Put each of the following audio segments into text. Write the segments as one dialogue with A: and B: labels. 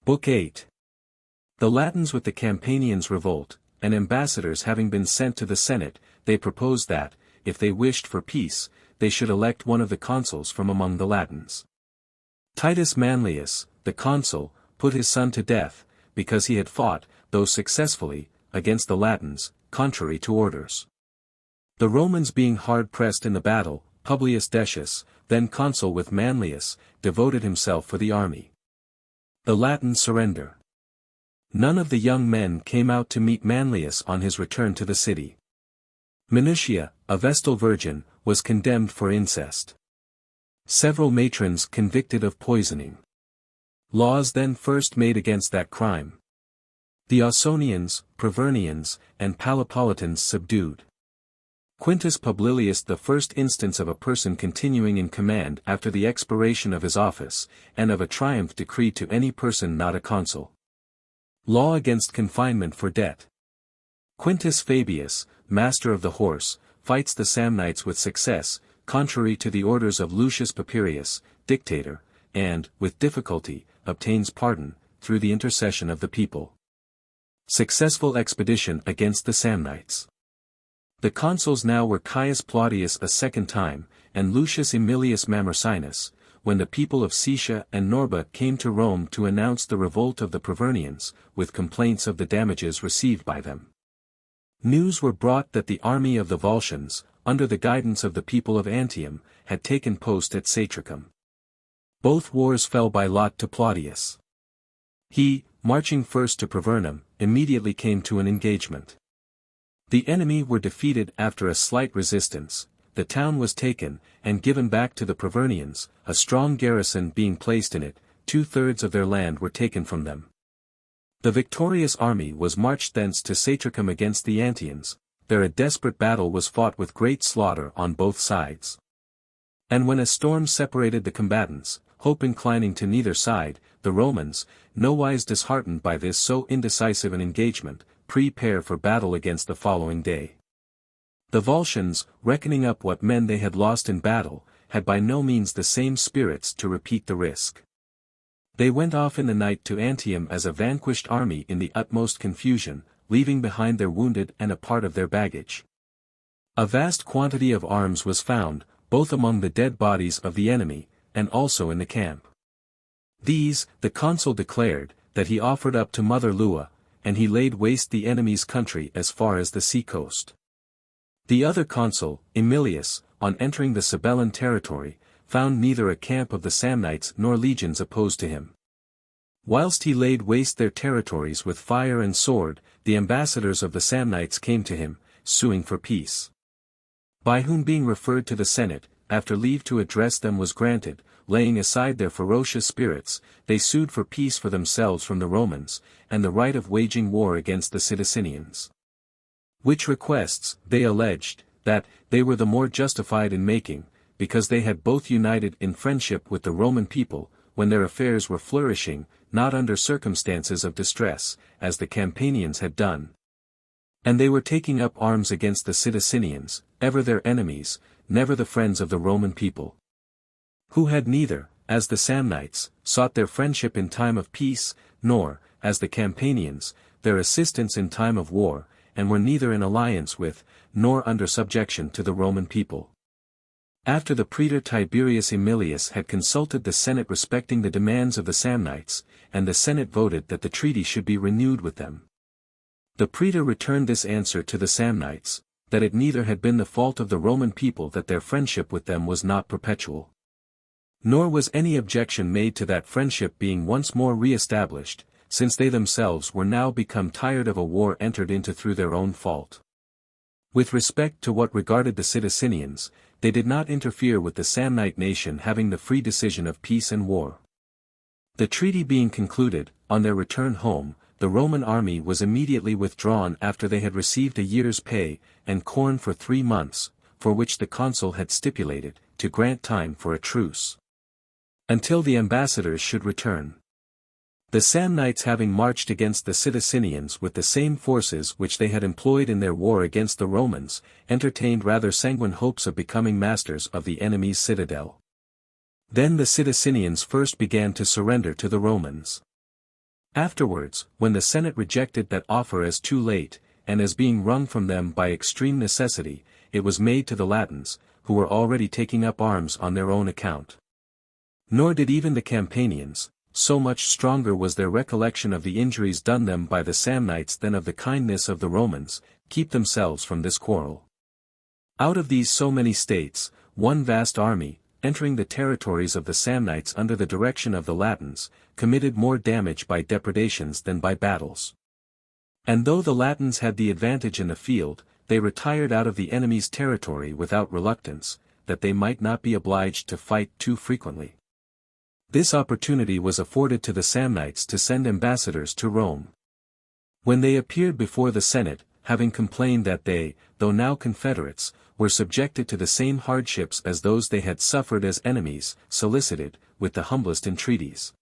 A: Book 8. The Latins with the Campanians revolt, and ambassadors having been sent to the Senate, they proposed that, if they wished for peace, they should elect one of the consuls from among the Latins. Titus Manlius, the consul, put his son to death, because he had fought, though successfully, against the Latins, contrary to orders. The Romans being hard-pressed in the battle, Publius Decius, then consul with Manlius, devoted himself for the army. The Latins surrender. None of the young men came out to meet Manlius on his return to the city. Minutia, a Vestal virgin, was condemned for incest. Several matrons convicted of poisoning. Laws then first made against that crime. The Ausonians, Provernians, and Palapolitans subdued. Quintus Publilius, the first instance of a person continuing in command after the expiration of his office, and of a triumph decreed to any person not a consul. Law against confinement for debt. Quintus Fabius, master of the horse, fights the Samnites with success, contrary to the orders of Lucius Papirius, dictator, and, with difficulty, obtains pardon, through the intercession of the people. Successful expedition against the Samnites. The consuls now were Caius Plautius a second time, and Lucius Aemilius Mamercinus, when the people of Caesia and Norba came to Rome to announce the revolt of the Provernians, with complaints of the damages received by them. News were brought that the army of the Volscians, under the guidance of the people of Antium, had taken post at Satricum. Both wars fell by lot to Plautius. He, marching first to Pravernum, immediately came to an engagement. The enemy were defeated after a slight resistance, the town was taken, and given back to the Provernians, a strong garrison being placed in it, 2/3 of their land were taken from them. The victorious army was marched thence to Satricum against the Antians, there a desperate battle was fought with great slaughter on both sides. And when a storm separated the combatants, hope inclining to neither side, the Romans, nowise disheartened by this so indecisive an engagement, prepare for battle against the following day. The Volscians, reckoning up what men they had lost in battle, had by no means the same spirits to repeat the risk. They went off in the night to Antium as a vanquished army in the utmost confusion, leaving behind their wounded and a part of their baggage. A vast quantity of arms was found, both among the dead bodies of the enemy, and also in the camp. These, the consul declared, that he offered up to Mother Lua, and he laid waste the enemy's country as far as the sea-coast. The other consul, Aemilius, on entering the Sabellan territory, found neither a camp of the Samnites nor legions opposed to him. Whilst he laid waste their territories with fire and sword, the ambassadors of the Samnites came to him, suing for peace. By whom being referred to the Senate, after leave to address them was granted, laying aside their ferocious spirits, they sued for peace for themselves from the Romans, and the right of waging war against the Sidicinians. Which requests, they alleged, that they were the more justified in making, because they had both united in friendship with the Roman people, when their affairs were flourishing, not under circumstances of distress, as the Campanians had done. And they were taking up arms against the Sidicinians, ever their enemies, never the friends of the Roman people. Who had neither, as the Samnites, sought their friendship in time of peace, nor, as the Campanians, their assistance in time of war, and were neither in alliance with, nor under subjection to the Roman people. After the praetor Tiberius Aemilius had consulted the Senate respecting the demands of the Samnites, and the Senate voted that the treaty should be renewed with them. The praetor returned this answer to the Samnites, that it neither had been the fault of the Roman people that their friendship with them was not perpetual. Nor was any objection made to that friendship being once more re-established, since they themselves were now become tired of a war entered into through their own fault. With respect to what regarded the Sidicinians, they did not interfere with the Samnite nation having the free decision of peace and war. The treaty being concluded, on their return home, the Roman army was immediately withdrawn after they had received a year's pay, and corn for 3 months, for which the consul had stipulated, to grant time for a truce, until the ambassadors should return. The Samnites having marched against the Sidicinians with the same forces which they had employed in their war against the Romans, entertained rather sanguine hopes of becoming masters of the enemy's citadel. Then the Sidicinians first began to surrender to the Romans. Afterwards, when the Senate rejected that offer as too late, and as being wrung from them by extreme necessity, it was made to the Latins, who were already taking up arms on their own account. Nor did even the Campanians, so much stronger was their recollection of the injuries done them by the Samnites than of the kindness of the Romans, keep themselves from this quarrel. Out of these so many states, one vast army, entering the territories of the Samnites under the direction of the Latins, committed more damage by depredations than by battles. And though the Latins had the advantage in the field, they retired out of the enemy's territory without reluctance, that they might not be obliged to fight too frequently. This opportunity was afforded to the Samnites to send ambassadors to Rome. When they appeared before the Senate, having complained that they, though now confederates, were subjected to the same hardships as those they had suffered as enemies, solicited, with the humblest entreaties,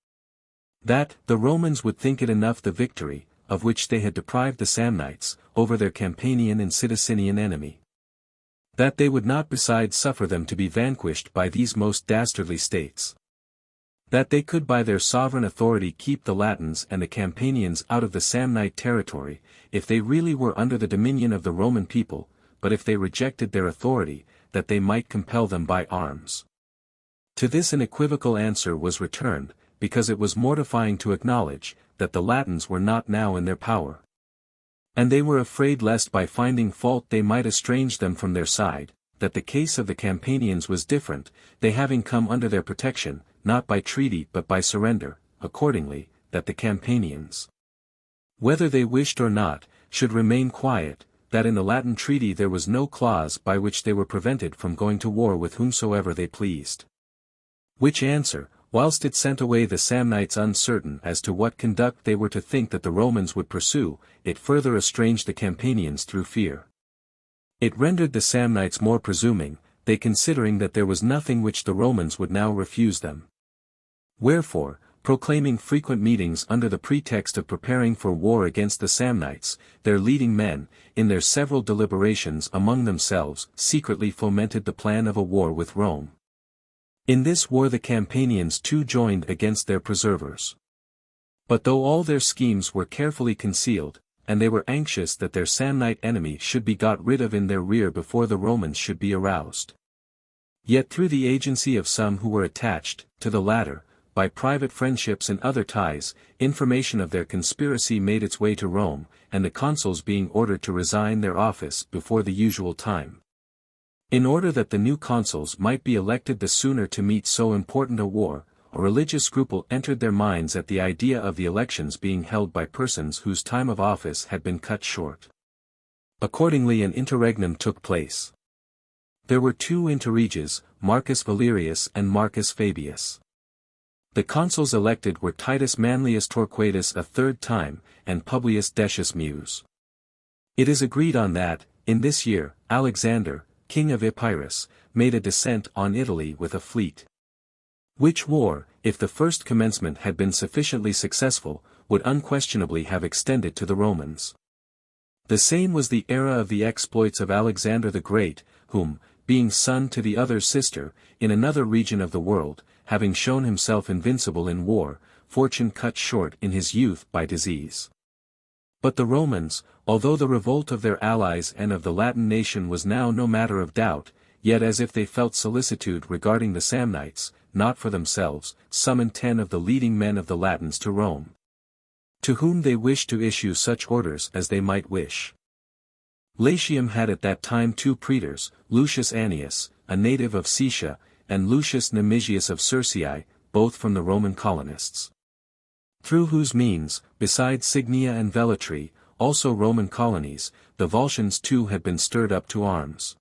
A: that the Romans would think it enough the victory, of which they had deprived the Samnites, over their Campanian and Sidicinian enemy. That they would not besides suffer them to be vanquished by these most dastardly states. That they could by their sovereign authority keep the Latins and the Campanians out of the Samnite territory, if they really were under the dominion of the Roman people, but if they rejected their authority, that they might compel them by arms. To this an equivocal answer was returned, because it was mortifying to acknowledge, that the Latins were not now in their power. And they were afraid lest by finding fault they might estrange them from their side, that the case of the Campanians was different, they having come under their protection, not by treaty but by surrender, accordingly, that the Campanians, whether they wished or not, should remain quiet, that in the Latin treaty there was no clause by which they were prevented from going to war with whomsoever they pleased. Which answer, whilst it sent away the Samnites uncertain as to what conduct they were to think that the Romans would pursue, it further estranged the Campanians through fear. It rendered the Samnites more presuming, they considering that there was nothing which the Romans would now refuse them. Wherefore, proclaiming frequent meetings under the pretext of preparing for war against the Samnites, their leading men, in their several deliberations among themselves, secretly fomented the plan of a war with Rome. In this war the Campanians too joined against their preservers. But though all their schemes were carefully concealed, and they were anxious that their Samnite enemy should be got rid of in their rear before the Romans should be aroused, yet through the agency of some who were attached to the latter, by private friendships and other ties, information of their conspiracy made its way to Rome, and the consuls being ordered to resign their office before the usual time, in order that the new consuls might be elected the sooner to meet so important a war, a religious scruple entered their minds at the idea of the elections being held by persons whose time of office had been cut short. Accordingly an interregnum took place. There were two interreges, Marcus Valerius and Marcus Fabius. The consuls elected were Titus Manlius Torquatus a third time, and Publius Decius Mus. It is agreed on that, in this year, Alexander, king of Epirus, made a descent on Italy with a fleet. Which war, if the first commencement had been sufficiently successful, would unquestionably have extended to the Romans. The same was the era of the exploits of Alexander the Great, whom, being son to the other sister, in another region of the world, having shown himself invincible in war, fortune cut short in his youth by disease. But the Romans, although the revolt of their allies and of the Latin nation was now no matter of doubt, yet as if they felt solicitude regarding the Samnites, not for themselves, summoned 10 of the leading men of the Latins to Rome, to whom they wished to issue such orders as they might wish. Latium had at that time 2 praetors, Lucius Annius, a native of Caesia, and Lucius Nemesius of Circeii, both from the Roman colonists, through whose means, besides Signia and Velletri, also Roman colonies, the Volscians too had been stirred up to arms.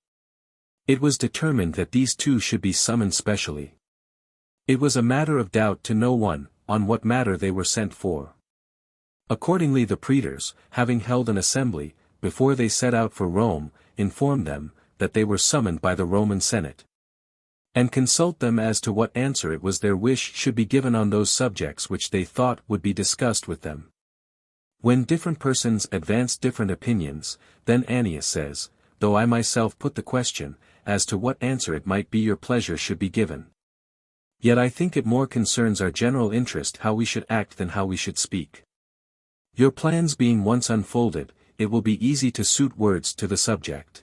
A: It was determined that these 2 should be summoned specially. It was a matter of doubt to no one, on what matter they were sent for. Accordingly the praetors, having held an assembly, before they set out for Rome, informed them, that they were summoned by the Roman Senate, and consult them as to what answer it was their wish should be given on those subjects which they thought would be discussed with them. When different persons advanced different opinions, then Annius says, though I myself put the question, as to what answer it might be your pleasure should be given. Yet I think it more concerns our general interest how we should act than how we should speak. Your plans being once unfolded, it will be easy to suit words to the subject.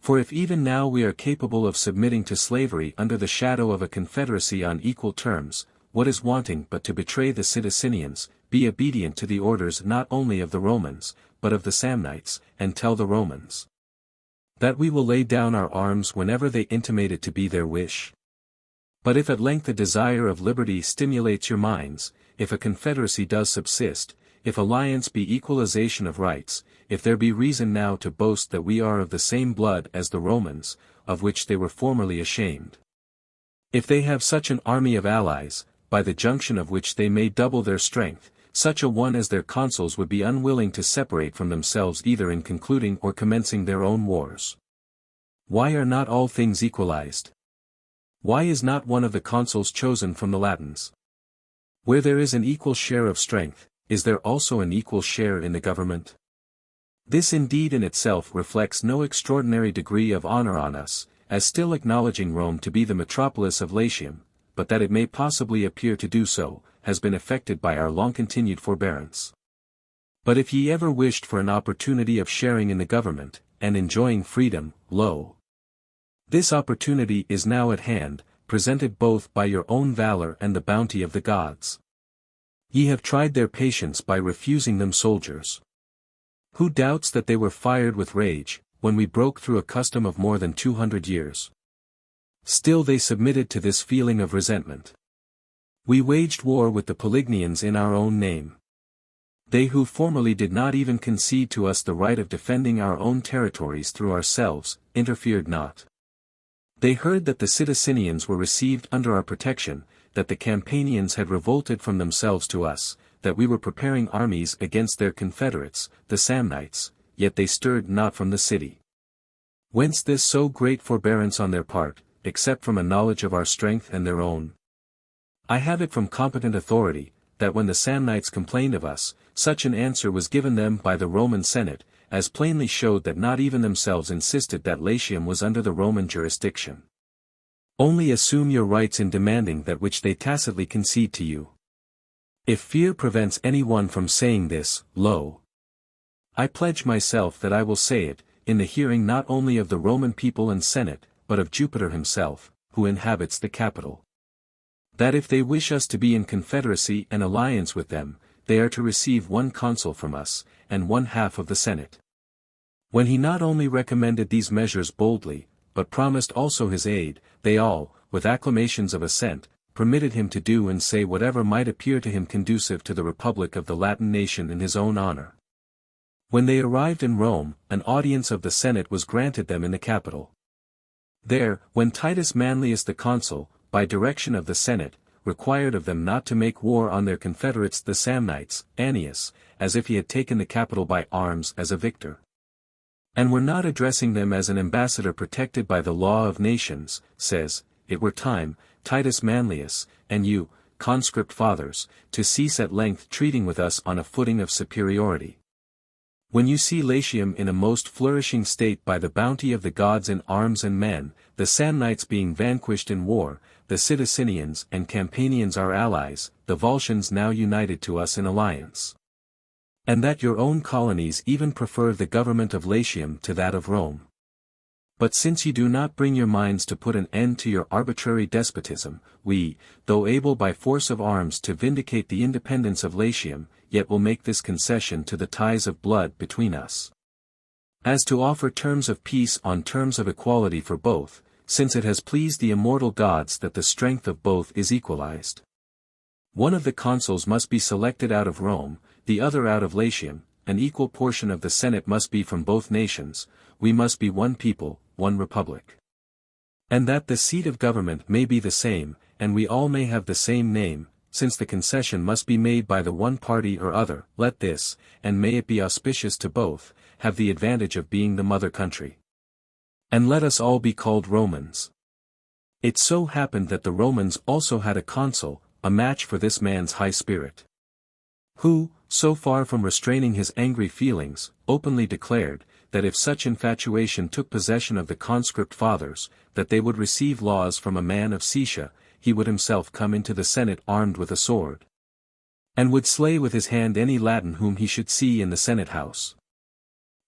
A: For if even now we are capable of submitting to slavery under the shadow of a confederacy on equal terms, what is wanting but to betray the Sidicinians, be obedient to the orders not only of the Romans, but of the Samnites, and tell the Romans that we will lay down our arms whenever they intimate it to be their wish. But if at length the desire of liberty stimulates your minds, if a confederacy does subsist, if alliance be equalization of rights, if there be reason now to boast that we are of the same blood as the Romans, of which they were formerly ashamed. If they have such an army of allies, by the junction of which they may double their strength, such a one as their consuls would be unwilling to separate from themselves either in concluding or commencing their own wars. Why are not all things equalized? Why is not one of the consuls chosen from the Latins? Where there is an equal share of strength, is there also an equal share in the government? This indeed in itself reflects no extraordinary degree of honor on us, as still acknowledging Rome to be the metropolis of Latium, but that it may possibly appear to do so, has been effected by our long-continued forbearance. But if ye ever wished for an opportunity of sharing in the government, and enjoying freedom, lo! This opportunity is now at hand, presented both by your own valor and the bounty of the gods. Ye have tried their patience by refusing them soldiers. Who doubts that they were fired with rage, when we broke through a custom of more than 200 years? Still they submitted to this feeling of resentment. We waged war with the Polignians in our own name. They who formerly did not even concede to us the right of defending our own territories through ourselves, interfered not. They heard that the Sidicinians were received under our protection, that the Campanians had revolted from themselves to us, that we were preparing armies against their confederates, the Samnites, yet they stirred not from the city. Whence this so great forbearance on their part, except from a knowledge of our strength and their own? I have it from competent authority, that when the Samnites complained of us, such an answer was given them by the Roman Senate, as plainly showed that not even themselves insisted that Latium was under the Roman jurisdiction. Only assume your rights in demanding that which they tacitly concede to you. If fear prevents any one from saying this, lo! I pledge myself that I will say it, in the hearing not only of the Roman people and Senate, but of Jupiter himself, who inhabits the Capitol. That if they wish us to be in confederacy and alliance with them, they are to receive one consul from us, and 1/2 of the Senate. When he not only recommended these measures boldly, but promised also his aid, they all, with acclamations of assent, permitted him to do and say whatever might appear to him conducive to the republic of the Latin nation in his own honor. When they arrived in Rome, an audience of the Senate was granted them in the Capitol. There, when Titus Manlius the consul, by direction of the Senate, required of them not to make war on their confederates the Samnites, Annius, as if he had taken the capital by arms as a victor, and were not addressing them as an ambassador protected by the law of nations, says, it were time, Titus Manlius, and you, conscript fathers, to cease at length treating with us on a footing of superiority. When you see Latium in a most flourishing state by the bounty of the gods in arms and men, the Samnites being vanquished in war, the Sidicinians and Campanians our allies, the Volscians now united to us in alliance. And that your own colonies even prefer the government of Latium to that of Rome. But since you do not bring your minds to put an end to your arbitrary despotism, we, though able by force of arms to vindicate the independence of Latium, yet will make this concession to the ties of blood between us, as to offer terms of peace on terms of equality for both, since it has pleased the immortal gods that the strength of both is equalized. One of the consuls must be selected out of Rome, the other out of Latium, an equal portion of the Senate must be from both nations, we must be one people, one republic. And that the seat of government may be the same, and we all may have the same name, since the concession must be made by the one party or other, let this, and may it be auspicious to both, have the advantage of being the mother country. And let us all be called Romans. It so happened that the Romans also had a consul, a match for this man's high spirit, who, so far from restraining his angry feelings, openly declared, that if such infatuation took possession of the conscript fathers, that they would receive laws from a man of Caesarea, he would himself come into the Senate armed with a sword. and would slay with his hand any Latin whom he should see in the Senate house.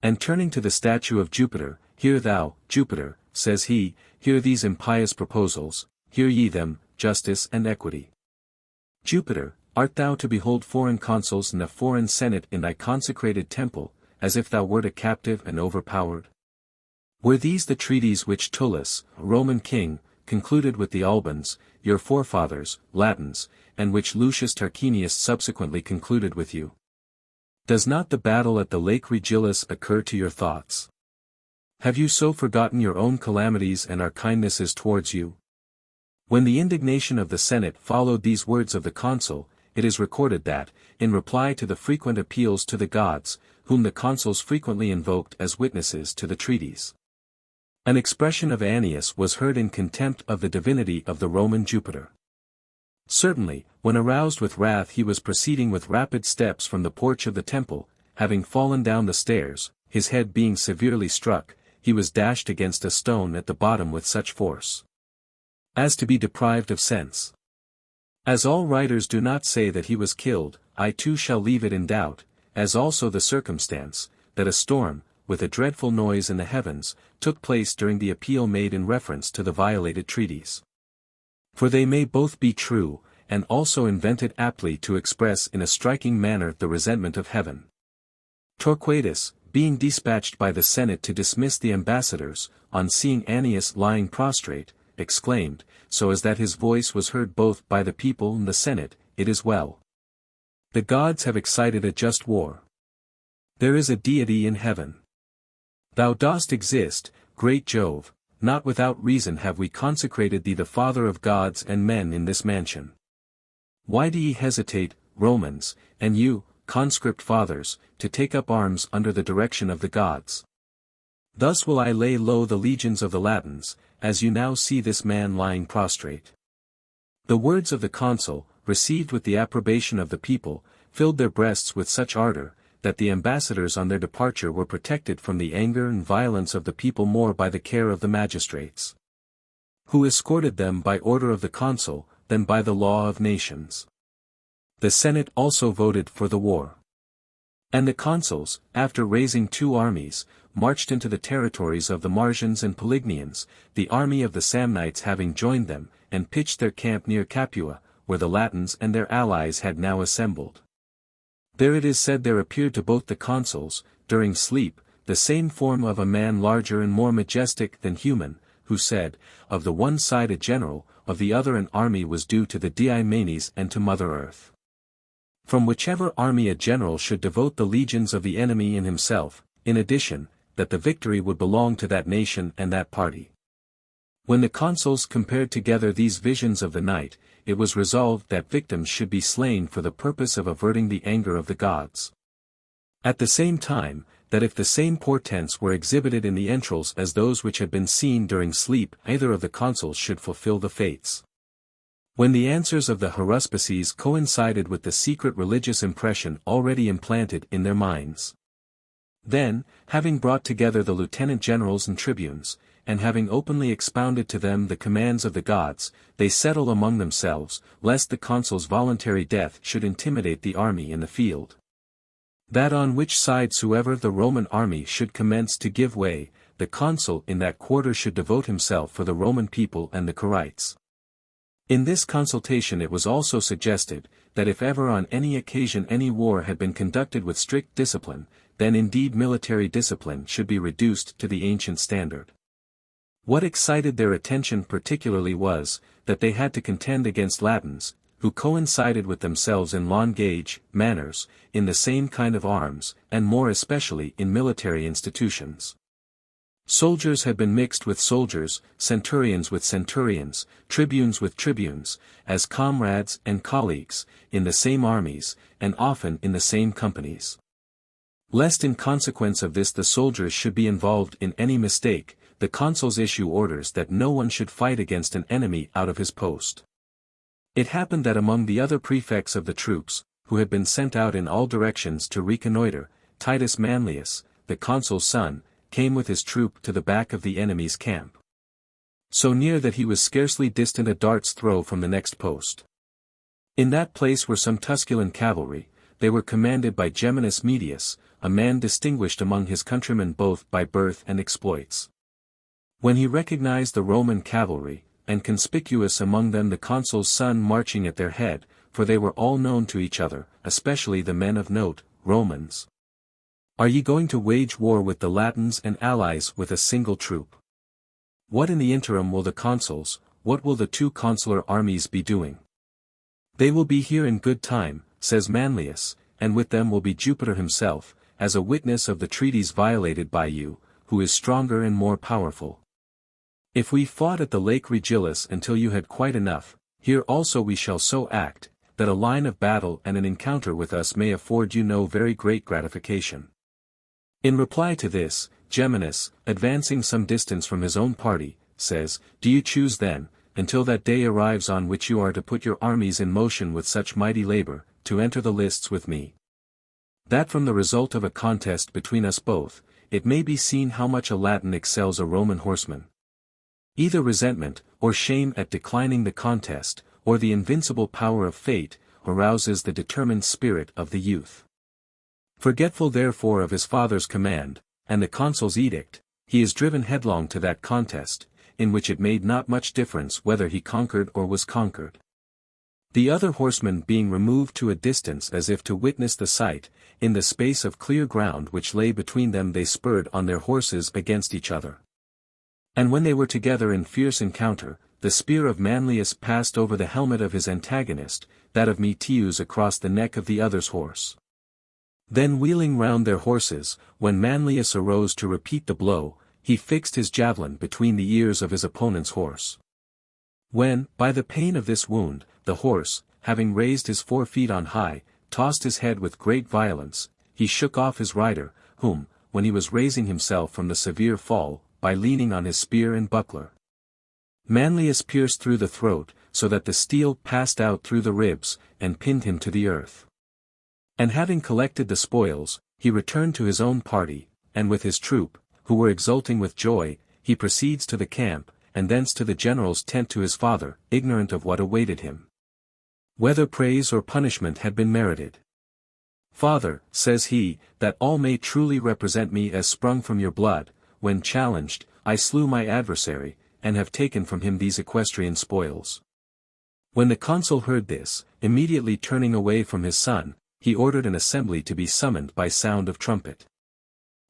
A: And turning to the statue of Jupiter, Hear thou, Jupiter, says he, hear these impious proposals, hear ye them, justice and equity. Jupiter, art thou to behold foreign consuls and a foreign senate in thy consecrated temple, as if thou wert a captive and overpowered? Were these the treaties which Tullus, a Roman king, concluded with the Albans, your forefathers, Latins, and which Lucius Tarquinius subsequently concluded with you? Does not the battle at the Lake Regillus occur to your thoughts? Have you so forgotten your own calamities and our kindnesses towards you? When the indignation of the Senate followed these words of the consul, it is recorded that, in reply to the frequent appeals to the gods, whom the consuls frequently invoked as witnesses to the treaties, an expression of Annius was heard in contempt of the divinity of the Roman Jupiter. Certainly, when aroused with wrath he was proceeding with rapid steps from the porch of the temple, having fallen down the stairs, his head being severely struck, he was dashed against a stone at the bottom with such force as to be deprived of sense. As all writers do not say that he was killed, I too shall leave it in doubt, as also the circumstance, that a storm, with a dreadful noise in the heavens, took place during the appeal made in reference to the violated treaties. For they may both be true, and also invented aptly to express in a striking manner the resentment of heaven. Torquatus, being dispatched by the Senate to dismiss the ambassadors, on seeing Annius lying prostrate, exclaimed, so as that his voice was heard both by the people and the Senate, It is well. The gods have excited a just war. There is a deity in heaven. Thou dost exist, great Jove, not without reason have we consecrated thee the Father of gods and men in this mansion. Why do ye hesitate, Romans, and you, conscript fathers, to take up arms under the direction of the gods? Thus will I lay low the legions of the Latins, as you now see this man lying prostrate. The words of the consul, received with the approbation of the people, filled their breasts with such ardor, that the ambassadors on their departure were protected from the anger and violence of the people more by the care of the magistrates, who escorted them by order of the consul, than by the law of nations. The Senate also voted for the war. And the consuls, after raising 2 armies, marched into the territories of the Marsians and Pelignians, the army of the Samnites having joined them, and pitched their camp near Capua, where the Latins and their allies had now assembled. There it is said there appeared to both the consuls, during sleep, the same form of a man larger and more majestic than human, who said, of the one side a general, of the other an army was due to the Dii Manes and to Mother Earth. From whichever army a general should devote the legions of the enemy in himself, in addition, that the victory would belong to that nation and that party. When the consuls compared together these visions of the night, it was resolved that victims should be slain for the purpose of averting the anger of the gods. At the same time, that if the same portents were exhibited in the entrails as those which had been seen during sleep, either of the consuls should fulfill the fates. When the answers of the haruspices coincided with the secret religious impression already implanted in their minds, then, having brought together the lieutenant generals and tribunes, and having openly expounded to them the commands of the gods, they settled among themselves, lest the consul's voluntary death should intimidate the army in the field, that on which side soever the Roman army should commence to give way, the consul in that quarter should devote himself for the Roman people and the Quirites. In this consultation it was also suggested, that if ever on any occasion any war had been conducted with strict discipline, then indeed military discipline should be reduced to the ancient standard. What excited their attention particularly was, that they had to contend against Latins, who coincided with themselves in lawn gauge, manners, in the same kind of arms, and more especially in military institutions. Soldiers had been mixed with soldiers, centurions with centurions, tribunes with tribunes, as comrades and colleagues, in the same armies, and often in the same companies. Lest in consequence of this the soldiers should be involved in any mistake, the consuls issue orders that no one should fight against an enemy out of his post. It happened that among the other prefects of the troops, who had been sent out in all directions to reconnoiter, Titus Manlius, the consul's son, came with his troop to the back of the enemy's camp, so near that he was scarcely distant a dart's throw from the next post. In that place were some Tusculan cavalry, they were commanded by Geminus Medius, a man distinguished among his countrymen both by birth and exploits. When he recognized the Roman cavalry, and conspicuous among them the consul's son marching at their head, for they were all known to each other, especially the men of note, Romans. Are ye going to wage war with the Latins and allies with a single troop? What in the interim will the consuls, what will the two consular armies be doing? They will be here in good time, says Manlius, and with them will be Jupiter himself, as a witness of the treaties violated by you, who is stronger and more powerful. If we fought at the lake Regillus until you had quite enough, here also we shall so act, that a line of battle and an encounter with us may afford you no very great gratification. In reply to this, Geminus, advancing some distance from his own party, says, Do you choose then, until that day arrives on which you are to put your armies in motion with such mighty labor, to enter the lists with me? That from the result of a contest between us both, it may be seen how much a Latin excels a Roman horseman. Either resentment, or shame at declining the contest, or the invincible power of fate, arouses the determined spirit of the youth. Forgetful therefore of his father's command, and the consul's edict, he is driven headlong to that contest, in which it made not much difference whether he conquered or was conquered. The other horsemen being removed to a distance as if to witness the sight, in the space of clear ground which lay between them they spurred on their horses against each other. And when they were together in fierce encounter, the spear of Manlius passed over the helmet of his antagonist, that of Metius across the neck of the other's horse. Then wheeling round their horses, when Manlius arose to repeat the blow, he fixed his javelin between the ears of his opponent's horse. When, by the pain of this wound, the horse, having raised his 4 feet on high, tossed his head with great violence, he shook off his rider, whom, when he was raising himself from the severe fall, by leaning on his spear and buckler, Manlius pierced through the throat, so that the steel passed out through the ribs, and pinned him to the earth. And having collected the spoils, he returned to his own party, and with his troop, who were exulting with joy, he proceeds to the camp, and thence to the general's tent to his father, ignorant of what awaited him. Whether praise or punishment had been merited. Father, says he, that all may truly represent me as sprung from your blood, when challenged, I slew my adversary, and have taken from him these equestrian spoils. When the consul heard this, immediately turning away from his son, he ordered an assembly to be summoned by sound of trumpet.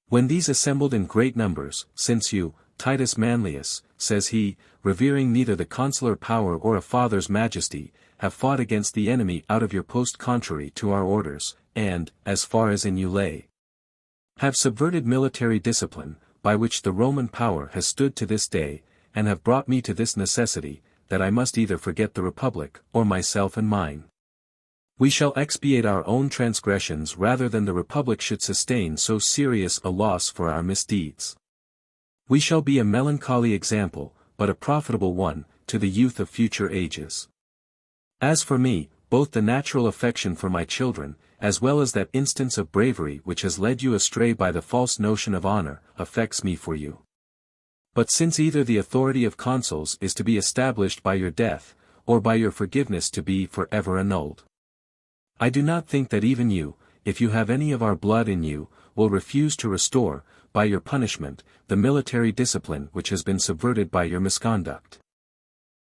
A: When these assembled in great numbers, since you, Titus Manlius, says he, revering neither the consular power or a father's majesty, have fought against the enemy out of your post contrary to our orders, and, as far as in you lay, have subverted military discipline, by which the Roman power has stood to this day, and have brought me to this necessity, that I must either forget the Republic, or myself and mine. We shall expiate our own transgressions rather than the Republic should sustain so serious a loss for our misdeeds. We shall be a melancholy example, but a profitable one, to the youth of future ages. As for me, both the natural affection for my children, as well as that instance of bravery which has led you astray by the false notion of honor, affects me for you. But since either the authority of consuls is to be established by your death, or by your forgiveness to be forever annulled, I do not think that even you, if you have any of our blood in you, will refuse to restore, by your punishment, the military discipline which has been subverted by your misconduct.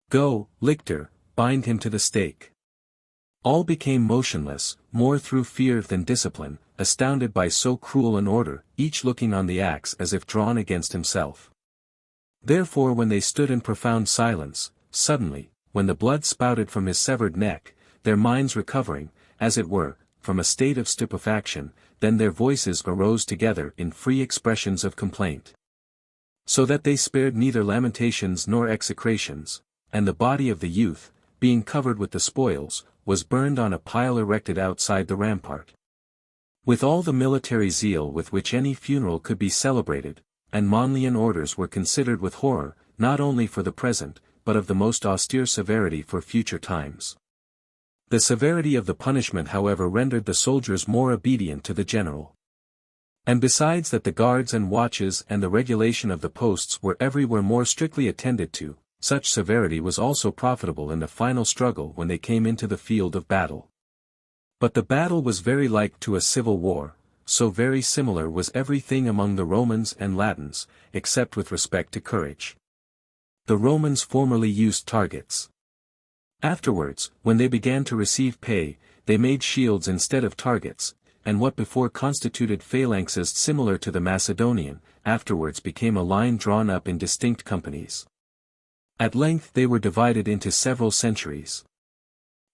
A: Go, lictor, bind him to the stake. All became motionless, more through fear than discipline, astounded by so cruel an order, each looking on the axe as if drawn against himself. Therefore when they stood in profound silence, suddenly, when the blood spouted from his severed neck, their minds recovering, as it were, from a state of stupefaction, then their voices arose together in free expressions of complaint. So that they spared neither lamentations nor execrations, and the body of the youth, being covered with the spoils, was burned on a pile erected outside the rampart. With all the military zeal with which any funeral could be celebrated, and Manlian orders were considered with horror, not only for the present, but of the most austere severity for future times. The severity of the punishment however rendered the soldiers more obedient to the general. And besides that the guards and watches and the regulation of the posts were everywhere more strictly attended to, such severity was also profitable in the final struggle when they came into the field of battle. But the battle was very like to a civil war, so very similar was everything among the Romans and Latins, except with respect to courage. The Romans formerly used targets. Afterwards, when they began to receive pay, they made shields instead of targets, and what before constituted phalanxes similar to the Macedonian, afterwards became a line drawn up in distinct companies. At length they were divided into several centuries.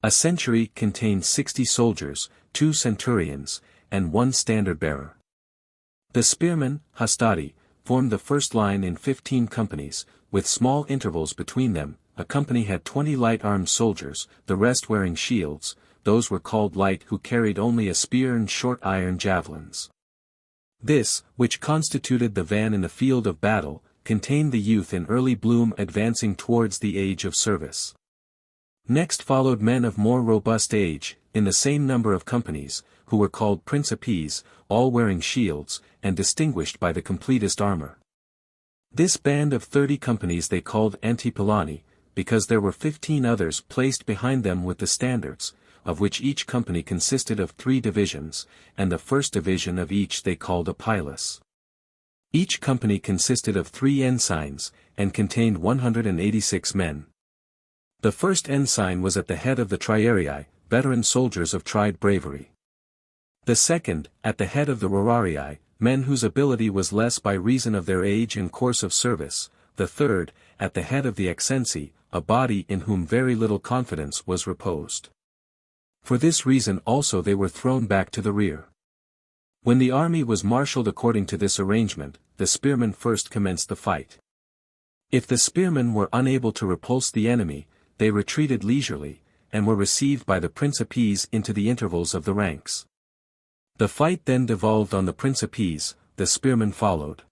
A: A century contained 60 soldiers, 2 centurions, and 1 standard-bearer. The spearmen, hastati, formed the first line in 15 companies, with small intervals between them. A company had 20 light-armed soldiers, the rest wearing shields. Those were called light who carried only a spear and short iron javelins. This, which constituted the van in the field of battle, contained the youth in early bloom advancing towards the age of service. Next followed men of more robust age, in the same number of companies, who were called principes, all wearing shields, and distinguished by the completest armor. This band of 30 companies they called antipyloni, because there were 15 others placed behind them with the standards, of which each company consisted of 3 divisions, and the first division of each they called a pilus. Each company consisted of 3 ensigns, and contained 186 men. The first ensign was at the head of the triarii, veteran soldiers of tried bravery. The second, at the head of the rorarii, men whose ability was less by reason of their age and course of service. The third, at the head of the exensi, a body in whom very little confidence was reposed. For this reason also they were thrown back to the rear. When the army was marshalled according to this arrangement, the spearmen first commenced the fight. If the spearmen were unable to repulse the enemy, they retreated leisurely, and were received by the principes into the intervals of the ranks. The fight then devolved on the principes, the spearmen followed.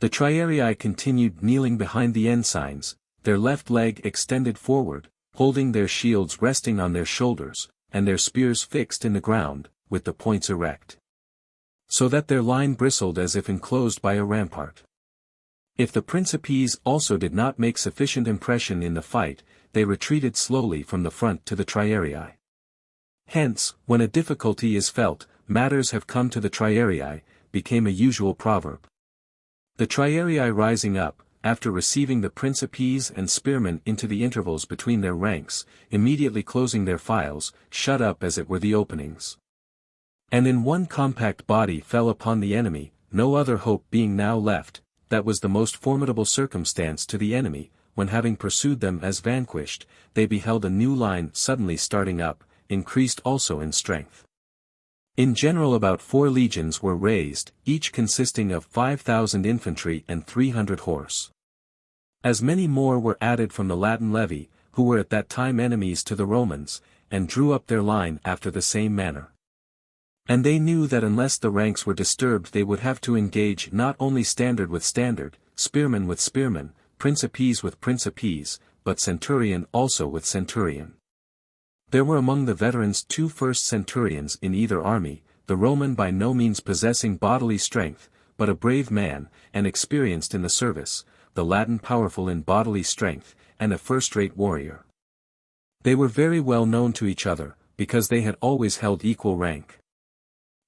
A: The triarii continued kneeling behind the ensigns, their left leg extended forward, holding their shields resting on their shoulders, and their spears fixed in the ground, with the points erect. So that their line bristled as if enclosed by a rampart. If the principes also did not make sufficient impression in the fight, they retreated slowly from the front to the triarii. Hence, when a difficulty is felt, matters have come to the triarii, became a usual proverb. The triarii rising up, after receiving the principes and spearmen into the intervals between their ranks, immediately closing their files, shut up as it were the openings. And in one compact body fell upon the enemy, no other hope being now left. That was the most formidable circumstance to the enemy, when having pursued them as vanquished, they beheld a new line suddenly starting up, increased also in strength. In general about 4 legions were raised, each consisting of 5,000 infantry and 300 horse. As many more were added from the Latin levy, who were at that time enemies to the Romans, and drew up their line after the same manner. And they knew that unless the ranks were disturbed they would have to engage not only standard with standard, spearmen with spearmen, principes with principes, but centurion also with centurion. There were among the veterans 2 first centurions in either army, the Roman by no means possessing bodily strength, but a brave man, and experienced in the service, the Latin powerful in bodily strength, and a first-rate warrior. They were very well known to each other, because they had always held equal rank.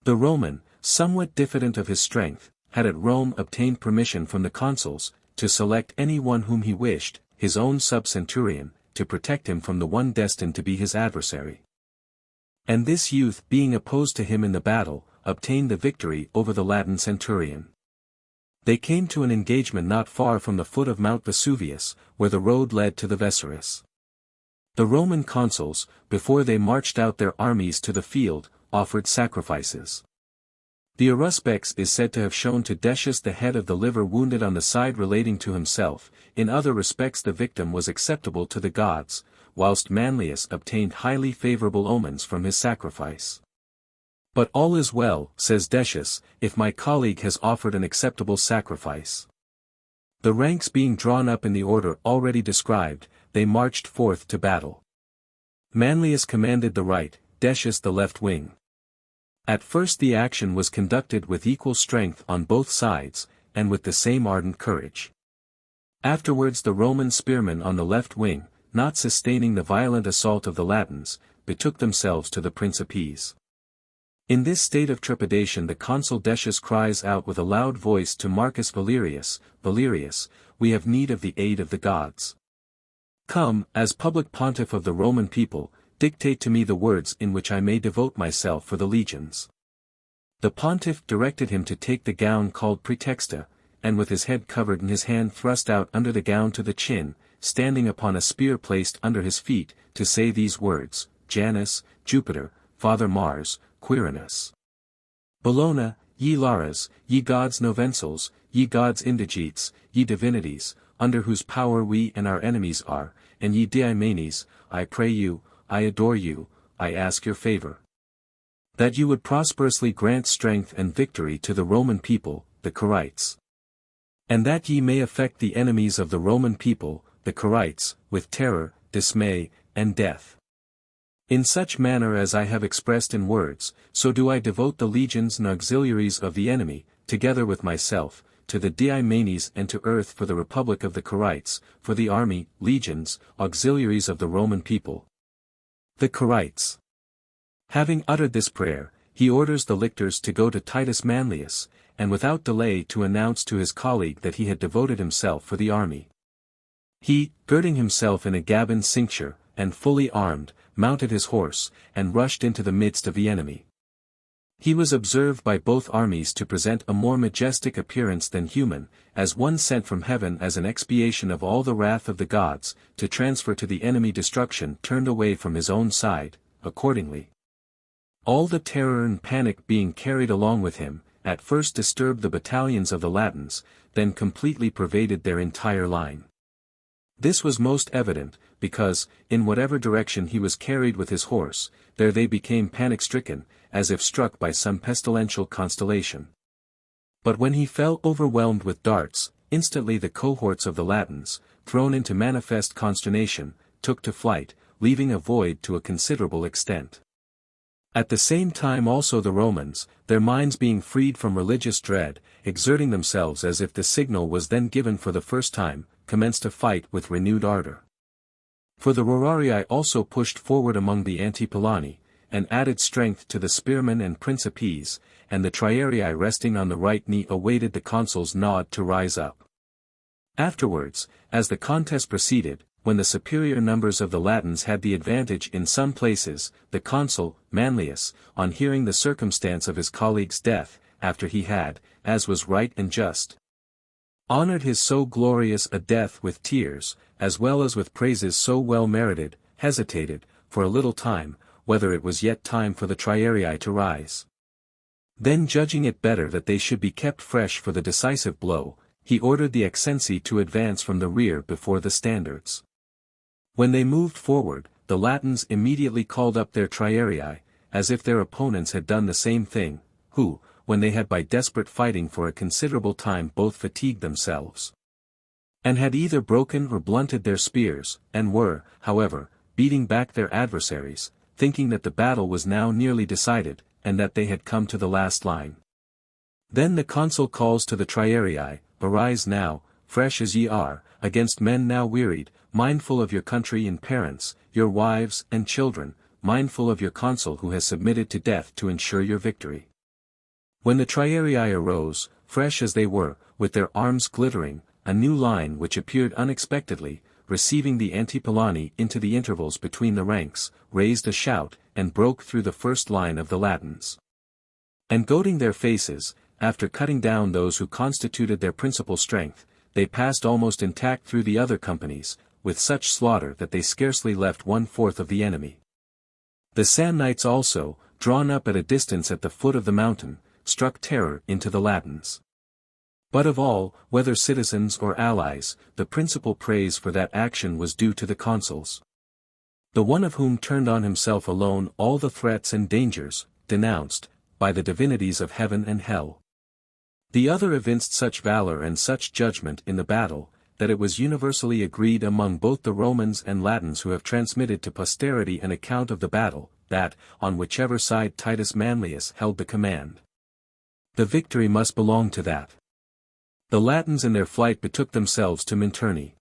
A: The Roman, somewhat diffident of his strength, had at Rome obtained permission from the consuls, to select any one whom he wished, his own sub-centurion, to protect him from the one destined to be his adversary. And this youth being opposed to him in the battle, obtained the victory over the Latin centurion. They came to an engagement not far from the foot of Mount Vesuvius, where the road led to the Vesuris. The Roman consuls, before they marched out their armies to the field, offered sacrifices. The Aruspex is said to have shown to Decius the head of the liver wounded on the side relating to himself. In other respects the victim was acceptable to the gods, whilst Manlius obtained highly favorable omens from his sacrifice. But all is well, says Decius, if my colleague has offered an acceptable sacrifice. The ranks being drawn up in the order already described, they marched forth to battle. Manlius commanded the right, Decius the left wing. At first the action was conducted with equal strength on both sides, and with the same ardent courage. Afterwards the Roman spearmen on the left wing, not sustaining the violent assault of the Latins, betook themselves to the Principes. In this state of trepidation the consul Decius cries out with a loud voice to Marcus Valerius, "Valerius, we have need of the aid of the gods. Come, as public pontiff of the Roman people, dictate to me the words in which I may devote myself for the legions." The pontiff directed him to take the gown called praetexta, and with his head covered and his hand thrust out under the gown to the chin, standing upon a spear placed under his feet, to say these words, "Janus, Jupiter, Father Mars, Quirinus. Bellona, ye Lares, ye gods Novensals, ye gods Indigetes, ye divinities, under whose power we and our enemies are, and ye Diomenes, I pray you, I adore you, I ask your favor. That you would prosperously grant strength and victory to the Roman people, the Quirites. And that ye may affect the enemies of the Roman people, the Quirites, with terror, dismay, and death. In such manner as I have expressed in words, so do I devote the legions and auxiliaries of the enemy, together with myself, to the Diomenes and to earth for the republic of the Quirites, for the army, legions, auxiliaries of the Roman people. The Quirites. Having uttered this prayer, he orders the lictors to go to Titus Manlius, and without delay to announce to his colleague that he had devoted himself for the army. He, girding himself in a gabin cincture, and fully armed, mounted his horse, and rushed into the midst of the enemy. He was observed by both armies to present a more majestic appearance than human, as one sent from heaven as an expiation of all the wrath of the gods, to transfer to the enemy destruction turned away from his own side, accordingly. All the terror and panic being carried along with him, at first disturbed the battalions of the Latins, then completely pervaded their entire line. This was most evident, because, in whatever direction he was carried with his horse, there they became panic-stricken, as if struck by some pestilential constellation. But when he fell overwhelmed with darts, instantly the cohorts of the Latins, thrown into manifest consternation, took to flight, leaving a void to a considerable extent. At the same time also the Romans, their minds being freed from religious dread, exerting themselves as if the signal was then given for the first time, commenced to fight with renewed ardor. For the Rorarii also pushed forward among the Antipolani, and added strength to the spearmen and Principes, and the Triarii resting on the right knee awaited the consul's nod to rise up. Afterwards, as the contest proceeded, when the superior numbers of the Latins had the advantage in some places, the consul, Manlius, on hearing the circumstance of his colleague's death, after he had, as was right and just, honored his so glorious a death with tears, as well as with praises so well merited, hesitated, for a little time, whether it was yet time for the Triarii to rise. Then judging it better that they should be kept fresh for the decisive blow, he ordered the Exensi to advance from the rear before the standards. When they moved forward, the Latins immediately called up their Triarii, as if their opponents had done the same thing, who, when they had by desperate fighting for a considerable time both fatigued themselves, and had either broken or blunted their spears, and were, however, beating back their adversaries, thinking that the battle was now nearly decided, and that they had come to the last line. Then the consul calls to the Triarii, "Arise now, fresh as ye are, against men now wearied, mindful of your country and parents, your wives and children, mindful of your consul who has submitted to death to ensure your victory." When the Triarii arose, fresh as they were, with their arms glittering, a new line which appeared unexpectedly, receiving the Antipolani into the intervals between the ranks, raised a shout, and broke through the first line of the Latins. And goading their faces, after cutting down those who constituted their principal strength, they passed almost intact through the other companies, with such slaughter that they scarcely left 1/4 of the enemy. The Samnites also, drawn up at a distance at the foot of the mountain, struck terror into the Latins. But of all, whether citizens or allies, the principal praise for that action was due to the consuls. The one of whom turned on himself alone all the threats and dangers, denounced, by the divinities of heaven and hell. The other evinced such valor and such judgment in the battle, that it was universally agreed among both the Romans and Latins who have transmitted to posterity an account of the battle, that, on whichever side Titus Manlius held the command, the victory must belong to that The Latins in their flight betook themselves to Minturni.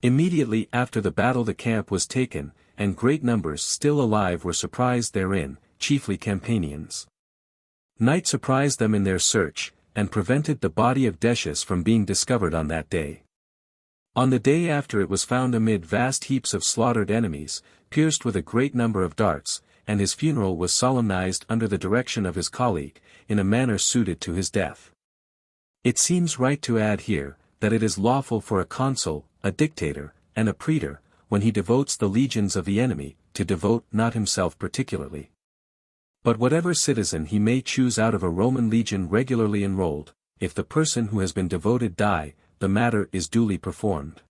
A: Immediately after the battle the camp was taken, and great numbers still alive were surprised therein, chiefly Campanians. Night surprised them in their search, and prevented the body of Decius from being discovered on that day. On the day after it was found amid vast heaps of slaughtered enemies, pierced with a great number of darts, and his funeral was solemnized under the direction of his colleague, in a manner suited to his death. It seems right to add here, that it is lawful for a consul, a dictator, and a praetor, when he devotes the legions of the enemy, to devote not himself particularly, but whatever citizen he may choose out of a Roman legion regularly enrolled. If the person who has been devoted die, the matter is duly performed.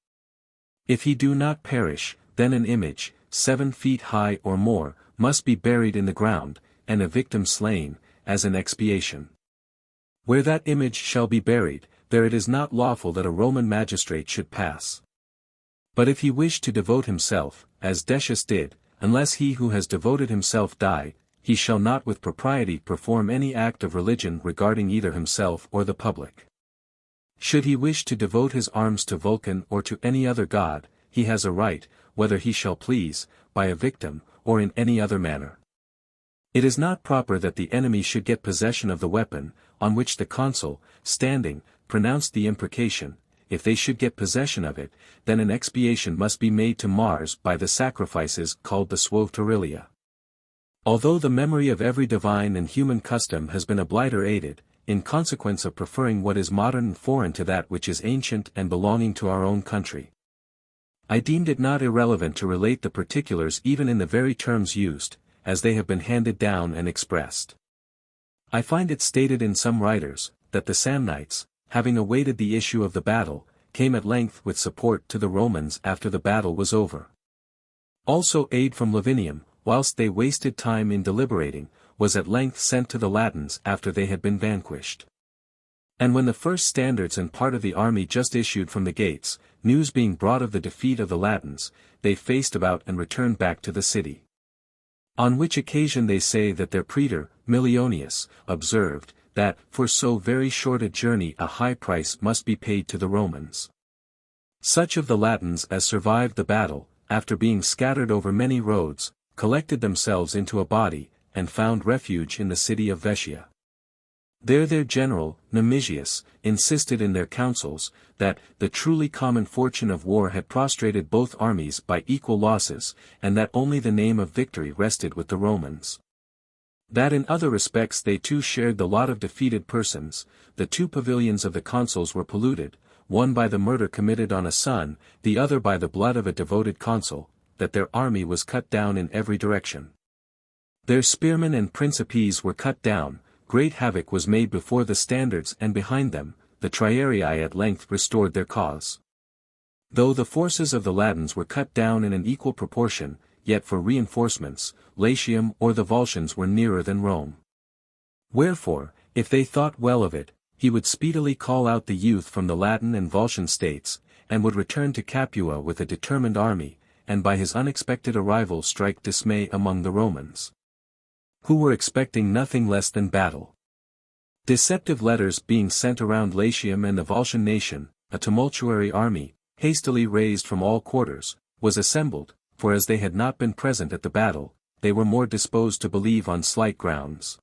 A: If he do not perish, then an image, 7 feet high or more, must be buried in the ground, and a victim slain, as an expiation. Where that image shall be buried, there it is not lawful that a Roman magistrate should pass. But if he wish to devote himself, as Decius did, unless he who has devoted himself die, he shall not with propriety perform any act of religion regarding either himself or the public. Should he wish to devote his arms to Vulcan or to any other god, he has a right, whether he shall please, by a victim, or in any other manner. It is not proper that the enemy should get possession of the weapon, on which the consul, standing, pronounced the imprecation. If they should get possession of it, then an expiation must be made to Mars by the sacrifices called the Suovterilia. Although the memory of every divine and human custom has been obliterated, in consequence of preferring what is modern and foreign to that which is ancient and belonging to our own country, I deemed it not irrelevant to relate the particulars even in the very terms used, as they have been handed down and expressed. I find it stated in some writers, that the Samnites, having awaited the issue of the battle, came at length with support to the Romans after the battle was over. Also aid from Lavinium, whilst they wasted time in deliberating, was at length sent to the Latins after they had been vanquished. And when the first standards and part of the army just issued from the gates, news being brought of the defeat of the Latins, they faced about and returned back to the city. On which occasion they say that their praetor, Millionius, observed, that, for so very short a journey a high price must be paid to the Romans. Such of the Latins as survived the battle, after being scattered over many roads, collected themselves into a body, and found refuge in the city of Vetia. There their general, Nemesius, insisted in their councils, that the truly common fortune of war had prostrated both armies by equal losses, and that only the name of victory rested with the Romans. That in other respects they too shared the lot of defeated persons. The 2 pavilions of the consuls were polluted, one by the murder committed on a son, the other by the blood of a devoted consul, that their army was cut down in every direction. Their spearmen and principes were cut down, great havoc was made before the standards and behind them. The Triarii at length restored their cause. Though the forces of the Latins were cut down in an equal proportion, yet for reinforcements, Latium or the Volscians were nearer than Rome. Wherefore, if they thought well of it, he would speedily call out the youth from the Latin and Volscian states, and would return to Capua with a determined army, and by his unexpected arrival strike dismay among the Romans, who were expecting nothing less than battle. Deceptive letters being sent around Latium and the Volscian nation, a tumultuary army, hastily raised from all quarters, was assembled, for as they had not been present at the battle, they were more disposed to believe on slight grounds.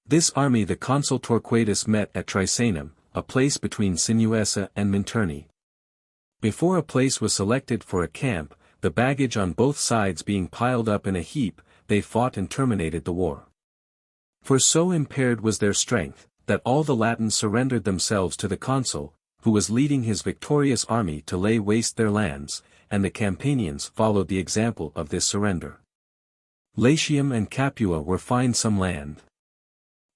A: This army the consul Torquatus met at Trisanum, a place between Sinuessa and Minturni. Before a place was selected for a camp, the baggage on both sides being piled up in a heap, they fought and terminated the war. For so impaired was their strength, that all the Latins surrendered themselves to the consul, who was leading his victorious army to lay waste their lands, and the Campanians followed the example of this surrender. Latium and Capua were fined some land.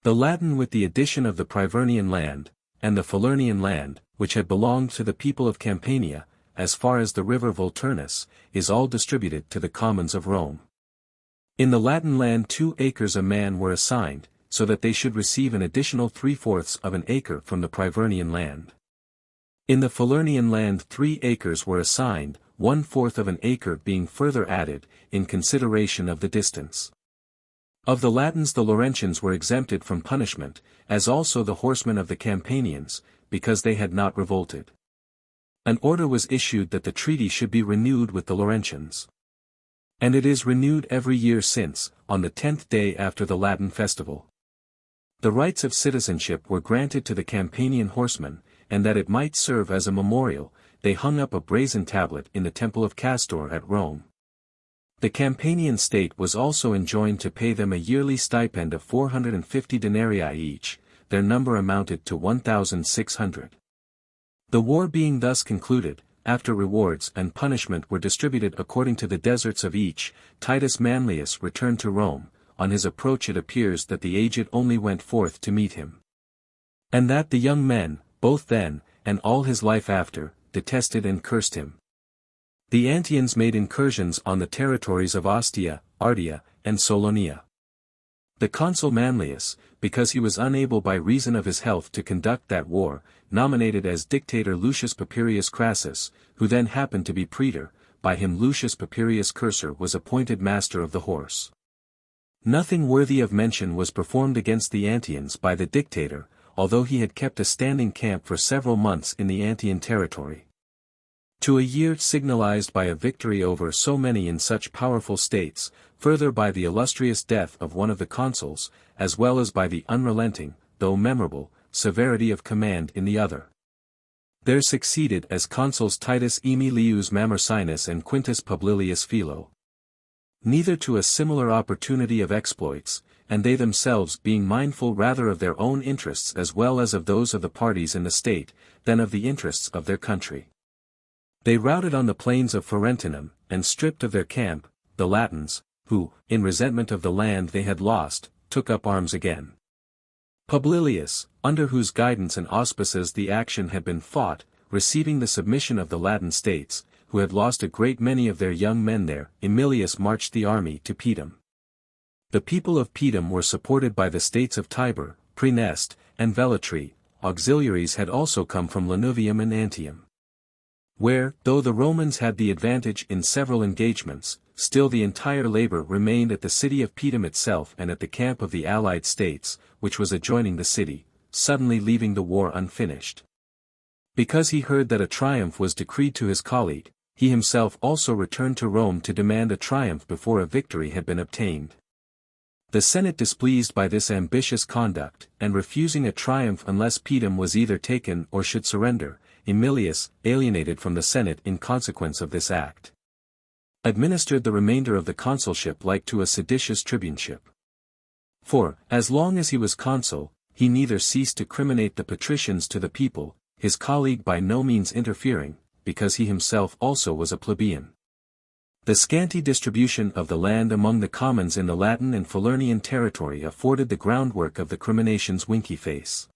A: The Latin with the addition of the Privernian land, and the Falernian land, which had belonged to the people of Campania, as far as the river Volturnus, is all distributed to the commons of Rome. In the Latin land 2 acres a man were assigned, so that they should receive an additional 3/4 of an acre from the Privernian land. In the Falernian land 3 acres were assigned, 1/4 of an acre being further added, in consideration of the distance. Of the Latins the Laurentians were exempted from punishment, as also the horsemen of the Campanians, because they had not revolted. An order was issued that the treaty should be renewed with the Laurentians. And it is renewed every year since, on the 10th day after the Latin festival. The rights of citizenship were granted to the Campanian horsemen, and that it might serve as a memorial, they hung up a brazen tablet in the temple of Castor at Rome. The Campanian state was also enjoined to pay them a yearly stipend of 450 denarii each, their number amounted to 1,600. The war being thus concluded, after rewards and punishment were distributed according to the deserts of each, Titus Manlius returned to Rome. On his approach it appears that the aged only went forth to meet him. And that the young men, both then, and all his life after, detested and cursed him. The Antians made incursions on the territories of Ostia, Ardea, and Solonia. The consul Manlius, because he was unable by reason of his health to conduct that war, nominated as dictator Lucius Papirius Crassus, who then happened to be praetor. By him Lucius Papirius Cursor was appointed master of the horse. Nothing worthy of mention was performed against the Antians by the dictator, although he had kept a standing camp for several months in the Antian territory. To a year signalized by a victory over so many in such powerful states, further by the illustrious death of one of the consuls, as well as by the unrelenting, though memorable, severity of command in the other. There succeeded as consuls Titus Aemilius Mamercinus and Quintus Publilius Philo. Neither to a similar opportunity of exploits, and they themselves being mindful rather of their own interests as well as of those of the parties in the state, than of the interests of their country. They routed on the plains of Ferentinum, and stripped of their camp, the Latins, who, in resentment of the land they had lost, took up arms again. Publilius, under whose guidance and auspices the action had been fought, receiving the submission of the Latin states, who had lost a great many of their young men there, Aemilius marched the army to Paetum. The people of Paetum were supported by the states of Tibur, Praeneste, and Velitrae. Auxiliaries had also come from Lanuvium and Antium. Where, though the Romans had the advantage in several engagements, still the entire labor remained at the city of Paetum itself and at the camp of the allied states, which was adjoining the city, suddenly leaving the war unfinished. Because he heard that a triumph was decreed to his colleague, he himself also returned to Rome to demand a triumph before a victory had been obtained. The Senate displeased by this ambitious conduct, and refusing a triumph unless Paetum was either taken or should surrender, Aemilius, alienated from the Senate in consequence of this act, administered the remainder of the consulship like to a seditious tribuneship. For, as long as he was consul, he neither ceased to criminate the patricians to the people, his colleague by no means interfering, because he himself also was a plebeian. The scanty distribution of the land among the commons in the Latin and Falernian territory afforded the groundwork of the crimination's winky face.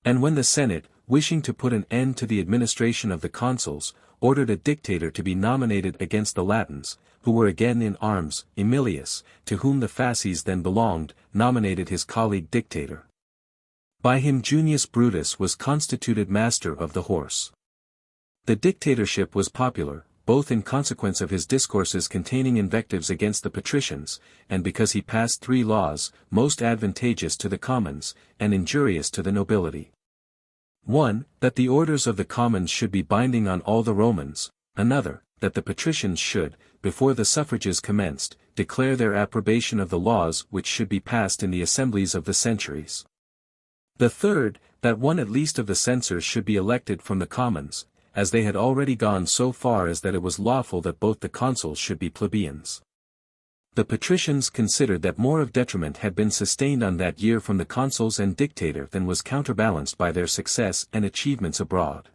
A: And when the Senate, wishing to put an end to the administration of the consuls, ordered a dictator to be nominated against the Latins, who were again in arms, Aemilius, to whom the fasces then belonged, nominated his colleague dictator. By him Junius Brutus was constituted master of the horse. The dictatorship was popular, both in consequence of his discourses containing invectives against the patricians, and because he passed 3 laws, most advantageous to the commons, and injurious to the nobility. 1. That the orders of the commons should be binding on all the Romans. Another, that the patricians should, before the suffrages commenced, declare their approbation of the laws which should be passed in the assemblies of the centuries. The third, that one at least of the censors should be elected from the commons, as they had already gone so far as that it was lawful that both the consuls should be plebeians. The patricians considered that more of detriment had been sustained on that year from the consuls and dictator than was counterbalanced by their success and achievements abroad.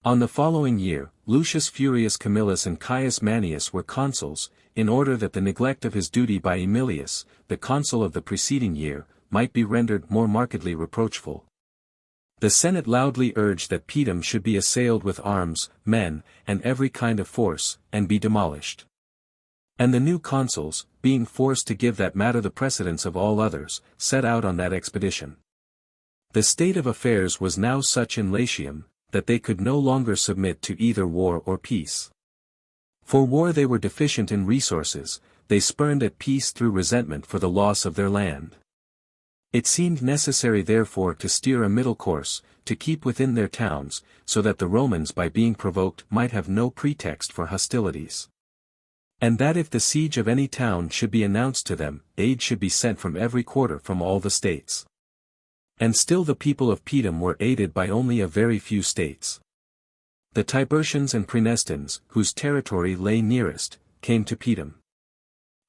A: On the following year, Lucius Furius Camillus and Caius Manius were consuls, in order that the neglect of his duty by Aemilius, the consul of the preceding year, might be rendered more markedly reproachful. The Senate loudly urged that Paetum should be assailed with arms, men, and every kind of force, and be demolished. And the new consuls, being forced to give that matter the precedence of all others, set out on that expedition. The state of affairs was now such in Latium, that they could no longer submit to either war or peace. For war they were deficient in resources, they spurned at peace through resentment for the loss of their land. It seemed necessary therefore to steer a middle course, to keep within their towns, so that the Romans by being provoked might have no pretext for hostilities. And that if the siege of any town should be announced to them, aid should be sent from every quarter from all the states. And still the people of Pedum were aided by only a very few states. The Tiburtians and Praenestans, whose territory lay nearest, came to Pedum.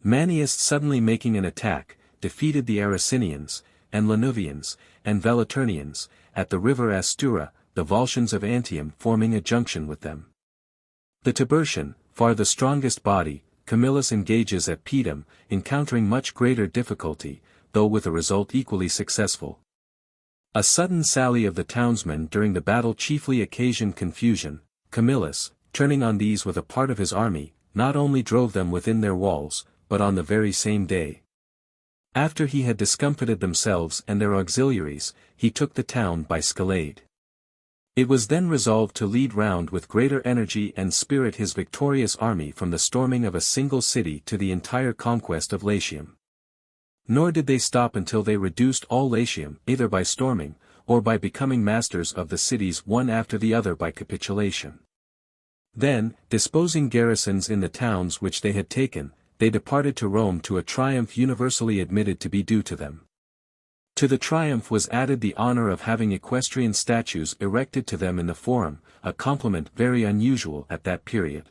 A: Manius suddenly making an attack, defeated the Aricinians, and Lanuvians, and Velaturnians, at the river Astura, the Volscians of Antium forming a junction with them. The Tiburtian, far the strongest body, Camillus engages at Pedum, encountering much greater difficulty, though with a result equally successful. A sudden sally of the townsmen during the battle chiefly occasioned confusion. Camillus, turning on these with a part of his army, not only drove them within their walls, but on the very same day. After he had discomfited themselves and their auxiliaries, he took the town by scalade. It was then resolved to lead round with greater energy and spirit his victorious army from the storming of a single city to the entire conquest of Latium. Nor did they stop until they reduced all Latium either by storming, or by becoming masters of the cities one after the other by capitulation. Then, disposing garrisons in the towns which they had taken, they departed to Rome to a triumph universally admitted to be due to them. To the triumph was added the honor of having equestrian statues erected to them in the Forum, a compliment very unusual at that period.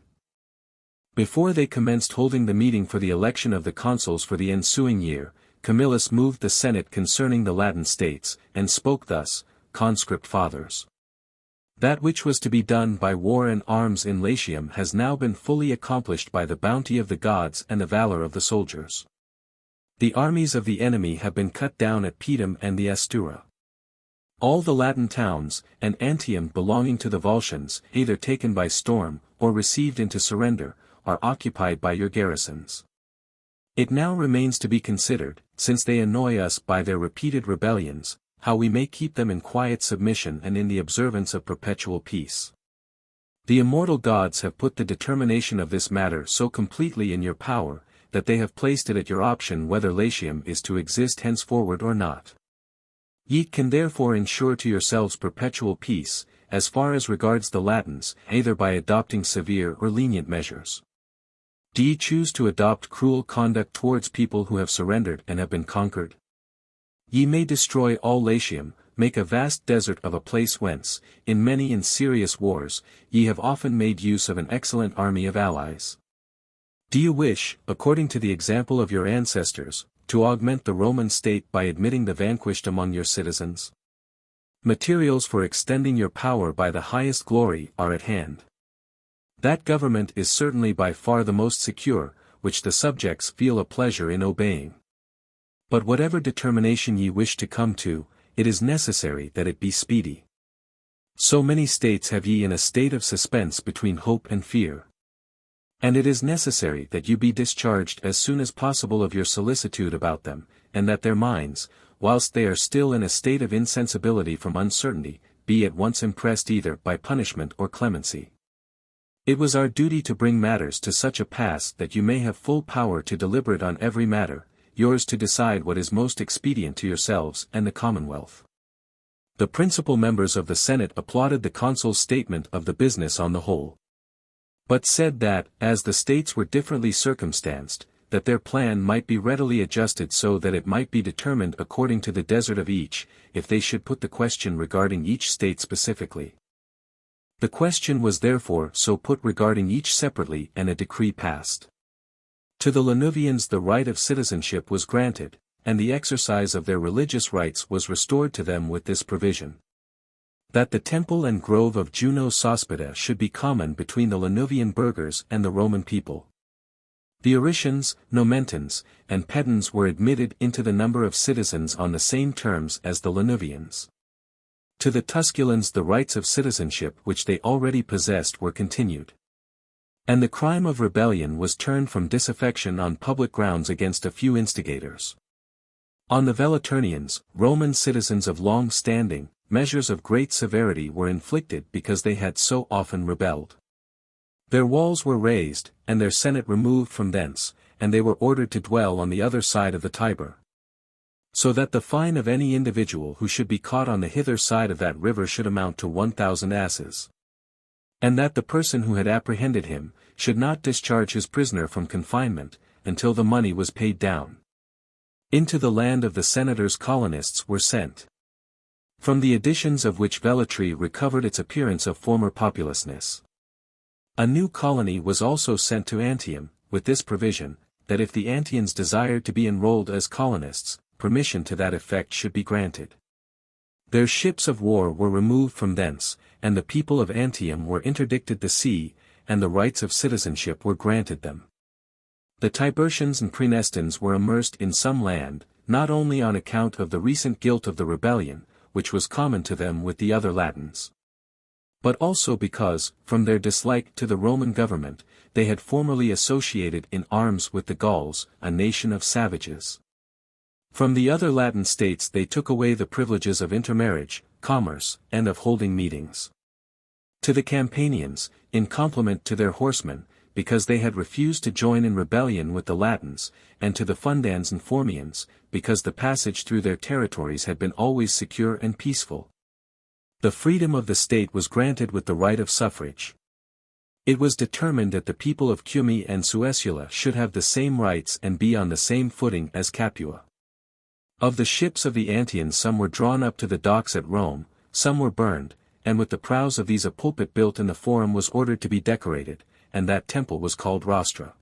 A: Before they commenced holding the meeting for the election of the consuls for the ensuing year, Camillus moved the Senate concerning the Latin states, and spoke thus: Conscript fathers. That which was to be done by war and arms in Latium has now been fully accomplished by the bounty of the gods and the valor of the soldiers. The armies of the enemy have been cut down at Pedum and the Astura. All the Latin towns, and Antium belonging to the Volscians, either taken by storm, or received into surrender, are occupied by your garrisons. It now remains to be considered, since they annoy us by their repeated rebellions, how we may keep them in quiet submission and in the observance of perpetual peace. The immortal gods have put the determination of this matter so completely in your power, that they have placed it at your option whether Latium is to exist henceforward or not. Ye can therefore ensure to yourselves perpetual peace, as far as regards the Latins, either by adopting severe or lenient measures. Do ye choose to adopt cruel conduct towards people who have surrendered and have been conquered? Ye may destroy all Latium, make a vast desert of a place whence, in many and serious wars, ye have often made use of an excellent army of allies. Do you wish, according to the example of your ancestors, to augment the Roman state by admitting the vanquished among your citizens? Materials for extending your power by the highest glory are at hand. That government is certainly by far the most secure, which the subjects feel a pleasure in obeying. But whatever determination ye wish to come to, it is necessary that it be speedy. So many states have ye in a state of suspense between hope and fear. And it is necessary that you be discharged as soon as possible of your solicitude about them, and that their minds, whilst they are still in a state of insensibility from uncertainty, be at once impressed either by punishment or clemency. It was our duty to bring matters to such a pass that you may have full power to deliberate on every matter, yours to decide what is most expedient to yourselves and the commonwealth. The principal members of the Senate applauded the consul's statement of the business on the whole, but said that, as the states were differently circumstanced, that their plan might be readily adjusted so that it might be determined according to the desert of each, if they should put the question regarding each state specifically. The question was therefore so put regarding each separately, and a decree passed. To the Lanuvians the right of citizenship was granted, and the exercise of their religious rights was restored to them with this provision: that the temple and grove of Juno Sospita should be common between the Lanuvian burghers and the Roman people. The Aricians, Nomentans, and Pedans were admitted into the number of citizens on the same terms as the Lanuvians. To the Tusculans the rights of citizenship which they already possessed were continued. And the crime of rebellion was turned from disaffection on public grounds against a few instigators. On the Velaturnians, Roman citizens of long standing, measures of great severity were inflicted because they had so often rebelled. Their walls were razed, and their senate removed from thence, and they were ordered to dwell on the other side of the Tiber. So that the fine of any individual who should be caught on the hither side of that river should amount to 1,000 asses. And that the person who had apprehended him, should not discharge his prisoner from confinement, until the money was paid down. Into the land of the senators colonists were sent. From the additions of which Velletri recovered its appearance of former populousness. A new colony was also sent to Antium, with this provision, that if the Antians desired to be enrolled as colonists, permission to that effect should be granted. Their ships of war were removed from thence, and the people of Antium were interdicted the sea, and the rights of citizenship were granted them. The Tiburtians and Praenestans were immersed in some land, not only on account of the recent guilt of the rebellion, which was common to them with the other Latins, but also because, from their dislike to the Roman government, they had formerly associated in arms with the Gauls, a nation of savages. From the other Latin states they took away the privileges of intermarriage, commerce, and of holding meetings. To the Campanians, in compliment to their horsemen, because they had refused to join in rebellion with the Latins, and to the Fundans and Formians, because the passage through their territories had been always secure and peaceful. The freedom of the state was granted with the right of suffrage. It was determined that the people of Cumae and Suessula should have the same rights and be on the same footing as Capua. Of the ships of the Antians some were drawn up to the docks at Rome, some were burned, and with the prows of these a pulpit built in the Forum was ordered to be decorated, and that temple was called Rostra.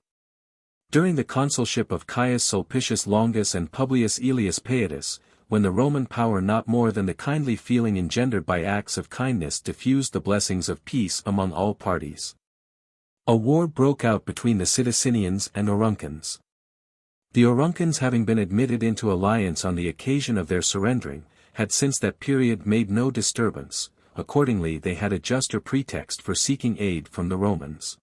A: During the consulship of Caius Sulpicius Longus and Publius Aelius Paetus, when the Roman power not more than the kindly feeling engendered by acts of kindness diffused the blessings of peace among all parties, a war broke out between the Sidicinians and Auruncans. The Auruncans having been admitted into alliance on the occasion of their surrendering, had since that period made no disturbance, accordingly they had a juster pretext for seeking aid from the Romans.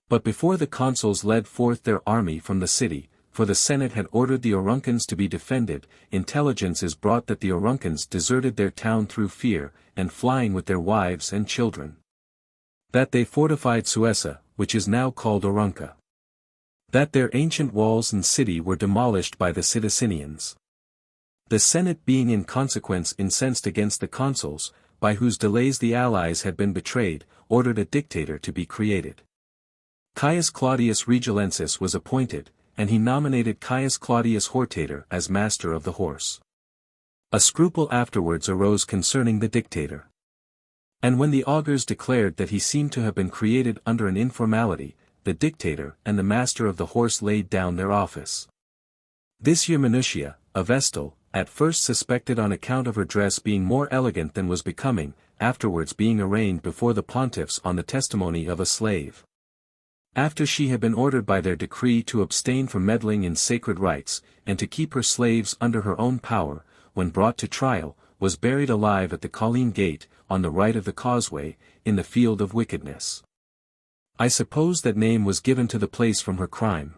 A: But before the consuls led forth their army from the city, for the Senate had ordered the Auruncans to be defended, intelligence is brought that the Auruncans deserted their town through fear, and flying with their wives and children. That they fortified Suessa, which is now called Aurunca. That their ancient walls and city were demolished by the Sidicinians. The Senate being in consequence incensed against the consuls, by whose delays the allies had been betrayed, ordered a dictator to be created. Caius Claudius Regilensis was appointed, and he nominated Caius Claudius Hortator as master of the horse. A scruple afterwards arose concerning the dictator. And when the augurs declared that he seemed to have been created under an informality, the dictator and the master of the horse laid down their office. This Eumenutia, a Vestal, at first suspected on account of her dress being more elegant than was becoming, afterwards being arraigned before the pontiffs on the testimony of a slave. After she had been ordered by their decree to abstain from meddling in sacred rites, and to keep her slaves under her own power, when brought to trial, was buried alive at the Colline Gate, on the right of the causeway, in the field of wickedness. I suppose that name was given to the place from her crime.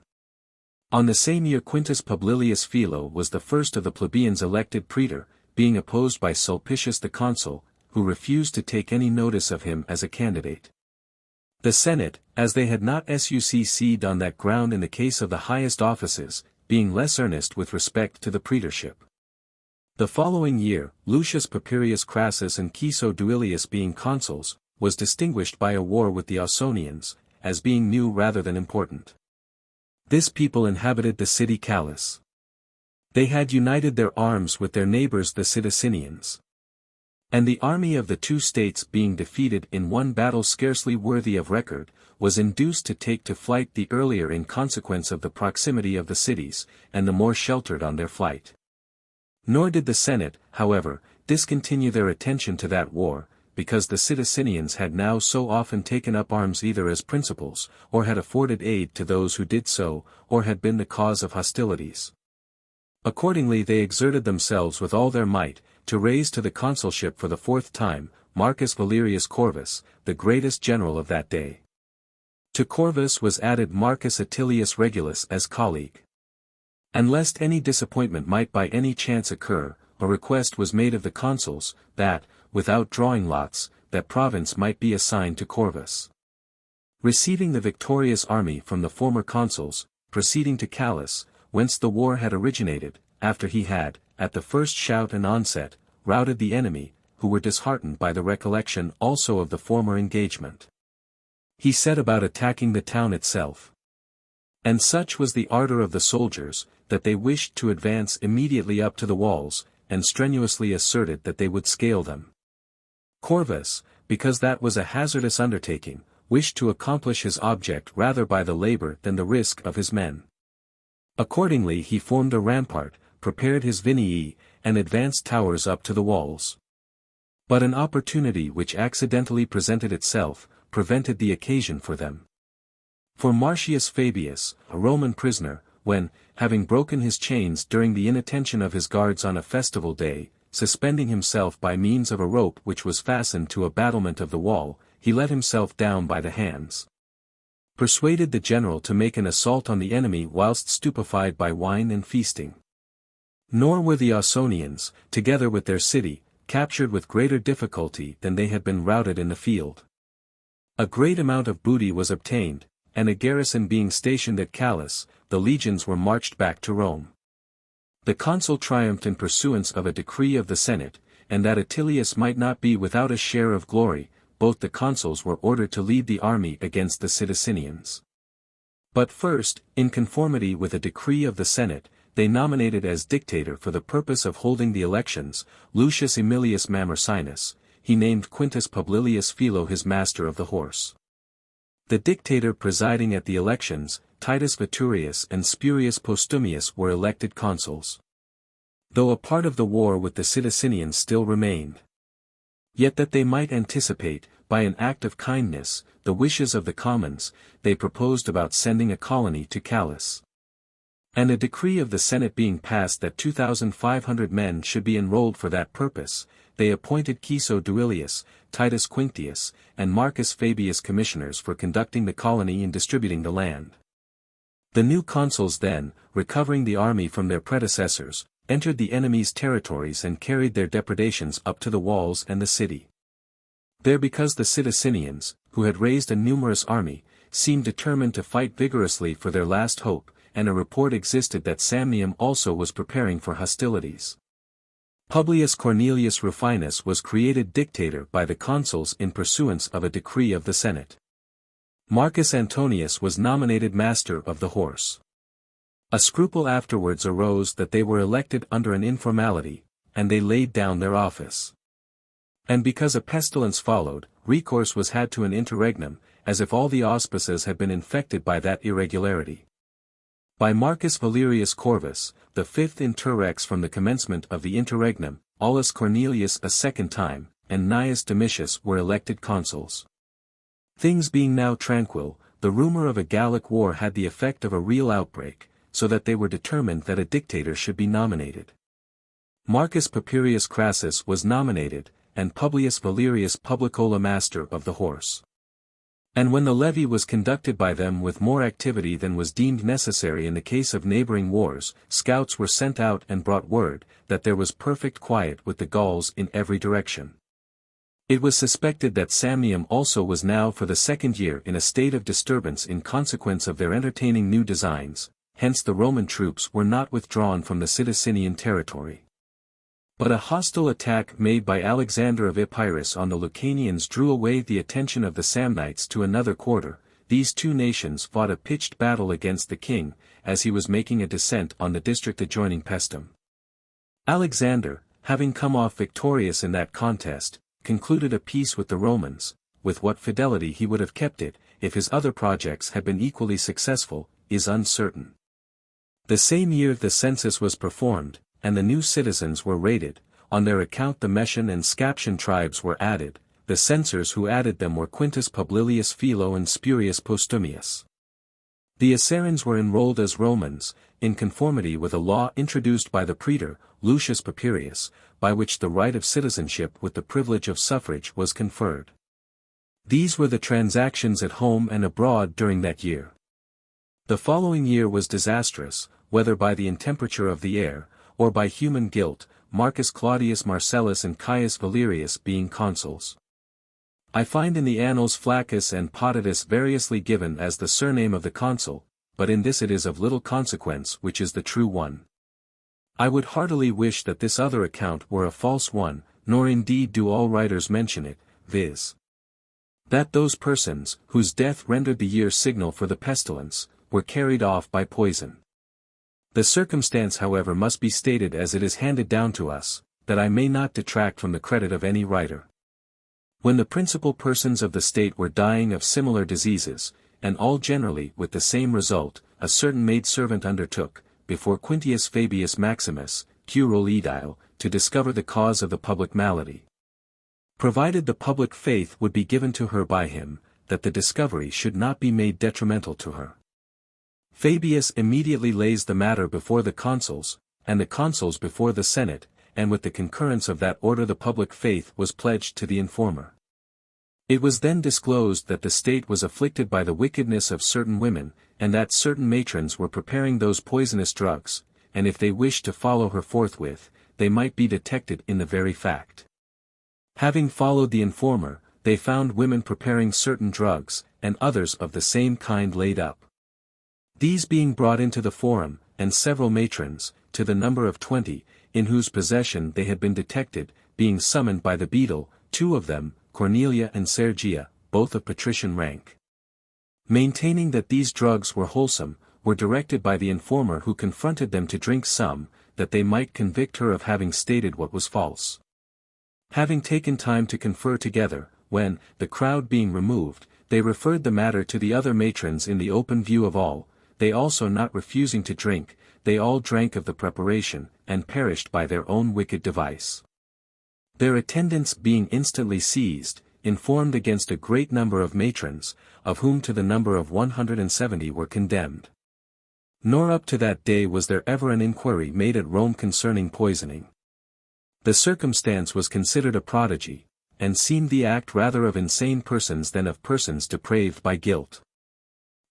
A: On the same year Quintus Publilius Philo was the first of the plebeians elected praetor, being opposed by Sulpicius the consul, who refused to take any notice of him as a candidate. The Senate, as they had not succeeded on that ground in the case of the highest offices, being less earnest with respect to the praetorship. The following year, Lucius Papirius Crassus and Ciso Duilius being consuls, was distinguished by a war with the Ausonians, as being new rather than important. This people inhabited the city Callus. They had united their arms with their neighbors the Sidicinians. And the army of the two states being defeated in one battle scarcely worthy of record, was induced to take to flight the earlier in consequence of the proximity of the cities, and the more sheltered on their flight. Nor did the Senate, however, discontinue their attention to that war, because the Sidicinians had now so often taken up arms either as principals, or had afforded aid to those who did so, or had been the cause of hostilities. Accordingly they exerted themselves with all their might, to raise to the consulship for the fourth time, Marcus Valerius Corvus, the greatest general of that day. To Corvus was added Marcus Attilius Regulus as colleague. And lest any disappointment might by any chance occur, a request was made of the consuls, that, without drawing lots, that province might be assigned to Corvus. Receiving the victorious army from the former consuls, proceeding to Callus, whence the war had originated, after he had, at the first shout and onset, routed the enemy, who were disheartened by the recollection also of the former engagement. He set about attacking the town itself. And such was the ardor of the soldiers, that they wished to advance immediately up to the walls, and strenuously asserted that they would scale them. Corvus, because that was a hazardous undertaking, wished to accomplish his object rather by the labor than the risk of his men. Accordingly he formed a rampart, prepared his vinii, and advanced towers up to the walls. But an opportunity which accidentally presented itself, prevented the occasion for them. For Marcius Fabius, a Roman prisoner, when, having broken his chains during the inattention of his guards on a festival day, suspending himself by means of a rope which was fastened to a battlement of the wall, he let himself down by the hands. Persuaded the general to make an assault on the enemy whilst stupefied by wine and feasting. Nor were the Ausonians, together with their city, captured with greater difficulty than they had been routed in the field. A great amount of booty was obtained, and a garrison being stationed at Callus, the legions were marched back to Rome. The consul triumphed in pursuance of a decree of the Senate, and that Attilius might not be without a share of glory, both the consuls were ordered to lead the army against the Sidicinians. But first, in conformity with a decree of the Senate, they nominated as dictator for the purpose of holding the elections, Lucius Aemilius Mamercinus. He named Quintus Publilius Philo his master of the horse. The dictator presiding at the elections, Titus Veturius and Spurius Postumius were elected consuls. Though a part of the war with the Sidicinians still remained. Yet that they might anticipate, by an act of kindness, the wishes of the commons, they proposed about sending a colony to Callus. And a decree of the Senate being passed that 2,500 men should be enrolled for that purpose, they appointed Ciso Duilius, Titus Quinctius, and Marcus Fabius commissioners for conducting the colony and distributing the land. The new consuls then, recovering the army from their predecessors, entered the enemy's territories and carried their depredations up to the walls and the city. There because the Sidicinians, who had raised a numerous army, seemed determined to fight vigorously for their last hope, and a report existed that Samnium also was preparing for hostilities. Publius Cornelius Rufinus was created dictator by the consuls in pursuance of a decree of the Senate. Marcus Antonius was nominated master of the horse. A scruple afterwards arose that they were elected under an informality, and they laid down their office. And because a pestilence followed, recourse was had to an interregnum, as if all the auspices had been infected by that irregularity. By Marcus Valerius Corvus, the fifth interrex from the commencement of the interregnum, Aulus Cornelius a second time, and Gnaeus Domitius were elected consuls. Things being now tranquil, the rumor of a Gallic war had the effect of a real outbreak, so that they were determined that a dictator should be nominated. Marcus Papirius Crassus was nominated, and Publius Valerius Publicola master of the horse. And when the levy was conducted by them with more activity than was deemed necessary in the case of neighboring wars, scouts were sent out and brought word, that there was perfect quiet with the Gauls in every direction. It was suspected that Samnium also was now for the second year in a state of disturbance in consequence of their entertaining new designs, hence the Roman troops were not withdrawn from the Sidicinian territory. But a hostile attack made by Alexander of Epirus on the Lucanians drew away the attention of the Samnites to another quarter. These two nations fought a pitched battle against the king, as he was making a descent on the district adjoining Paestum. Alexander, having come off victorious in that contest, concluded a peace with the Romans. With what fidelity he would have kept it, if his other projects had been equally successful, is uncertain. The same year the census was performed, and the new citizens were rated. On their account the Mesian and Scaptian tribes were added. The censors who added them were Quintus Publilius Philo and Spurius Postumius. The Asarans were enrolled as Romans, in conformity with a law introduced by the praetor, Lucius Papirius, by which the right of citizenship with the privilege of suffrage was conferred. These were the transactions at home and abroad during that year. The following year was disastrous, whether by the intemperature of the air, or by human guilt, Marcus Claudius Marcellus and Caius Valerius being consuls. I find in the annals Flaccus and Potatus variously given as the surname of the consul, but in this it is of little consequence which is the true one. I would heartily wish that this other account were a false one, nor indeed do all writers mention it, viz. that those persons, whose death rendered the year signal for the pestilence, were carried off by poison. The circumstance however must be stated as it is handed down to us, that I may not detract from the credit of any writer. When the principal persons of the state were dying of similar diseases, and all generally with the same result, a certain maidservant undertook, before Quintius Fabius Maximus, curule edile, to discover the cause of the public malady. Provided the public faith would be given to her by him, that the discovery should not be made detrimental to her. Fabius immediately lays the matter before the consuls, and the consuls before the Senate, and with the concurrence of that order the public faith was pledged to the informer. It was then disclosed that the state was afflicted by the wickedness of certain women, and that certain matrons were preparing those poisonous drugs, and if they wished to follow her forthwith, they might be detected in the very fact. Having followed the informer, they found women preparing certain drugs, and others of the same kind laid up. These being brought into the forum, and several matrons, to the number of 20, in whose possession they had been detected, being summoned by the beadle, 2 of them, Cornelia and Sergia, both of patrician rank. Maintaining that these drugs were wholesome, were directed by the informer who confronted them to drink some, that they might convict her of having stated what was false. Having taken time to confer together, when, the crowd being removed, they referred the matter to the other matrons in the open view of all, they also not refusing to drink, they all drank of the preparation, and perished by their own wicked device. Their attendants being instantly seized, informed against a great number of matrons, of whom to the number of 170 were condemned. Nor up to that day was there ever an inquiry made at Rome concerning poisoning. The circumstance was considered a prodigy, and seemed the act rather of insane persons than of persons depraved by guilt.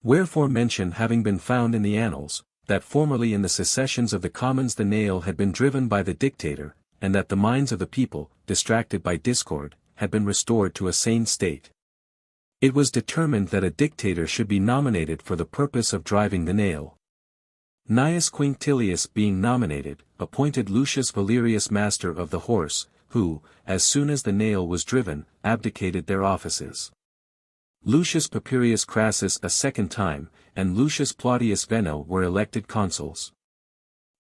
A: Wherefore mention having been found in the annals, that formerly in the sessions of the commons the nail had been driven by the dictator, and that the minds of the people, distracted by discord, had been restored to a sane state. It was determined that a dictator should be nominated for the purpose of driving the nail. Gnaeus Quinctilius being nominated, appointed Lucius Valerius master of the horse, who, as soon as the nail was driven, abdicated their offices. Lucius Papirius Crassus a second time, and Lucius Plautius Veno were elected consuls.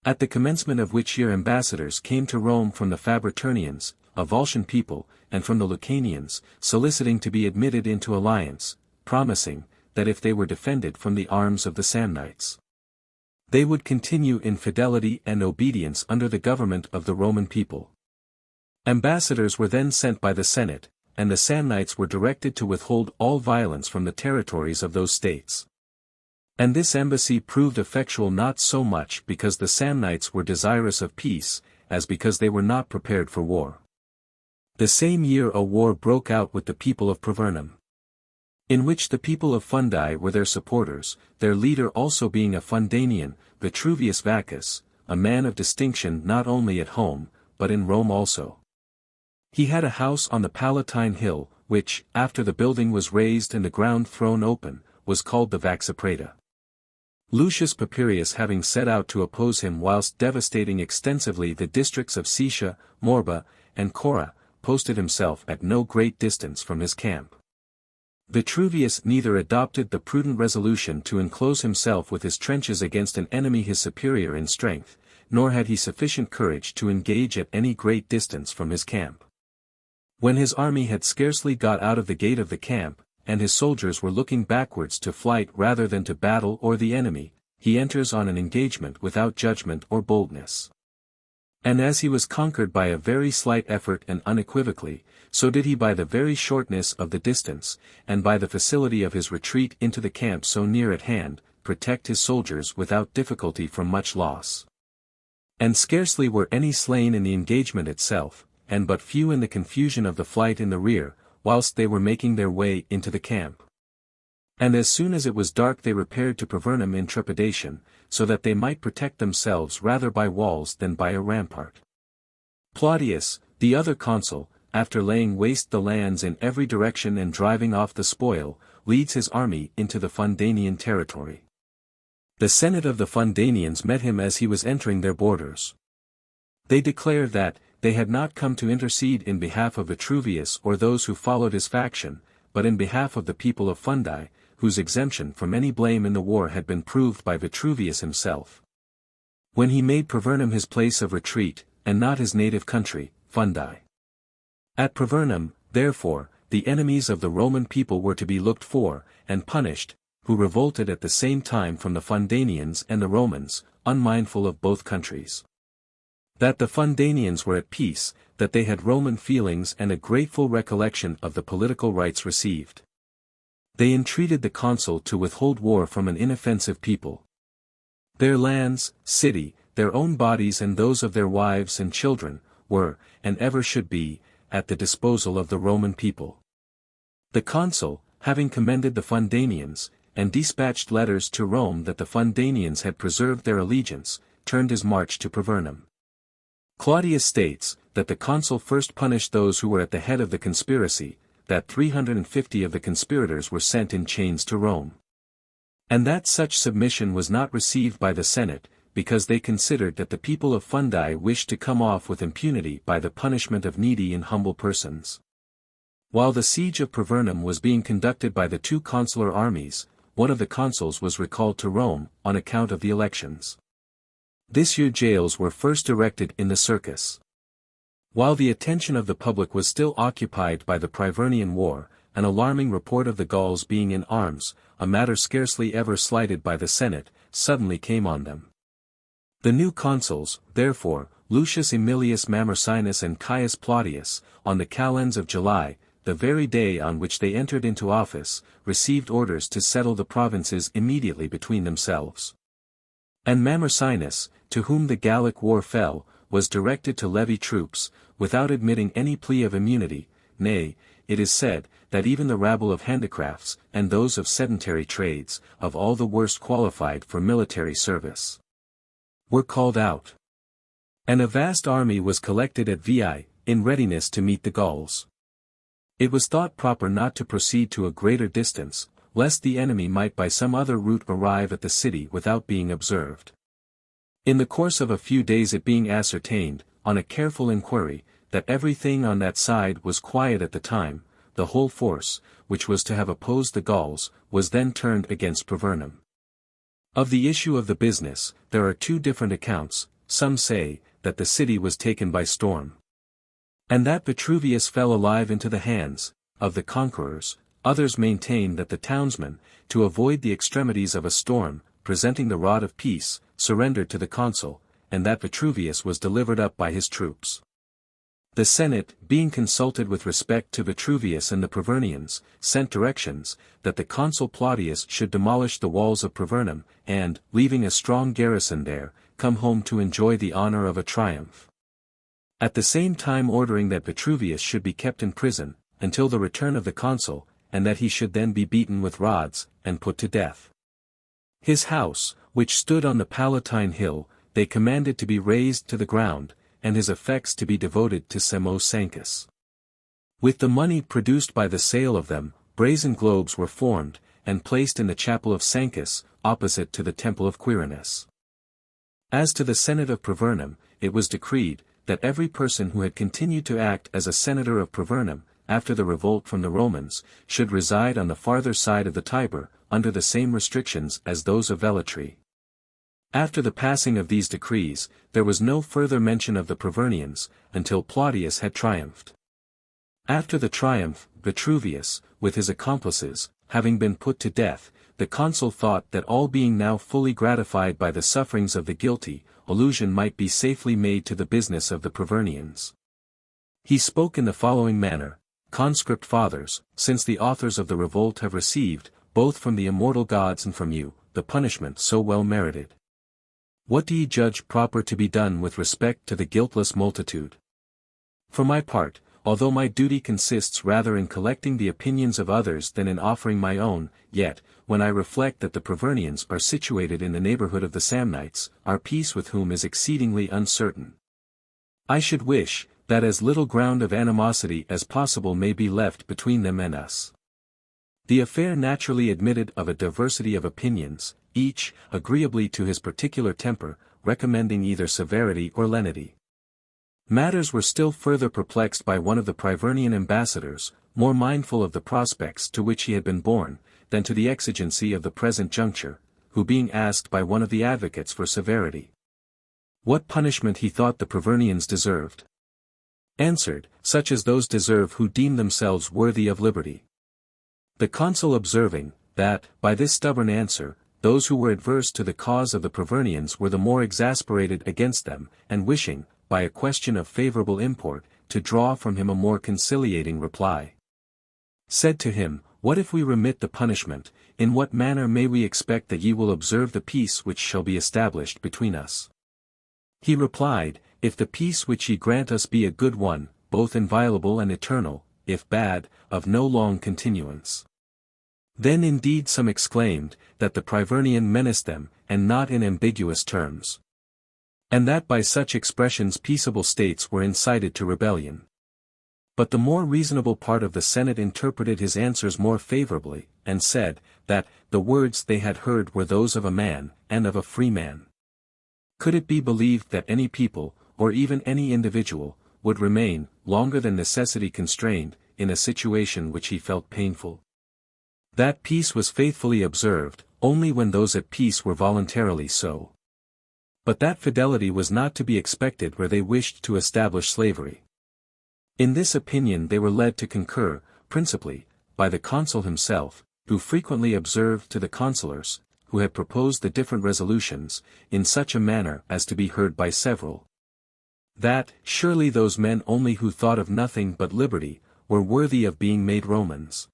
A: At the commencement of which year ambassadors came to Rome from the Fabriturnians, a Volscian people, and from the Lucanians, soliciting to be admitted into alliance, promising, that if they were defended from the arms of the Samnites, they would continue in fidelity and obedience under the government of the Roman people. Ambassadors were then sent by the Senate, and the Samnites were directed to withhold all violence from the territories of those states. And this embassy proved effectual not so much because the Samnites were desirous of peace, as because they were not prepared for war. The same year a war broke out with the people of Pravernum, in which the people of Fundi were their supporters, their leader also being a Fundanian, Vitruvius Vaccus, a man of distinction not only at home, but in Rome also. He had a house on the Palatine Hill, which, after the building was razed and the ground thrown open, was called the Vaxiprata. Lucius Papirius having set out to oppose him whilst devastating extensively the districts of Caesia, Morba, and Cora, posted himself at no great distance from his camp. Vitruvius neither adopted the prudent resolution to enclose himself with his trenches against an enemy his superior in strength, nor had he sufficient courage to engage at any great distance from his camp. When his army had scarcely got out of the gate of the camp, and his soldiers were looking backwards to flight rather than to battle or the enemy, he enters on an engagement without judgment or boldness. And as he was conquered by a very slight effort and unequivocally, so did he by the very shortness of the distance, and by the facility of his retreat into the camp so near at hand, protect his soldiers without difficulty from much loss. And scarcely were any slain in the engagement itself, and but few in the confusion of the flight in the rear, whilst they were making their way into the camp. And as soon as it was dark they repaired to Pravernum in trepidation, so that they might protect themselves rather by walls than by a rampart. Plautius, the other consul, after laying waste the lands in every direction and driving off the spoil, leads his army into the Fundanian territory. The Senate of the Fundanians met him as he was entering their borders. They declare that, they had not come to intercede in behalf of Vitruvius or those who followed his faction, but in behalf of the people of Fundi, whose exemption from any blame in the war had been proved by Vitruvius himself. When he made Privernum his place of retreat, and not his native country, Fundi. At Privernum, therefore, the enemies of the Roman people were to be looked for, and punished, who revolted at the same time from the Fundanians and the Romans, unmindful of both countries. That the Fundanians were at peace, that they had Roman feelings and a grateful recollection of the political rights received. They entreated the consul to withhold war from an inoffensive people. Their lands, city, their own bodies and those of their wives and children, were, and ever should be, at the disposal of the Roman people. The consul, having commended the Fundanians, and dispatched letters to Rome that the Fundanians had preserved their allegiance, turned his march to Privernum. Claudius states, that the consul first punished those who were at the head of the conspiracy, that 350 of the conspirators were sent in chains to Rome. And that such submission was not received by the Senate, because they considered that the people of Fundi wished to come off with impunity by the punishment of needy and humble persons. While the siege of Privernum was being conducted by the two consular armies, one of the consuls was recalled to Rome, on account of the elections. This year jails were first erected in the circus. While the attention of the public was still occupied by the Privernian War, an alarming report of the Gauls being in arms, a matter scarcely ever slighted by the Senate, suddenly came on them. The new consuls, therefore, Lucius Aemilius Mamercinus and Caius Plautius, on the calends of July, the very day on which they entered into office, received orders to settle the provinces immediately between themselves. And Mamercinus, to whom the Gallic war fell, was directed to levy troops, without admitting any plea of immunity. Nay, it is said, that even the rabble of handicrafts, and those of sedentary trades, of all the worst qualified for military service, were called out. And a vast army was collected at Veii, in readiness to meet the Gauls. It was thought proper not to proceed to a greater distance, lest the enemy might by some other route arrive at the city without being observed. In the course of a few days it being ascertained, on a careful inquiry, that everything on that side was quiet at the time, the whole force, which was to have opposed the Gauls, was then turned against Privernum. Of the issue of the business, there are two different accounts. Some say, that the city was taken by storm, and that Vitruvius fell alive into the hands of the conquerors. Others maintain that the townsmen, to avoid the extremities of a storm, presenting the rod of peace, surrendered to the consul, and that Vitruvius was delivered up by his troops. The Senate, being consulted with respect to Vitruvius and the Privernians, sent directions, that the consul Plautius should demolish the walls of Privernum, and, leaving a strong garrison there, come home to enjoy the honor of a triumph. At the same time ordering that Vitruvius should be kept in prison, until the return of the consul, and that he should then be beaten with rods, and put to death. His house, which stood on the Palatine hill, they commanded to be razed to the ground, and his effects to be devoted to Semos Sancus. With the money produced by the sale of them, brazen globes were formed, and placed in the chapel of Sancus, opposite to the temple of Quirinus. As to the Senate of Privernum, it was decreed, that every person who had continued to act as a senator of Privernum, after the revolt from the Romans, should reside on the farther side of the Tiber, under the same restrictions as those of Velatri. After the passing of these decrees, there was no further mention of the Privernians, until Plautius had triumphed. After the triumph, Vitruvius, with his accomplices, having been put to death, the consul thought that all being now fully gratified by the sufferings of the guilty, allusion might be safely made to the business of the Privernians. He spoke in the following manner: Conscript fathers, since the authors of the revolt have received, both from the immortal gods and from you, the punishment so well merited, what do ye judge proper to be done with respect to the guiltless multitude? For my part, although my duty consists rather in collecting the opinions of others than in offering my own, yet, when I reflect that the Privernians are situated in the neighborhood of the Samnites, our peace with whom is exceedingly uncertain, I should wish, that as little ground of animosity as possible may be left between them and us. The affair naturally admitted of a diversity of opinions, each, agreeably to his particular temper, recommending either severity or lenity. Matters were still further perplexed by one of the Privernaian ambassadors, more mindful of the prospects to which he had been born, than to the exigency of the present juncture, who being asked by one of the advocates for severity, what punishment he thought the Privernaians deserved, answered, such as those deserve who deem themselves worthy of liberty. The consul observing, that, by this stubborn answer, those who were adverse to the cause of the Privernaians were the more exasperated against them, and wishing, by a question of favourable import, to draw from him a more conciliating reply, said to him, what if we remit the punishment, in what manner may we expect that ye will observe the peace which shall be established between us? He replied, if the peace which ye grant us be a good one, both inviolable and eternal, if bad, of no long continuance. Then indeed some exclaimed, that the Privernaian menaced them, and not in ambiguous terms, and that by such expressions peaceable states were incited to rebellion. But the more reasonable part of the Senate interpreted his answers more favourably, and said, that, the words they had heard were those of a man, and of a free man. Could it be believed that any people, or even any individual, would remain, longer than necessity constrained, in a situation which he felt painful? That peace was faithfully observed, only when those at peace were voluntarily so. But that fidelity was not to be expected where they wished to establish slavery. In this opinion they were led to concur, principally, by the consul himself, who frequently observed to the consulars, who had proposed the different resolutions, in such a manner as to be heard by several, that, surely those men only who thought of nothing but liberty, were worthy of being made Romans.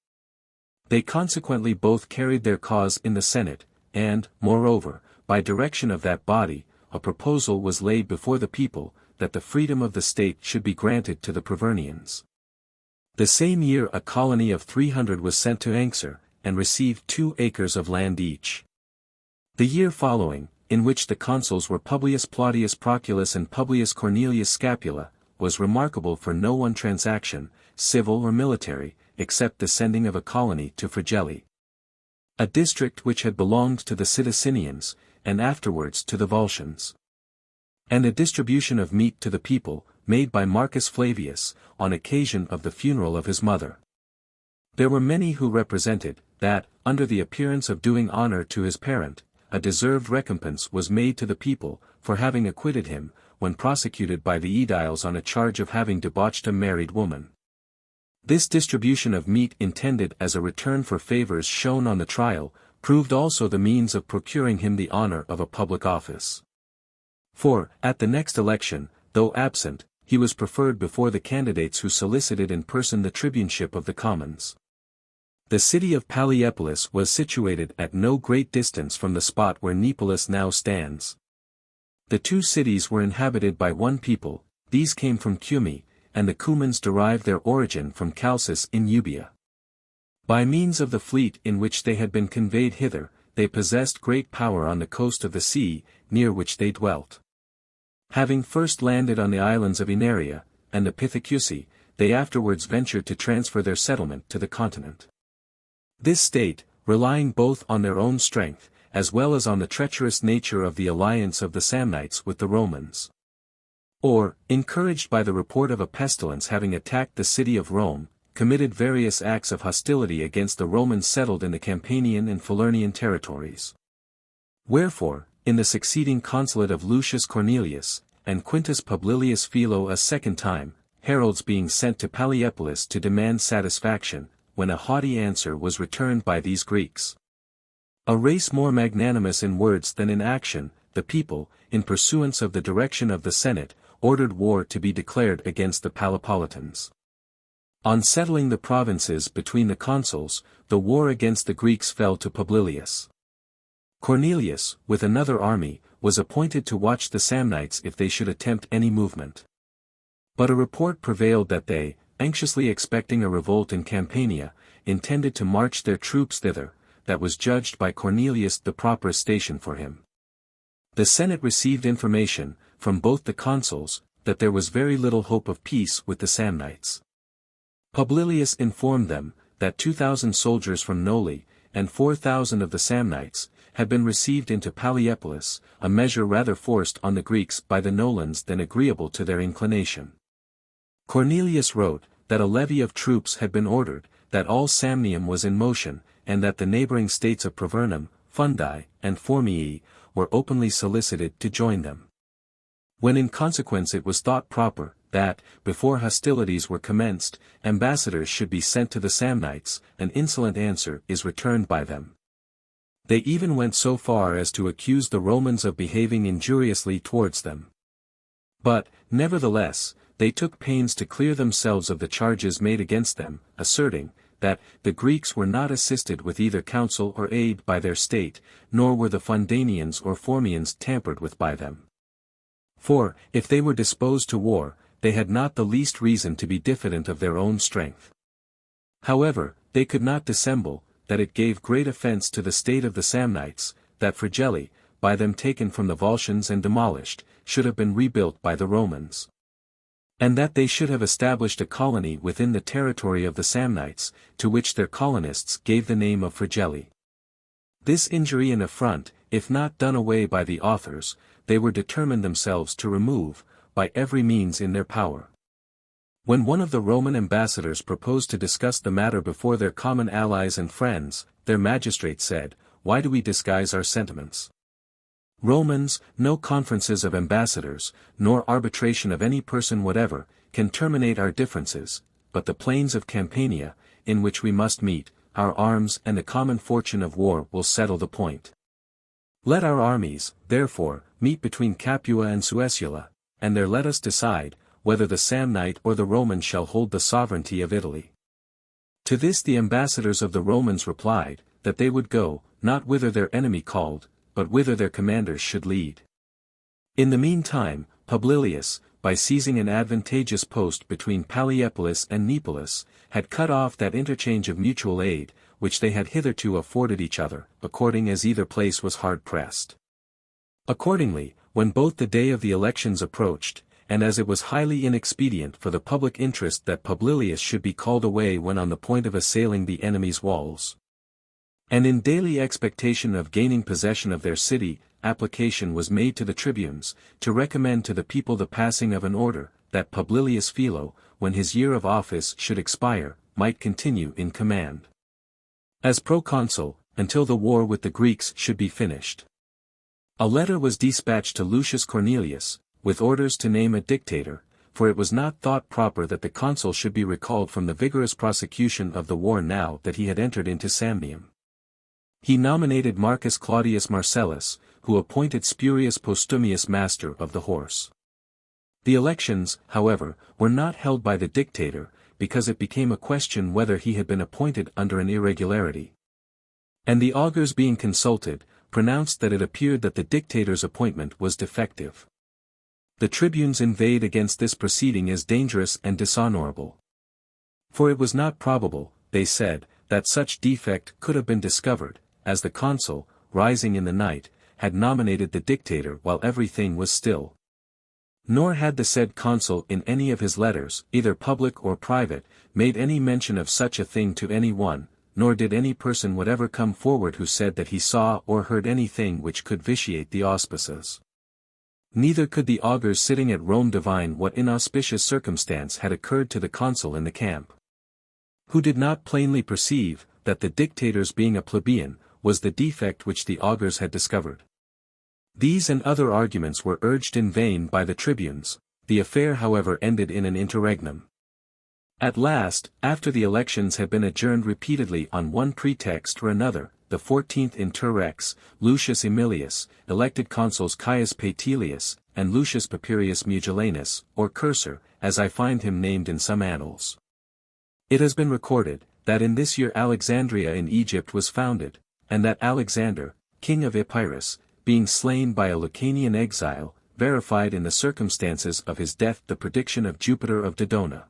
A: They consequently both carried their cause in the Senate, and, moreover, by direction of that body, a proposal was laid before the people, that the freedom of the state should be granted to the Privernaians. The same year a colony of 300 was sent to Anxur, and received 2 acres of land each. The year following, in which the consuls were Publius Plautius Proculus and Publius Cornelius Scapula, was remarkable for no one transaction, civil or military, except the sending of a colony to Fregelli, a district which had belonged to the Sidicinians, and afterwards to the Volscians, and a distribution of meat to the people, made by Marcus Flavius, on occasion of the funeral of his mother. There were many who represented, that, under the appearance of doing honour to his parent, a deserved recompense was made to the people, for having acquitted him, when prosecuted by the aediles on a charge of having debauched a married woman. This distribution of meat intended as a return for favours shown on the trial, proved also the means of procuring him the honour of a public office. For, at the next election, though absent, he was preferred before the candidates who solicited in person the tribuneship of the commons. The city of Palliapolis was situated at no great distance from the spot where Neapolis now stands. The 2 cities were inhabited by one people, these came from Cumae, and the Cumans derived their origin from Chalcis in Euboea. By means of the fleet in which they had been conveyed hither, they possessed great power on the coast of the sea, near which they dwelt. Having first landed on the islands of Inaria, and the Pithecusae, they afterwards ventured to transfer their settlement to the continent. This state, relying both on their own strength, as well as on the treacherous nature of the alliance of the Samnites with the Romans, or, encouraged by the report of a pestilence having attacked the city of Rome, committed various acts of hostility against the Romans settled in the Campanian and Falernian territories. Wherefore, in the succeeding consulate of Lucius Cornelius, and Quintus Publilius Philo a second time, heralds being sent to Palliapolis to demand satisfaction, when a haughty answer was returned by these Greeks, a race more magnanimous in words than in action, the people, in pursuance of the direction of the Senate, ordered war to be declared against the Pallipolitans. On settling the provinces between the consuls, the war against the Greeks fell to Publilius. Cornelius, with another army, was appointed to watch the Samnites if they should attempt any movement. But a report prevailed that they, anxiously expecting a revolt in Campania, intended to march their troops thither, that was judged by Cornelius the proper station for him. The Senate received information, from both the consuls, that there was very little hope of peace with the Samnites. Publilius informed them, that 2,000 soldiers from Noli, and 4,000 of the Samnites, had been received into Palliapolis, a measure rather forced on the Greeks by the Nolans than agreeable to their inclination. Cornelius wrote, that a levy of troops had been ordered, that all Samnium was in motion, and that the neighboring states of Pravernum, Fundi, and Formii, were openly solicited to join them. When in consequence it was thought proper, that, before hostilities were commenced, ambassadors should be sent to the Samnites, an insolent answer is returned by them. They even went so far as to accuse the Romans of behaving injuriously towards them. But, nevertheless, they took pains to clear themselves of the charges made against them, asserting, that the Greeks were not assisted with either counsel or aid by their state, nor were the Fundanians or Formians tampered with by them. For, if they were disposed to war, they had not the least reason to be diffident of their own strength. However, they could not dissemble, that it gave great offence to the state of the Samnites, that Fregelli, by them taken from the Volscians and demolished, should have been rebuilt by the Romans. And that they should have established a colony within the territory of the Samnites, to which their colonists gave the name of Fregelli. This injury and affront, if not done away by the authors, they were determined themselves to remove, by every means in their power. When one of the Roman ambassadors proposed to discuss the matter before their common allies and friends, their magistrate said, "Why do we disguise our sentiments? Romans, no conferences of ambassadors, nor arbitration of any person whatever, can terminate our differences, but the plains of Campania, in which we must meet, our arms and the common fortune of war will settle the point. Let our armies, therefore, meet between Capua and Suessula, and there let us decide, whether the Samnite or the Roman shall hold the sovereignty of Italy." To this the ambassadors of the Romans replied, that they would go, not whither their enemy called, but whither their commanders should lead. In the meantime, Publilius, by seizing an advantageous post between Palliapolis and Neapolis, had cut off that interchange of mutual aid, which they had hitherto afforded each other, according as either place was hard pressed. Accordingly, when both the day of the elections approached, and as it was highly inexpedient for the public interest that Publilius should be called away when on the point of assailing the enemy's walls, and in daily expectation of gaining possession of their city, application was made to the tribunes, to recommend to the people the passing of an order, that Publilius Philo, when his year of office should expire, might continue in command as proconsul, until the war with the Greeks should be finished. A letter was dispatched to Lucius Cornelius, with orders to name a dictator, for it was not thought proper that the consul should be recalled from the vigorous prosecution of the war now that he had entered into Samnium. He nominated Marcus Claudius Marcellus, who appointed Spurius Postumius master of the horse. The elections, however, were not held by the dictator, because it became a question whether he had been appointed under an irregularity. And the augurs being consulted, pronounced that it appeared that the dictator's appointment was defective. The tribunes inveighed against this proceeding as dangerous and dishonorable. For it was not probable, they said, that such defect could have been discovered, as the consul, rising in the night, had nominated the dictator while everything was still. Nor had the said consul in any of his letters, either public or private, made any mention of such a thing to any one, nor did any person whatever come forward who said that he saw or heard anything which could vitiate the auspices. Neither could the augurs sitting at Rome divine what inauspicious circumstance had occurred to the consul in the camp, who did not plainly perceive, that the dictator's being a plebeian, was the defect which the augurs had discovered. These and other arguments were urged in vain by the tribunes. The affair however ended in an interregnum. At last, after the elections had been adjourned repeatedly on one pretext or another, the 14th Interrex, Lucius Aemilius, elected consuls Caius Paetilius, and Lucius Papirius Mugellanus, or Cursor, as I find him named in some annals. It has been recorded, that in this year Alexandria in Egypt was founded, and that Alexander, king of Epirus, being slain by a Lucanian exile, verified in the circumstances of his death the prediction of Jupiter of Dodona.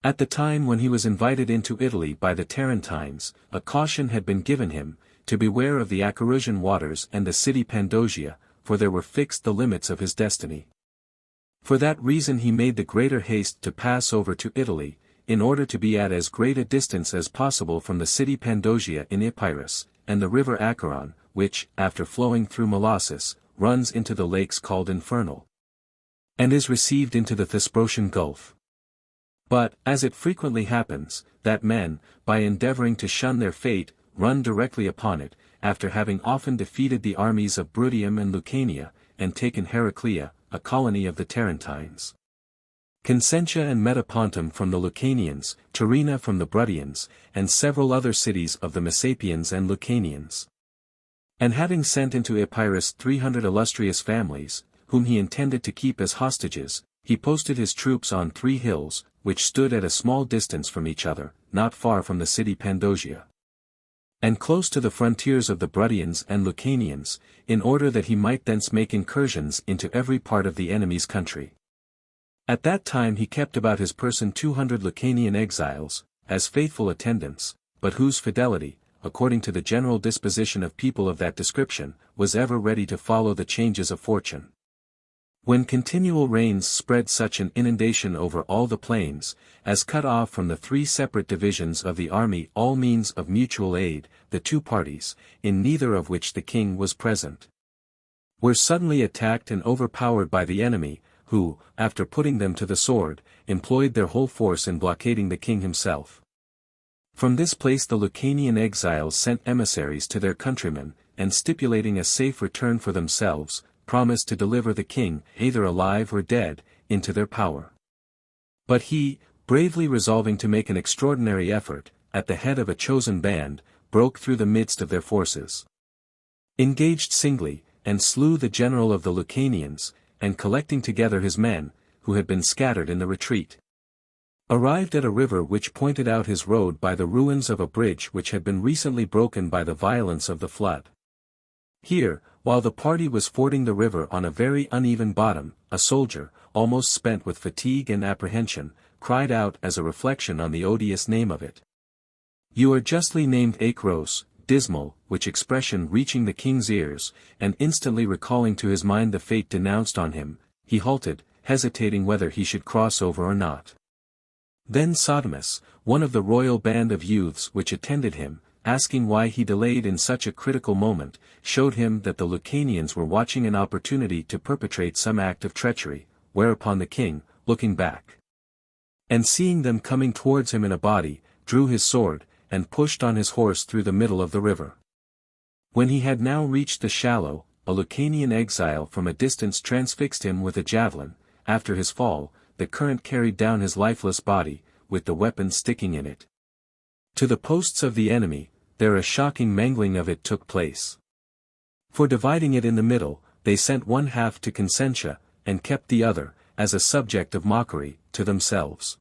A: At the time when he was invited into Italy by the Tarentines, a caution had been given him, to beware of the Acherusian waters and the city Pandosia, for there were fixed the limits of his destiny. For that reason he made the greater haste to pass over to Italy, in order to be at as great a distance as possible from the city Pandosia in Epirus, and the river Acheron, which, after flowing through Molossus, runs into the lakes called Infernal, and is received into the Thesprotian Gulf. But, as it frequently happens, that men, by endeavoring to shun their fate, run directly upon it, after having often defeated the armies of Bruttium and Lucania, and taken Heraclea, a colony of the Tarentines, Consentia and Metapontum from the Lucanians, Tyrrhena from the Bruttians, and several other cities of the Messapians and Lucanians. And having sent into Epirus 300 illustrious families, whom he intended to keep as hostages, he posted his troops on 3 hills, which stood at a small distance from each other, not far from the city Pandosia, and close to the frontiers of the Bruttians and Lucanians, in order that he might thence make incursions into every part of the enemy's country. At that time he kept about his person 200 Lucanian exiles, as faithful attendants, but whose fidelity, according to the general disposition of people of that description, was ever ready to follow the changes of fortune. When continual rains spread such an inundation over all the plains, as cut off from the 3 separate divisions of the army all means of mutual aid, the 2 parties, in neither of which the king was present, were suddenly attacked and overpowered by the enemy, who, after putting them to the sword, employed their whole force in blockading the king himself. From this place the Lucanian exiles sent emissaries to their countrymen, and stipulating a safe return for themselves, promised to deliver the king, either alive or dead, into their power. But he, bravely resolving to make an extraordinary effort, at the head of a chosen band, broke through the midst of their forces, engaged singly, and slew the general of the Lucanians, and collecting together his men, who had been scattered in the retreat, arrived at a river which pointed out his road by the ruins of a bridge which had been recently broken by the violence of the flood. Here, while the party was fording the river on a very uneven bottom, a soldier, almost spent with fatigue and apprehension, cried out as a reflection on the odious name of it. "You are justly named Acros, dismal," which expression reaching the king's ears, and instantly recalling to his mind the fate denounced on him, he halted, hesitating whether he should cross over or not. Then Sodomus, one of the royal band of youths which attended him, asking why he delayed in such a critical moment, showed him that the Lucanians were watching an opportunity to perpetrate some act of treachery, whereupon the king, looking back, and seeing them coming towards him in a body, drew his sword, and pushed on his horse through the middle of the river. When he had now reached the shallow, a Lucanian exile from a distance transfixed him with a javelin. After his fall, the current carried down his lifeless body, with the weapon sticking in it, to the posts of the enemy. There a shocking mangling of it took place. For dividing it in the middle, they sent one half to Consentia, and kept the other, as a subject of mockery, to themselves.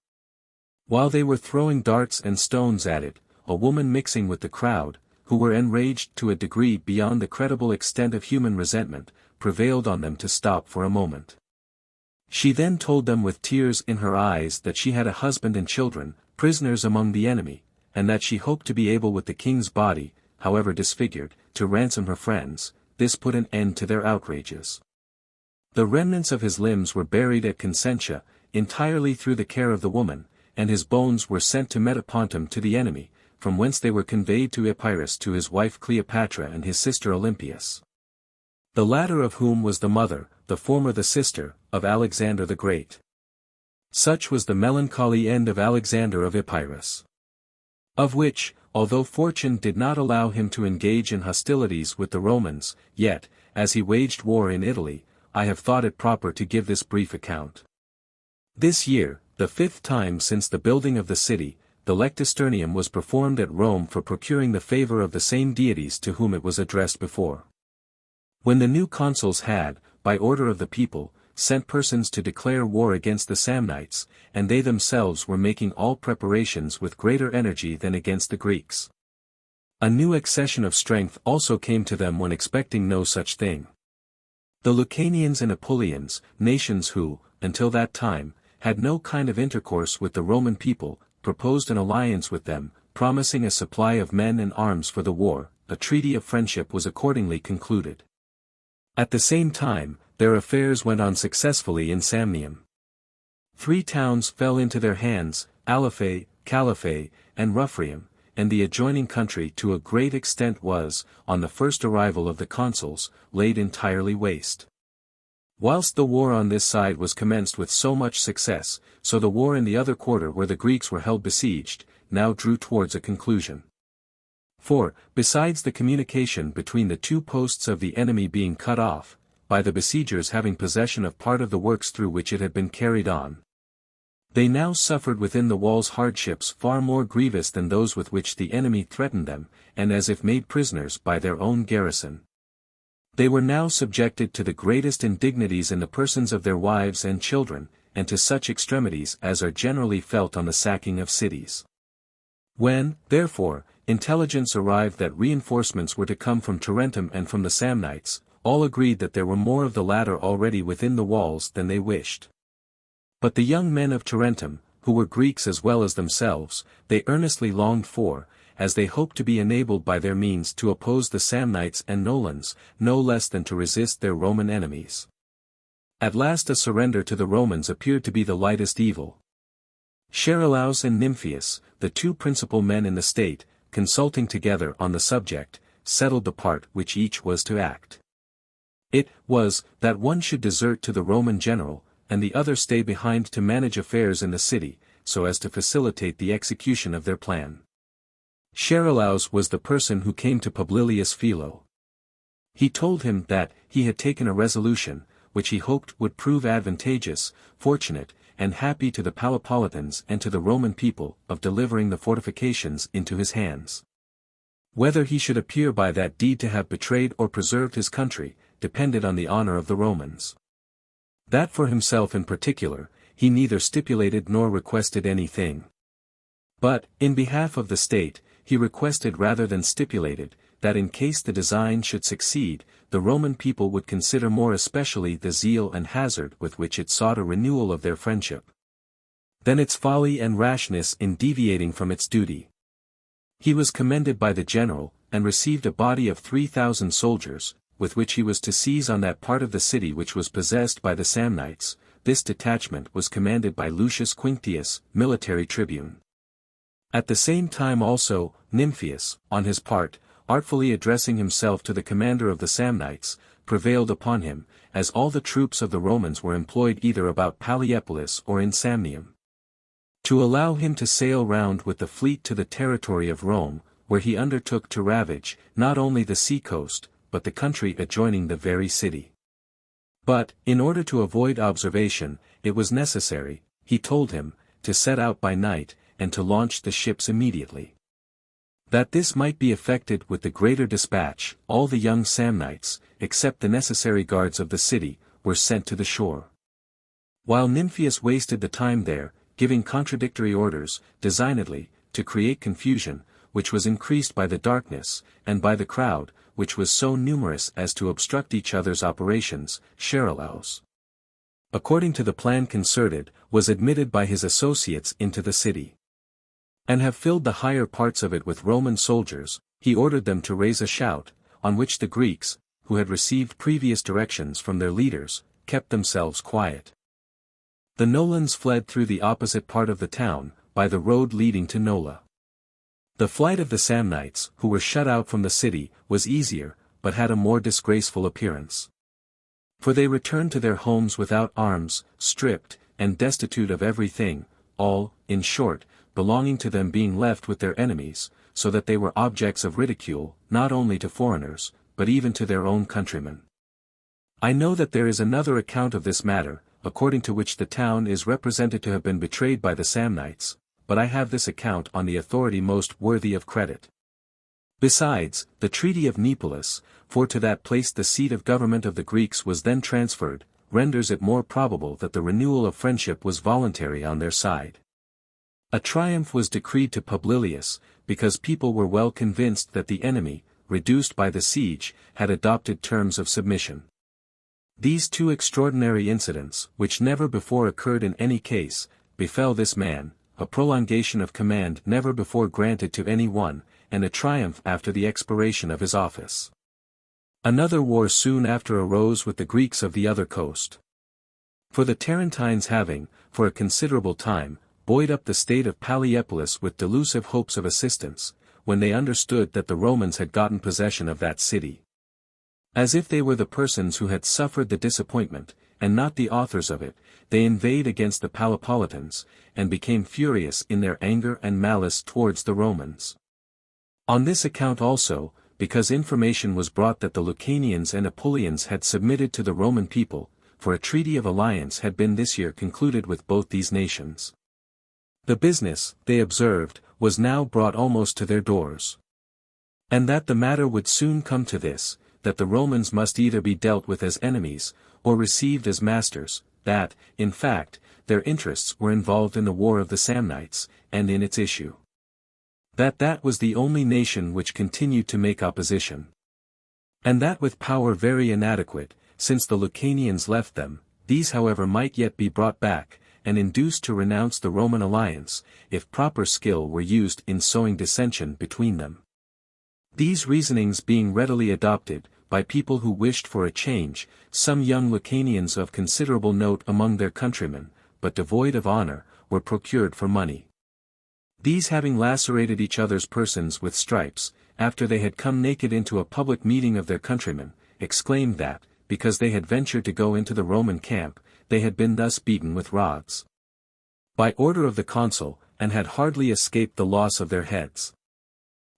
A: While they were throwing darts and stones at it, a woman mixing with the crowd, who were enraged to a degree beyond the credible extent of human resentment, prevailed on them to stop for a moment. She then told them with tears in her eyes that she had a husband and children, prisoners among the enemy, and that she hoped to be able with the king's body, however disfigured, to ransom her friends. This put an end to their outrages. The remnants of his limbs were buried at Consentia, entirely through the care of the woman, and his bones were sent to Metapontum to the enemy, from whence they were conveyed to Epirus to his wife Cleopatra and his sister Olympias, the latter of whom was the mother, the former the sister, of Alexander the Great. Such was the melancholy end of Alexander of Epirus, of which, although fortune did not allow him to engage in hostilities with the Romans, yet, as he waged war in Italy, I have thought it proper to give this brief account. This year, the 5th time since the building of the city, the lectisternium was performed at Rome for procuring the favor of the same deities to whom it was addressed before. When the new consuls had, by order of the people, sent persons to declare war against the Samnites, and they themselves were making all preparations with greater energy than against the Greeks. A new accession of strength also came to them when expecting no such thing. The Lucanians and Apulians, nations who, until that time, had no kind of intercourse with the Roman people, proposed an alliance with them, promising a supply of men and arms for the war. A treaty of friendship was accordingly concluded. At the same time, their affairs went on successfully in Samnium. 3 towns fell into their hands, Aliphae, Caliphae, and Rufrium, and the adjoining country to a great extent was, on the first arrival of the consuls, laid entirely waste. Whilst the war on this side was commenced with so much success, so the war in the other quarter where the Greeks were held besieged, now drew towards a conclusion. For, besides the communication between the two posts of the enemy being cut off, by the besiegers having possession of part of the works through which it had been carried on, they now suffered within the walls hardships far more grievous than those with which the enemy threatened them, and as if made prisoners by their own garrison. They were now subjected to the greatest indignities in the persons of their wives and children, and to such extremities as are generally felt on the sacking of cities. When, therefore, intelligence arrived that reinforcements were to come from Tarentum and from the Samnites, all agreed that there were more of the latter already within the walls than they wished. But the young men of Tarentum, who were Greeks as well as themselves, they earnestly longed for, as they hoped to be enabled by their means to oppose the Samnites and Nolans, no less than to resist their Roman enemies. At last a surrender to the Romans appeared to be the lightest evil. Charolaus and Nymphius, the two principal men in the state, consulting together on the subject, settled the part which each was to act. It was, that one should desert to the Roman general, and the other stay behind to manage affairs in the city, so as to facilitate the execution of their plan. Charolaus was the person who came to Publilius Philo. He told him that he had taken a resolution, which he hoped would prove advantageous, fortunate, and happy to the Palapolitans and to the Roman people, of delivering the fortifications into his hands. Whether he should appear by that deed to have betrayed or preserved his country, depended on the honor of the Romans. That for himself in particular, he neither stipulated nor requested anything. But, in behalf of the state, he requested rather than stipulated, that in case the design should succeed, the Roman people would consider more especially the zeal and hazard with which it sought a renewal of their friendship, than its folly and rashness in deviating from its duty. He was commended by the general, and received a body of 3,000 soldiers, with which he was to seize on that part of the city which was possessed by the Samnites. This detachment was commanded by Lucius Quinctius, military tribune. At the same time also, Nymphius, on his part, artfully addressing himself to the commander of the Samnites, prevailed upon him, as all the troops of the Romans were employed either about Palliapolis or in Samnium, to allow him to sail round with the fleet to the territory of Rome, where he undertook to ravage, not only the sea-coast, but the country adjoining the very city. But, in order to avoid observation, it was necessary, he told him, to set out by night, and to launch the ships immediately. That this might be effected with the greater dispatch, all the young Samnites, except the necessary guards of the city, were sent to the shore. While Nymphius wasted the time there, giving contradictory orders, designedly, to create confusion, which was increased by the darkness, and by the crowd, which was so numerous as to obstruct each other's operations, Charolaus, according to the plan concerted, was admitted by his associates into the city, and have filled the higher parts of it with Roman soldiers. He ordered them to raise a shout, on which the Greeks, who had received previous directions from their leaders, kept themselves quiet. The Nolans fled through the opposite part of the town, by the road leading to Nola. The flight of the Samnites, who were shut out from the city, was easier, but had a more disgraceful appearance. For they returned to their homes without arms, stripped, and destitute of everything, all, in short, belonging to them being left with their enemies, so that they were objects of ridicule, not only to foreigners, but even to their own countrymen. I know that there is another account of this matter, according to which the town is represented to have been betrayed by the Samnites, but I have this account on the authority most worthy of credit. Besides, the treaty of Neapolis, for to that place the seat of government of the Greeks was then transferred, renders it more probable that the renewal of friendship was voluntary on their side. A triumph was decreed to Publilius, because people were well convinced that the enemy, reduced by the siege, had adopted terms of submission. These two extraordinary incidents, which never before occurred in any case, befell this man, a prolongation of command never before granted to any one, and a triumph after the expiration of his office. Another war soon after arose with the Greeks of the other coast. For the Tarentines having, for a considerable time, buoyed up the state of Paliopolis with delusive hopes of assistance, when they understood that the Romans had gotten possession of that city. As if they were the persons who had suffered the disappointment, and not the authors of it, they inveighed against the Paliopolitans, and became furious in their anger and malice towards the Romans. On this account also, because information was brought that the Lucanians and Apulians had submitted to the Roman people, for a treaty of alliance had been this year concluded with both these nations. The business, they observed, was now brought almost to their doors. And that the matter would soon come to this, that the Romans must either be dealt with as enemies, or received as masters, that, in fact, their interests were involved in the war of the Samnites, and in its issue. That was the only nation which continued to make opposition. And that with power very inadequate, since the Lucanians left them, these however might yet be brought back, and induced to renounce the Roman alliance, if proper skill were used in sowing dissension between them. These reasonings being readily adopted, by people who wished for a change, some young Lucanians of considerable note among their countrymen, but devoid of honor, were procured for money. These having lacerated each other's persons with stripes, after they had come naked into a public meeting of their countrymen, exclaimed that, because they had ventured to go into the Roman camp, they had been thus beaten with rods. By order of the consul, and had hardly escaped the loss of their heads.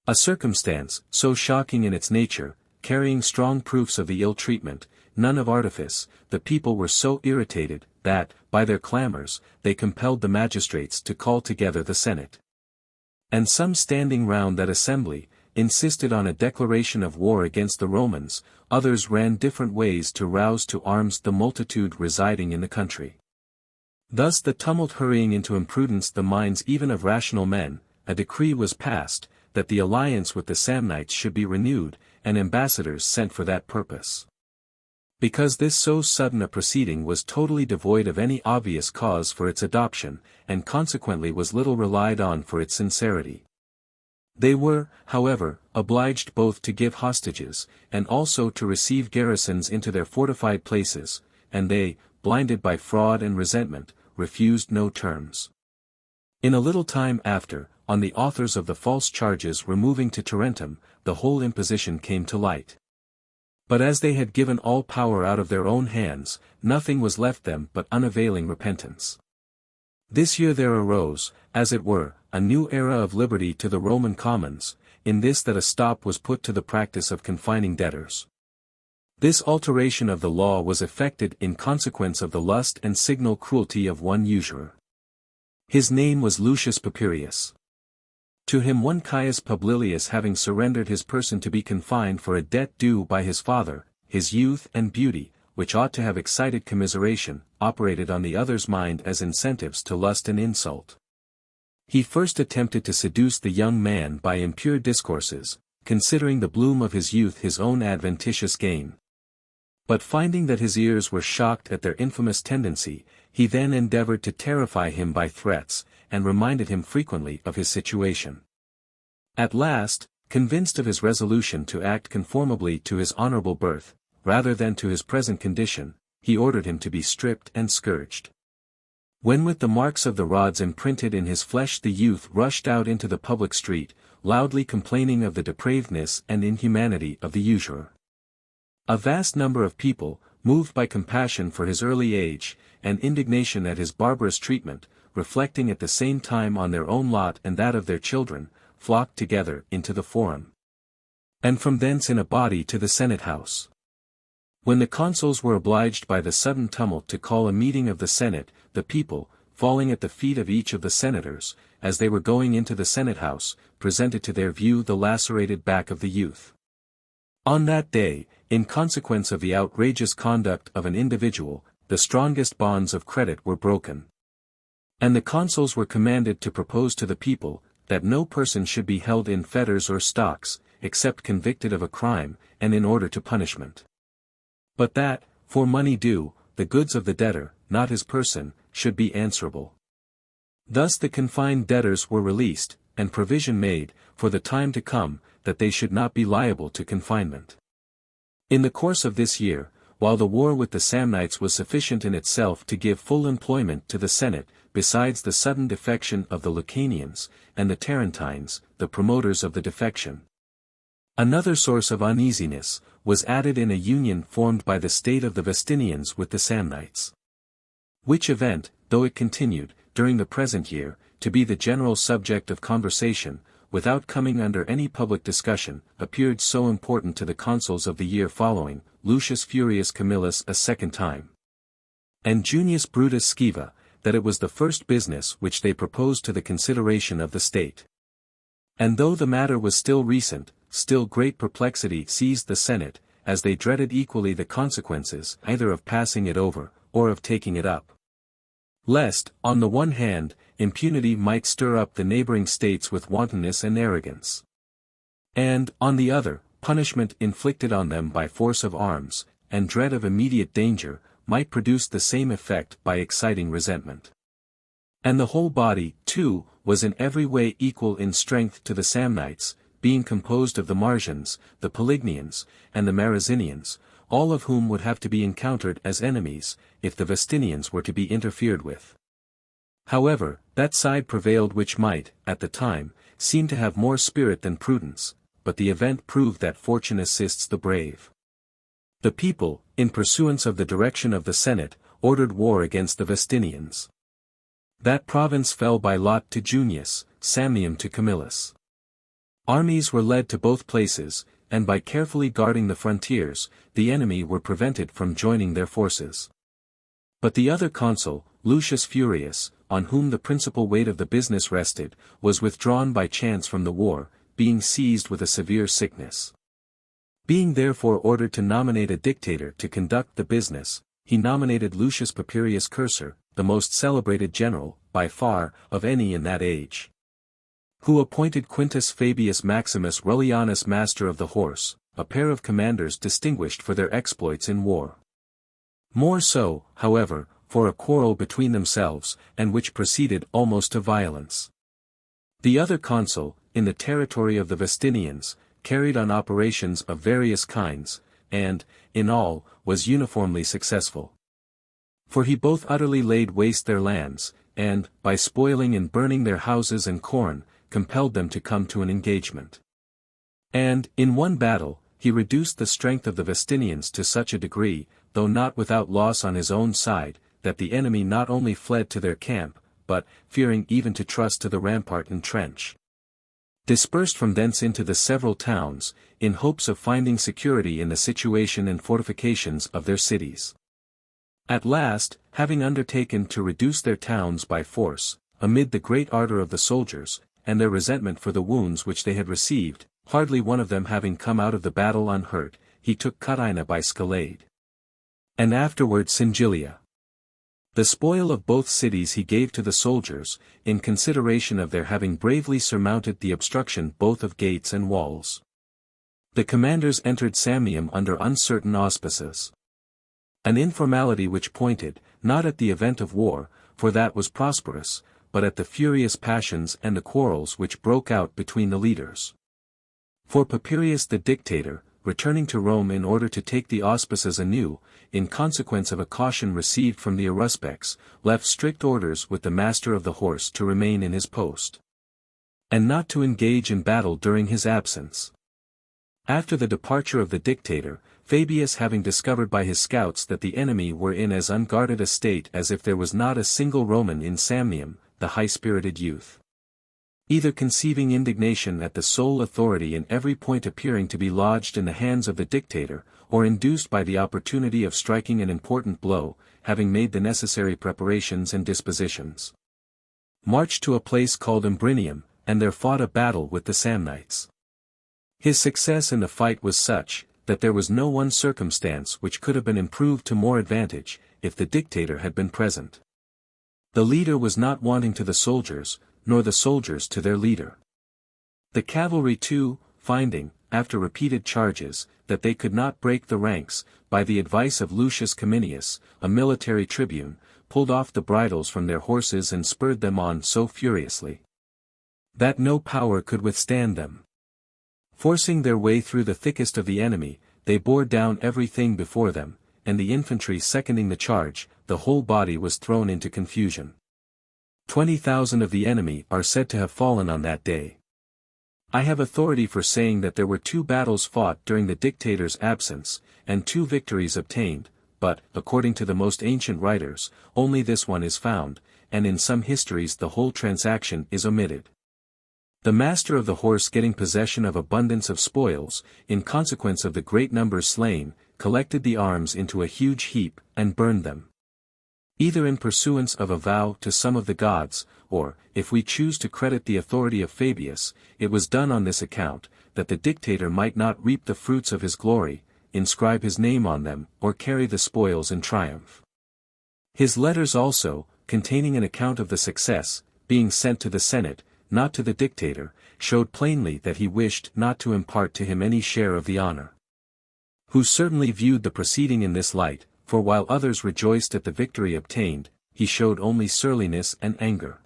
A: A circumstance, so shocking in its nature, carrying strong proofs of the ill treatment, none of artifice, the people were so irritated, that, by their clamors, they compelled the magistrates to call together the Senate. And some standing round that assembly, insisted on a declaration of war against the Romans, others ran different ways to rouse to arms the multitude residing in the country. Thus the tumult hurrying into imprudence the minds even of rational men, a decree was passed, that the alliance with the Samnites should be renewed, and ambassadors sent for that purpose. Because this so sudden a proceeding was totally devoid of any obvious cause for its adoption, and consequently was little relied on for its sincerity. They were, however, obliged both to give hostages, and also to receive garrisons into their fortified places, and they, blinded by fraud and resentment, refused no terms. In a little time after, on the authors of the false charges removing to Tarentum, the whole imposition came to light. But as they had given all power out of their own hands, nothing was left them but unavailing repentance. This year there arose, as it were, a new era of liberty to the Roman commons, in this that a stop was put to the practice of confining debtors. This alteration of the law was effected in consequence of the lust and signal cruelty of one usurer. His name was Lucius Papirius. To him one Caius Publilius having surrendered his person to be confined for a debt due by his father, his youth and beauty, which ought to have excited commiseration, operated on the other's mind as incentives to lust and insult. He first attempted to seduce the young man by impure discourses, considering the bloom of his youth his own adventitious gain. But finding that his ears were shocked at their infamous tendency, he then endeavored to terrify him by threats, and reminded him frequently of his situation. At last, convinced of his resolution to act conformably to his honorable birth, rather than to his present condition, he ordered him to be stripped and scourged. When with the marks of the rods imprinted in his flesh the youth rushed out into the public street, loudly complaining of the depravedness and inhumanity of the usurer. A vast number of people, moved by compassion for his early age, and indignation at his barbarous treatment, reflecting at the same time on their own lot and that of their children, flocked together into the Forum. And from thence in a body to the Senate House. When the consuls were obliged by the sudden tumult to call a meeting of the Senate, the people, falling at the feet of each of the senators, as they were going into the Senate House, presented to their view the lacerated back of the youth. On that day, in consequence of the outrageous conduct of an individual, the strongest bonds of credit were broken. And the consuls were commanded to propose to the people, that no person should be held in fetters or stocks, except convicted of a crime, and in order to punishment. But that, for money due, the goods of the debtor, not his person, should be answerable. Thus the confined debtors were released, and provision made, for the time to come, that they should not be liable to confinement. In the course of this year, while the war with the Samnites was sufficient in itself to give full employment to the Senate, besides the sudden defection of the Lucanians, and the Tarentines, the promoters of the defection. Another source of uneasiness was added in a union formed by the state of the Vestinians with the Samnites. Which event, though it continued, during the present year, to be the general subject of conversation, without coming under any public discussion, appeared so important to the consuls of the year following, Lucius Furius Camillus a second time, and Junius Brutus Scaeva, that it was the first business which they proposed to the consideration of the state. And though the matter was still recent, still great perplexity seized the Senate, as they dreaded equally the consequences either of passing it over, or of taking it up. Lest, on the one hand, impunity might stir up the neighboring states with wantonness and arrogance. And, on the other, punishment inflicted on them by force of arms, and dread of immediate danger, might produce the same effect by exciting resentment. And the whole body, too, was in every way equal in strength to the Samnites, being composed of the Marsians, the Pelignians, and the Marazinians, all of whom would have to be encountered as enemies, if the Vestinians were to be interfered with. However, that side prevailed which might, at the time, seem to have more spirit than prudence, but the event proved that fortune assists the brave. The people, in pursuance of the direction of the Senate, ordered war against the Vestinians. That province fell by lot to Junius, Samnium to Camillus. Armies were led to both places, and by carefully guarding the frontiers, the enemy were prevented from joining their forces. But the other consul, Lucius Furius, on whom the principal weight of the business rested, was withdrawn by chance from the war, being seized with a severe sickness. Being therefore ordered to nominate a dictator to conduct the business, he nominated Lucius Papirius Cursor, the most celebrated general, by far, of any in that age, who appointed Quintus Fabius Maximus Rullianus master of the horse, a pair of commanders distinguished for their exploits in war. More so, however, for a quarrel between themselves, and which proceeded almost to violence. The other consul, in the territory of the Vestinians, carried on operations of various kinds, and, in all, was uniformly successful. For he both utterly laid waste their lands, and, by spoiling and burning their houses and corn, compelled them to come to an engagement. And, in one battle, he reduced the strength of the Vestinians to such a degree, though not without loss on his own side, that the enemy not only fled to their camp, but, fearing even to trust to the rampart and trench, dispersed from thence into the several towns, in hopes of finding security in the situation and fortifications of their cities. At last, having undertaken to reduce their towns by force, amid the great ardor of the soldiers, and their resentment for the wounds which they had received, hardly one of them having come out of the battle unhurt, he took Cutaina by Scalade, and afterward Singilia. The spoil of both cities he gave to the soldiers, in consideration of their having bravely surmounted the obstruction both of gates and walls. The commanders entered Samnium under uncertain auspices. An informality which pointed, not at the event of war, for that was prosperous, but at the furious passions and the quarrels which broke out between the leaders. For Papirius the dictator, returning to Rome in order to take the auspices anew, in consequence of a caution received from the Aruspecs, left strict orders with the master of the horse to remain in his post, and not to engage in battle during his absence. After the departure of the dictator, Fabius having discovered by his scouts that the enemy were in as unguarded a state as if there was not a single Roman in Samnium, the high-spirited youth, either conceiving indignation at the sole authority in every point appearing to be lodged in the hands of the dictator, or induced by the opportunity of striking an important blow, having made the necessary preparations and dispositions, marched to a place called Imbrinium, and there fought a battle with the Samnites. His success in the fight was such, that there was no one circumstance which could have been improved to more advantage, if the dictator had been present. The leader was not wanting to the soldiers, nor the soldiers to their leader. The cavalry too, finding, after repeated charges, that they could not break the ranks, by the advice of Lucius Cominius, a military tribune, pulled off the bridles from their horses and spurred them on so furiously, that no power could withstand them. Forcing their way through the thickest of the enemy, they bore down everything before them, and the infantry seconding the charge, the whole body was thrown into confusion. 20,000 of the enemy are said to have fallen on that day. I have authority for saying that there were 2 battles fought during the dictator's absence, and 2 victories obtained, but, according to the most ancient writers, only this one is found, and in some histories the whole transaction is omitted. The master of the horse getting possession of abundance of spoils, in consequence of the great numbers slain, collected the arms into a huge heap, and burned them. Either in pursuance of a vow to some of the gods, or, if we choose to credit the authority of Fabius, it was done on this account, that the dictator might not reap the fruits of his glory, inscribe his name on them, or carry the spoils in triumph. His letters also, containing an account of the success, being sent to the Senate, not to the dictator, showed plainly that he wished not to impart to him any share of the honor. Who certainly viewed the proceeding in this light, for while others rejoiced at the victory obtained, he showed only surliness and anger.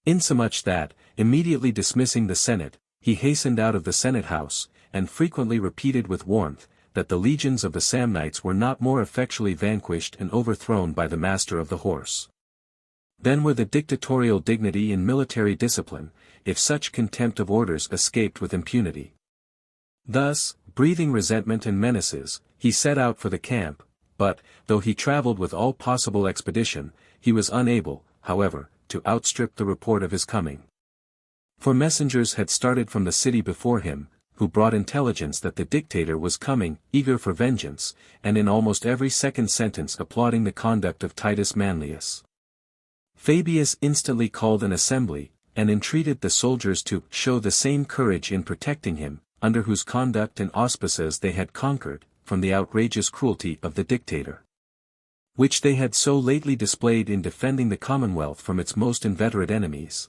A: Insomuch that, immediately dismissing the Senate, he hastened out of the Senate house, and frequently repeated with warmth, that the legions of the Samnites were not more effectually vanquished and overthrown by the master of the horse. Then were the dictatorial dignity in military discipline, if such contempt of orders escaped with impunity. Thus, breathing resentment and menaces, he set out for the camp, but, though he traveled with all possible expedition, he was unable, however, to outstrip the report of his coming. For messengers had started from the city before him, who brought intelligence that the dictator was coming, eager for vengeance, and in almost every second sentence applauding the conduct of Titus Manlius. Fabius instantly called an assembly, and entreated the soldiers to show the same courage in protecting him, under whose conduct and auspices they had conquered, from the outrageous cruelty of the dictator, which they had so lately displayed in defending the commonwealth from its most inveterate enemies.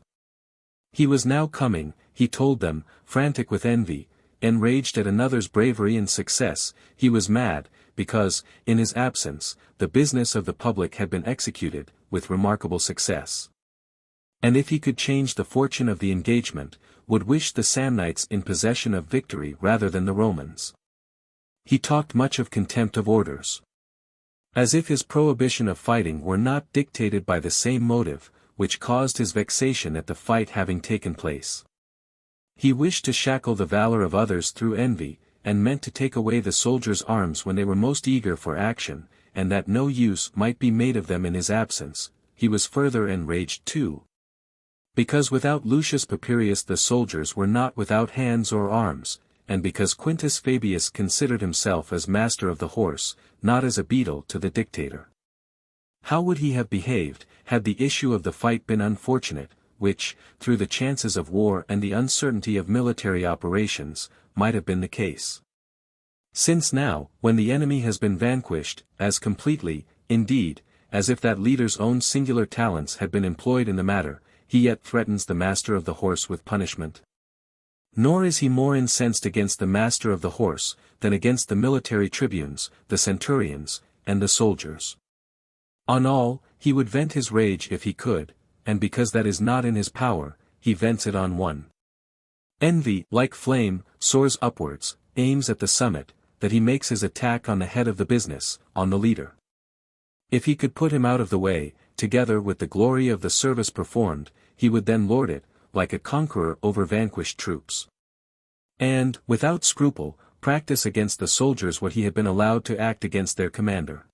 A: He was now coming, he told them, frantic with envy, enraged at another's bravery and success. He was mad, because, in his absence, the business of the public had been executed, with remarkable success. And if he could change the fortune of the engagement, would wish the Samnites in possession of victory rather than the Romans. He talked much of contempt of orders. As if his prohibition of fighting were not dictated by the same motive, which caused his vexation at the fight having taken place. He wished to shackle the valor of others through envy, and meant to take away the soldiers' arms when they were most eager for action, and that no use might be made of them in his absence. He was further enraged too, because without Lucius Papirius the soldiers were not without hands or arms, and because Quintus Fabius considered himself as master of the horse, not as a beadle to the dictator. How would he have behaved, had the issue of the fight been unfortunate, which, through the chances of war and the uncertainty of military operations, might have been the case? Since now, when the enemy has been vanquished, as completely, indeed, as if that leader's own singular talents had been employed in the matter, he yet threatens the master of the horse with punishment. Nor is he more incensed against the master of the horse, than against the military tribunes, the centurions, and the soldiers. On all, he would vent his rage if he could, and because that is not in his power, he vents it on one. Envy, like flame, soars upwards, aims at the summit, that he makes his attack on the head of the business, on the leader. If he could put him out of the way, together with the glory of the service performed, he would then lord it, like a conqueror over vanquished troops. And, without scruple, practice against the soldiers what he had been allowed to act against their commander.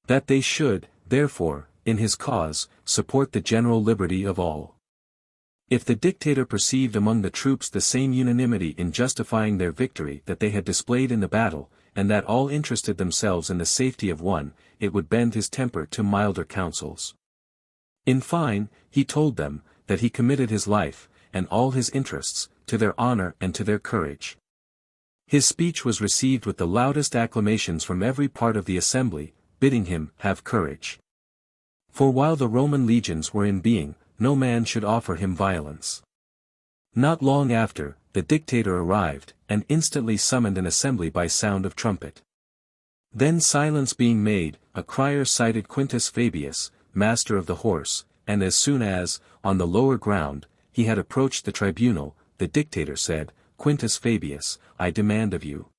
A: That they should, therefore, in his cause, support the general liberty of all. If the dictator perceived among the troops the same unanimity in justifying their victory that they had displayed in the battle, and that all interested themselves in the safety of one, it would bend his temper to milder counsels. In fine, he told them, that he committed his life, and all his interests, to their honor and to their courage. His speech was received with the loudest acclamations from every part of the assembly, bidding him have courage. For while the Roman legions were in being, no man should offer him violence. Not long after, the dictator arrived, and instantly summoned an assembly by sound of trumpet. Then silence being made, a crier cited Quintus Fabius, master of the horse, and as soon as, on the lower ground, he had approached the tribunal, the dictator said, Quintus Fabius, I demand of you.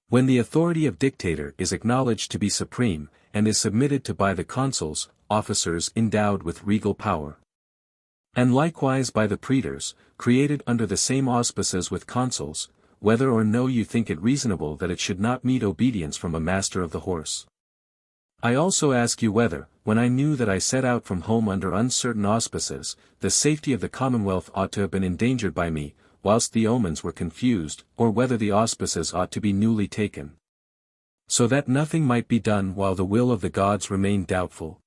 A: When the authority of dictator is acknowledged to be supreme, and is submitted to by the consuls, officers endowed with regal power. And likewise by the praetors, created under the same auspices with consuls, whether or no you think it reasonable that it should not meet obedience from a master of the horse. I also ask you whether, when I knew that I set out from home under uncertain auspices, the safety of the commonwealth ought to have been endangered by me, whilst the omens were confused, or whether the auspices ought to be newly taken, so that nothing might be done while the will of the gods remained doubtful.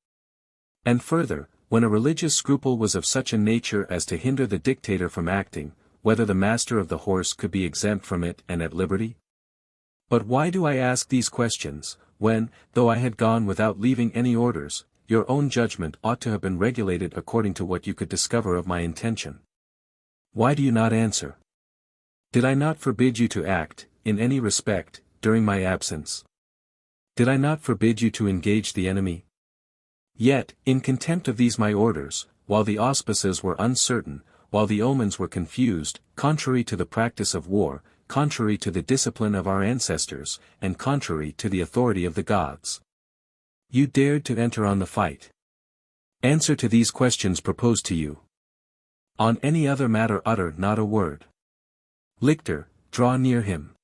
A: And further, when a religious scruple was of such a nature as to hinder the dictator from acting, whether the master of the horse could be exempt from it and at liberty? But why do I ask these questions, when, though I had gone without leaving any orders, your own judgment ought to have been regulated according to what you could discover of my intention? Why do you not answer? Did I not forbid you to act, in any respect, during my absence? Did I not forbid you to engage the enemy? Yet, in contempt of these my orders, while the auspices were uncertain, while the omens were confused, contrary to the practice of war, contrary to the discipline of our ancestors, and contrary to the authority of the gods, you dared to enter on the fight. Answer to these questions proposed to you. On any other matter utter not a word. Lictor, draw near him.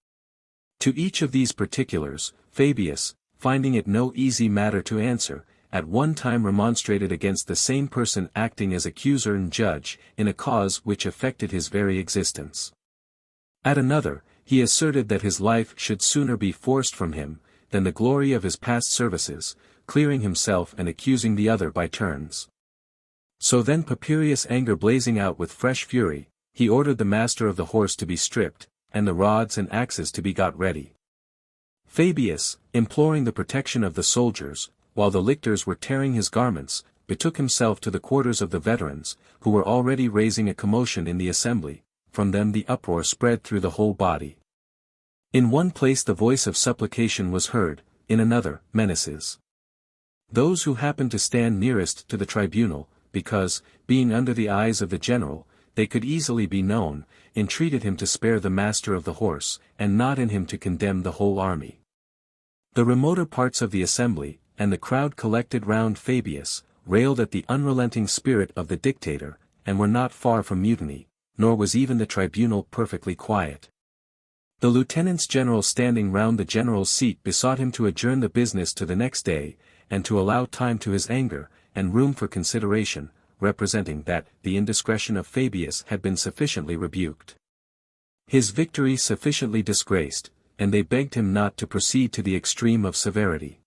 A: To each of these particulars, Fabius, finding it no easy matter to answer, at one time remonstrated against the same person acting as accuser and judge, in a cause which affected his very existence. At another, he asserted that his life should sooner be forced from him, than the glory of his past services, clearing himself and accusing the other by turns. So then Papirius' anger blazing out with fresh fury, he ordered the master of the horse to be stripped, and the rods and axes to be got ready. Fabius, imploring the protection of the soldiers, while the lictors were tearing his garments, betook himself to the quarters of the veterans, who were already raising a commotion in the assembly. From them the uproar spread through the whole body. In one place the voice of supplication was heard, in another, menaces. Those who happened to stand nearest to the tribunal, because, being under the eyes of the general, they could easily be known, entreated him to spare the master of the horse, and not in him to condemn the whole army. The remoter parts of the assembly, and the crowd collected round Fabius, railed at the unrelenting spirit of the dictator, and were not far from mutiny, nor was even the tribunal perfectly quiet. The lieutenants general standing round the general's seat besought him to adjourn the business to the next day, and to allow time to his anger, and room for consideration, representing that the indiscretion of Fabius had been sufficiently rebuked, his victory sufficiently disgraced, and they begged him not to proceed to the extreme of severity.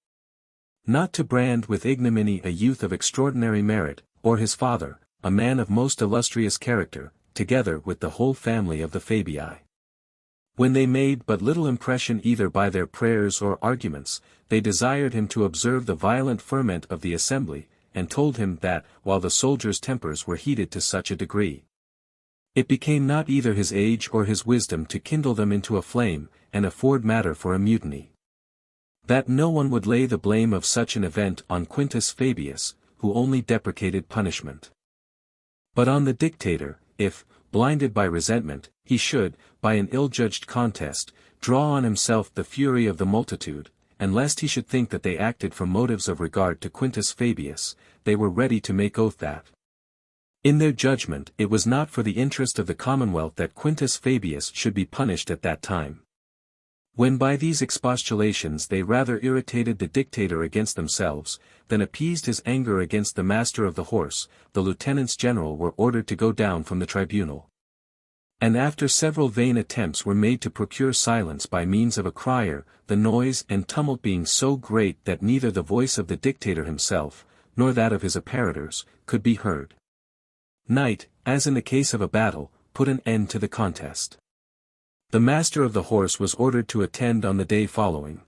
A: Not to brand with ignominy a youth of extraordinary merit, or his father, a man of most illustrious character, together with the whole family of the Fabii. When they made but little impression either by their prayers or arguments, they desired him to observe the violent ferment of the assembly, and told him that, while the soldiers' tempers were heated to such a degree, it became not either his age or his wisdom to kindle them into a flame, and afford matter for a mutiny. That no one would lay the blame of such an event on Quintus Fabius, who only deprecated punishment, but on the dictator, if, blinded by resentment, he should, by an ill-judged contest, draw on himself the fury of the multitude, and lest he should think that they acted from motives of regard to Quintus Fabius, they were ready to make oath that, in their judgment, it was not for the interest of the commonwealth that Quintus Fabius should be punished at that time. When by these expostulations they rather irritated the dictator against themselves, than appeased his anger against the master of the horse, the lieutenants general were ordered to go down from the tribunal. And after several vain attempts were made to procure silence by means of a crier, the noise and tumult being so great that neither the voice of the dictator himself, nor that of his apparitors, could be heard, night, as in the case of a battle, put an end to the contest. The master of the horse was ordered to attend on the day following.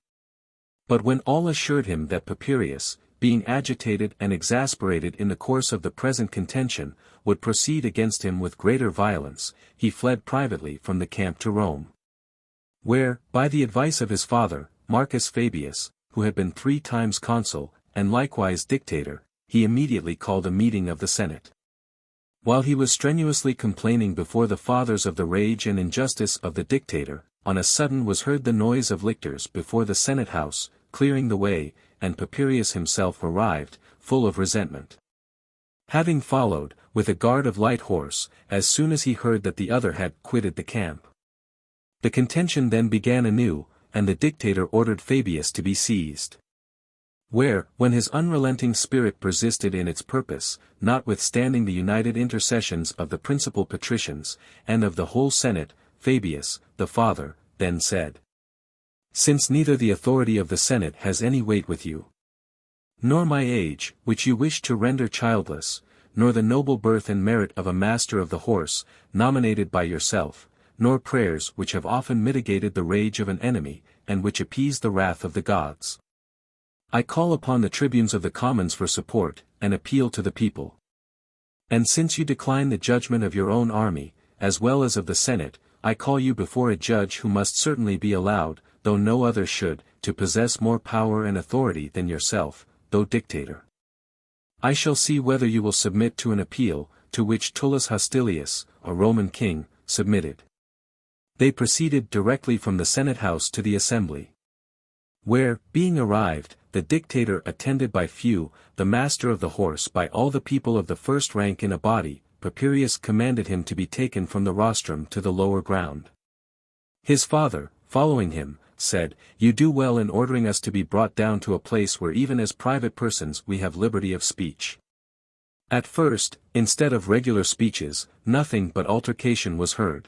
A: But when all assured him that Papirius, being agitated and exasperated in the course of the present contention, would proceed against him with greater violence, he fled privately from the camp to Rome, where, by the advice of his father, Marcus Fabius, who had been 3 times consul, and likewise dictator, he immediately called a meeting of the Senate. While he was strenuously complaining before the fathers of the rage and injustice of the dictator, on a sudden was heard the noise of lictors before the Senate house, clearing the way, and Papirius himself arrived, full of resentment. Having followed, with a guard of light horse, as soon as he heard that the other had quitted the camp. The contention then began anew, and the dictator ordered Fabius to be seized. Where, when his unrelenting spirit persisted in its purpose, notwithstanding the united intercessions of the principal patricians, and of the whole Senate, Fabius, the father, then said, "Since neither the authority of the Senate has any weight with you, nor my age, which you wish to render childless, nor the noble birth and merit of a master of the horse, nominated by yourself, nor prayers which have often mitigated the rage of an enemy, and which appease the wrath of the gods, I call upon the tribunes of the commons for support, and appeal to the people. And since you decline the judgment of your own army, as well as of the Senate, I call you before a judge who must certainly be allowed, though no other should, to possess more power and authority than yourself, though dictator. I shall see whether you will submit to an appeal, to which Tullus Hostilius, a Roman king, submitted." They proceeded directly from the Senate house to the assembly. Where, being arrived, the dictator attended by few, the master of the horse by all the people of the first rank in a body, Papirius commanded him to be taken from the rostrum to the lower ground. His father, following him, said, "You do well in ordering us to be brought down to a place where even as private persons we have liberty of speech." At first, instead of regular speeches, nothing but altercation was heard.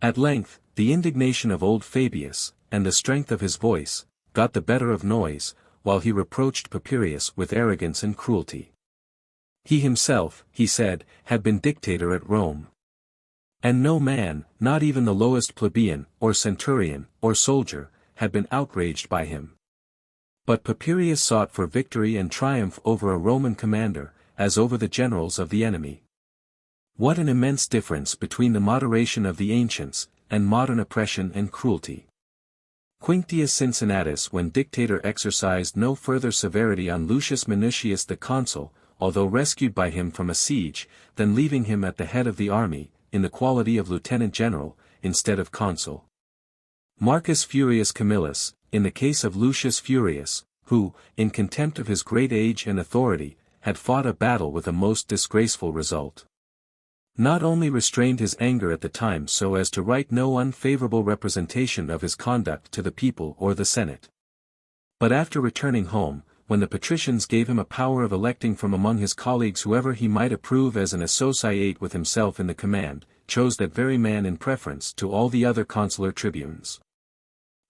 A: At length, the indignation of old Fabius, and the strength of his voice, got the better of noise, while he reproached Papirius with arrogance and cruelty. He himself, he said, had been dictator at Rome. And no man, not even the lowest plebeian, or centurion, or soldier, had been outraged by him. But Papirius sought for victory and triumph over a Roman commander, as over the generals of the enemy. What an immense difference between the moderation of the ancients, and modern oppression and cruelty. Quinctius Cincinnatus when dictator exercised no further severity on Lucius Minucius the consul, although rescued by him from a siege, than leaving him at the head of the army, in the quality of lieutenant general, instead of consul. Marcus Furius Camillus, in the case of Lucius Furius, who, in contempt of his great age and authority, had fought a battle with a most disgraceful result, not only restrained his anger at the time so as to write no unfavorable representation of his conduct to the people or the Senate, but after returning home, when the patricians gave him a power of electing from among his colleagues whoever he might approve as an associate with himself in the command, chose that very man in preference to all the other consular tribunes.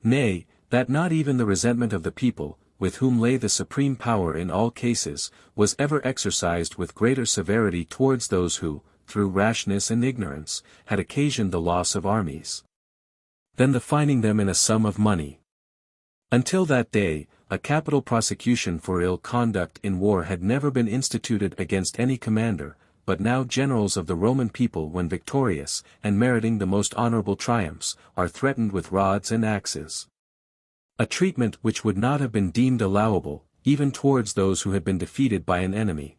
A: Nay, that not even the resentment of the people, with whom lay the supreme power in all cases, was ever exercised with greater severity towards those who, through rashness and ignorance, had occasioned the loss of armies, than the fining them in a sum of money. Until that day, a capital prosecution for ill conduct in war had never been instituted against any commander, but now generals of the Roman people when victorious, and meriting the most honorable triumphs, are threatened with rods and axes. A treatment which would not have been deemed allowable, even towards those who had been defeated by an enemy.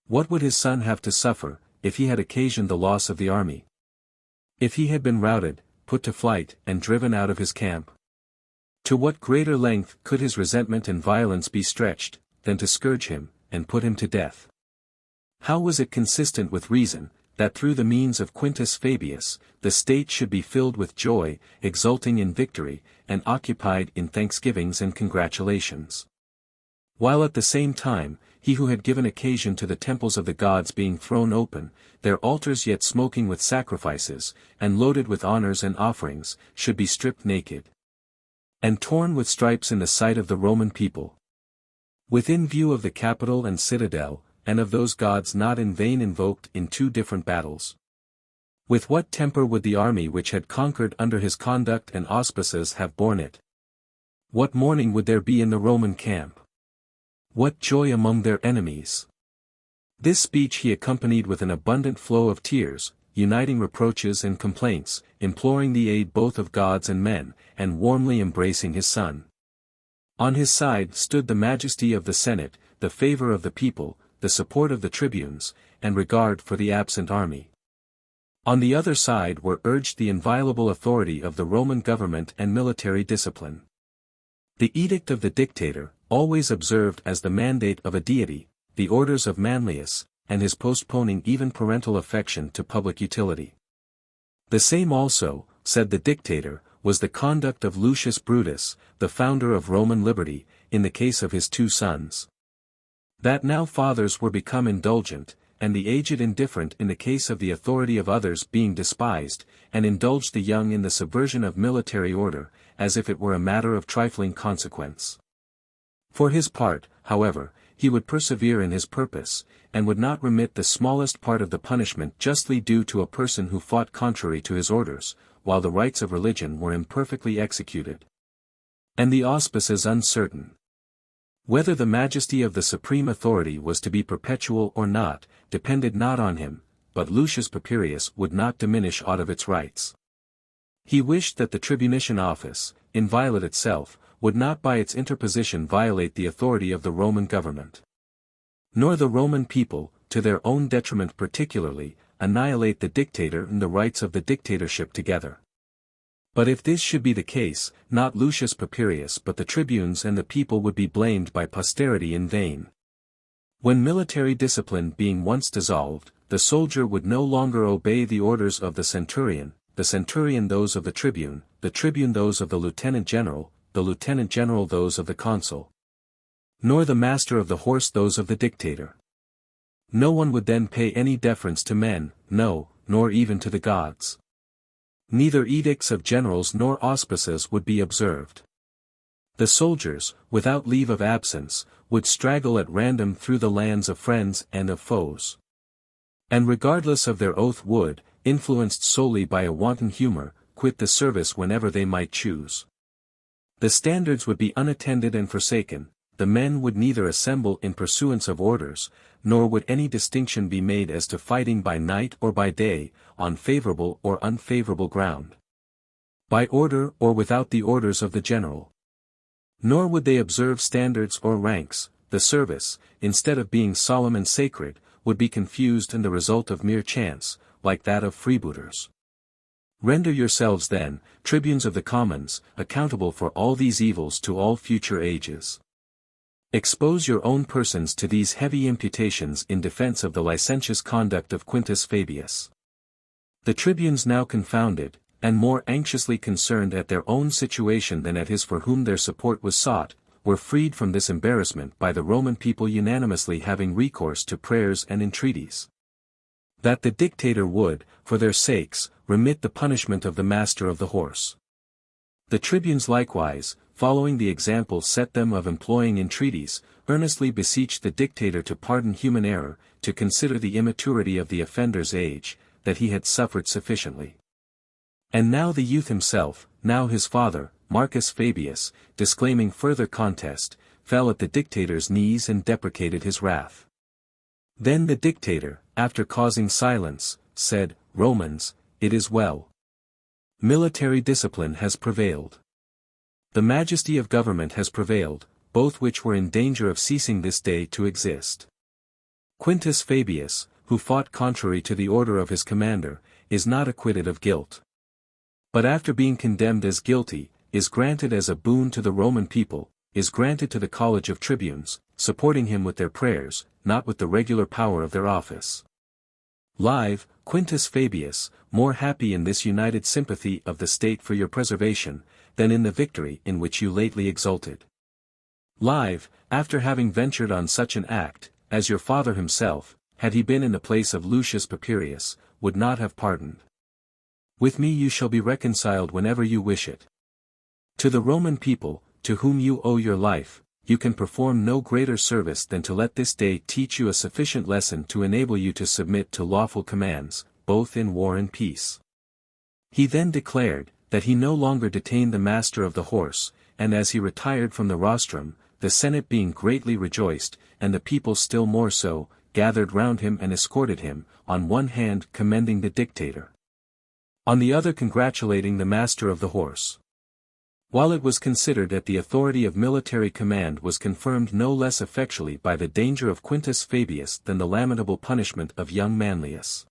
A: What would his son have to suffer, if he had occasioned the loss of the army? If he had been routed, put to flight, and driven out of his camp? To what greater length could his resentment and violence be stretched, than to scourge him, and put him to death? How was it consistent with reason, that through the means of Quintus Fabius, the state should be filled with joy, exulting in victory, and occupied in thanksgivings and congratulations, while at the same time, he who had given occasion to the temples of the gods being thrown open, their altars yet smoking with sacrifices, and loaded with honors and offerings, should be stripped naked, and torn with stripes in the sight of the Roman people, within view of the Capitol and citadel, and of those gods not in vain invoked in two different battles? With what temper would the army which had conquered under his conduct and auspices have borne it? What mourning would there be in the Roman camp? What joy among their enemies? This speech he accompanied with an abundant flow of tears, uniting reproaches and complaints, imploring the aid both of gods and men, and warmly embracing his son. On his side stood the majesty of the Senate, the favor of the people, the support of the tribunes, and regard for the absent army. On the other side were urged the inviolable authority of the Roman government and military discipline. The edict of the dictator, always observed as the mandate of a deity, the orders of Manlius, and his postponing even parental affection to public utility. The same also, said the dictator, was the conduct of Lucius Brutus, the founder of Roman liberty, in the case of his two sons. That now fathers were become indulgent, and the aged indifferent in the case of the authority of others being despised, and indulged the young in the subversion of military order, as if it were a matter of trifling consequence. For his part, however, he would persevere in his purpose, and would not remit the smallest part of the punishment justly due to a person who fought contrary to his orders, while the rites of religion were imperfectly executed, and the auspices uncertain. Whether the majesty of the supreme authority was to be perpetual or not, depended not on him, but Lucius Papirius would not diminish aught of its rights. He wished that the tribunician office, inviolate itself, would not by its interposition violate the authority of the Roman government, nor the Roman people, to their own detriment particularly, annihilate the dictator and the rights of the dictatorship together. But if this should be the case, not Lucius Papirius but the tribunes and the people would be blamed by posterity in vain. When military discipline being once dissolved, the soldier would no longer obey the orders of the centurion those of the tribune those of the lieutenant general those of the consul, nor the master of the horse those of the dictator. No one would then pay any deference to men, no, nor even to the gods. Neither edicts of generals nor auspices would be observed. The soldiers, without leave of absence, would straggle at random through the lands of friends and of foes, and regardless of their oath would, influenced solely by a wanton humor, quit the service whenever they might choose. The standards would be unattended and forsaken, the men would neither assemble in pursuance of orders, nor would any distinction be made as to fighting by night or by day, on favorable or unfavorable ground, by order or without the orders of the general. Nor would they observe standards or ranks. The service, instead of being solemn and sacred, would be confused and the result of mere chance, like that of freebooters. Render yourselves then, tribunes of the commons, accountable for all these evils to all future ages. Expose your own persons to these heavy imputations in defense of the licentious conduct of Quintus Fabius. The tribunes now confounded, and more anxiously concerned at their own situation than at his for whom their support was sought, were freed from this embarrassment by the Roman people unanimously having recourse to prayers and entreaties, that the dictator would, for their sakes, remit the punishment of the master of the horse. The tribunes likewise, following the example set them of employing entreaties, earnestly beseeched the dictator to pardon human error, to consider the immaturity of the offender's age, that he had suffered sufficiently. And now the youth himself, now his father, Marcus Fabius, disclaiming further contest, fell at the dictator's knees and deprecated his wrath. Then the dictator, after causing silence, said, "Romans, it is well. Military discipline has prevailed. The majesty of government has prevailed, both which were in danger of ceasing this day to exist. Quintus Fabius, who fought contrary to the order of his commander, is not acquitted of guilt, but after being condemned as guilty, is granted as a boon to the Roman people, is granted to the college of tribunes, supporting him with their prayers, not with the regular power of their office. Live, Quintus Fabius, more happy in this united sympathy of the state for your preservation, than in the victory in which you lately exulted. Live, after having ventured on such an act, as your father himself, had he been in the place of Lucius Papirius, would not have pardoned. With me you shall be reconciled whenever you wish it. To the Roman people, to whom you owe your life, you can perform no greater service than to let this day teach you a sufficient lesson to enable you to submit to lawful commands, both in war and peace." He then declared, that he no longer detained the master of the horse, and as he retired from the rostrum, the Senate being greatly rejoiced, and the people still more so, gathered round him and escorted him, on one hand commending the dictator, on the other congratulating the master of the horse. While it was considered that the authority of military command was confirmed no less effectually by the danger of Quintus Fabius than the lamentable punishment of young Manlius.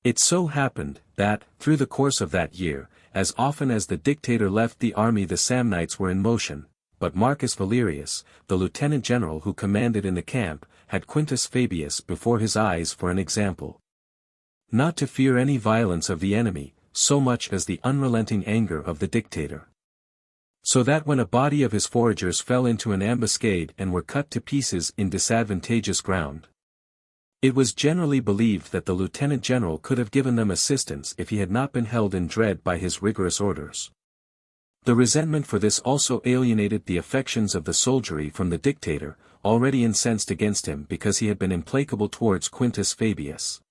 A: It so happened, that, through the course of that year, as often as the dictator left the army the Samnites were in motion, but Marcus Valerius, the lieutenant general who commanded in the camp, had Quintus Fabius before his eyes for an example. Not to fear any violence of the enemy, so much as the unrelenting anger of the dictator. So that when a body of his foragers fell into an ambuscade and were cut to pieces in disadvantageous ground, it was generally believed that the lieutenant general could have given them assistance if he had not been held in dread by his rigorous orders. The resentment for this also alienated the affections of the soldiery from the dictator, already incensed against him because he had been implacable towards Quintus Fabius,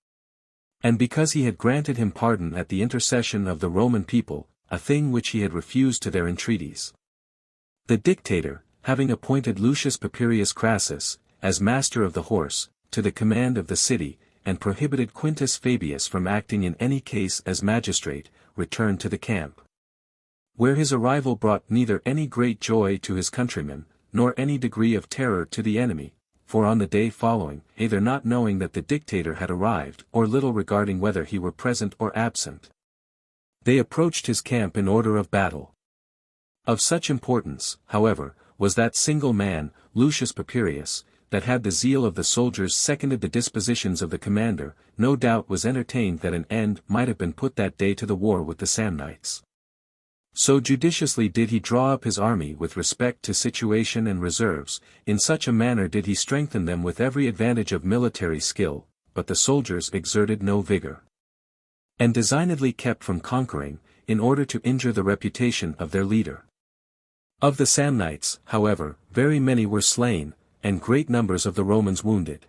A: and because he had granted him pardon at the intercession of the Roman people, a thing which he had refused to their entreaties. The dictator, having appointed Lucius Papirius Crassus, as master of the horse, to the command of the city, and prohibited Quintus Fabius from acting in any case as magistrate, returned to the camp, where his arrival brought neither any great joy to his countrymen, nor any degree of terror to the enemy, for on the day following, either not knowing that the dictator had arrived or little regarding whether he were present or absent, they approached his camp in order of battle. Of such importance, however, was that single man, Lucius Papirius, that had the zeal of the soldiers seconded the dispositions of the commander, no doubt was entertained that an end might have been put that day to the war with the Samnites. So judiciously did he draw up his army with respect to situation and reserves, in such a manner did he strengthen them with every advantage of military skill, but the soldiers exerted no vigor, and designedly kept from conquering, in order to injure the reputation of their leader. Of the Samnites, however, very many were slain, and great numbers of the Romans wounded.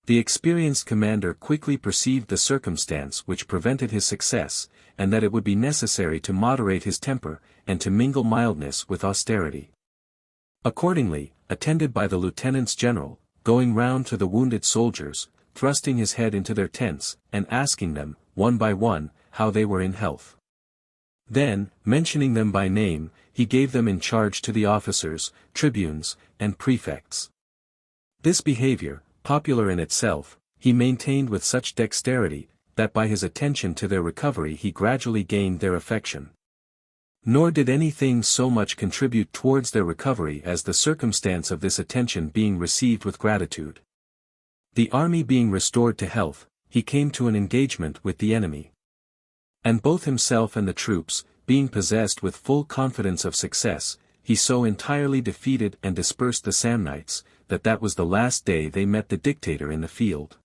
A: The experienced commander quickly perceived the circumstance which prevented his success, and that it would be necessary to moderate his temper, and to mingle mildness with austerity. Accordingly, attended by the lieutenants general, going round to the wounded soldiers, thrusting his head into their tents, and asking them, one by one, how they were in health. Then, mentioning them by name, he gave them in charge to the officers, tribunes, and prefects. This behavior, popular in itself, he maintained with such dexterity, that by his attention to their recovery he gradually gained their affection. Nor did anything so much contribute towards their recovery as the circumstance of this attention being received with gratitude. The army being restored to health, he came to an engagement with the enemy. And both himself and the troops, being possessed with full confidence of success, he so entirely defeated and dispersed the Samnites, that was the last day they met the dictator in the field.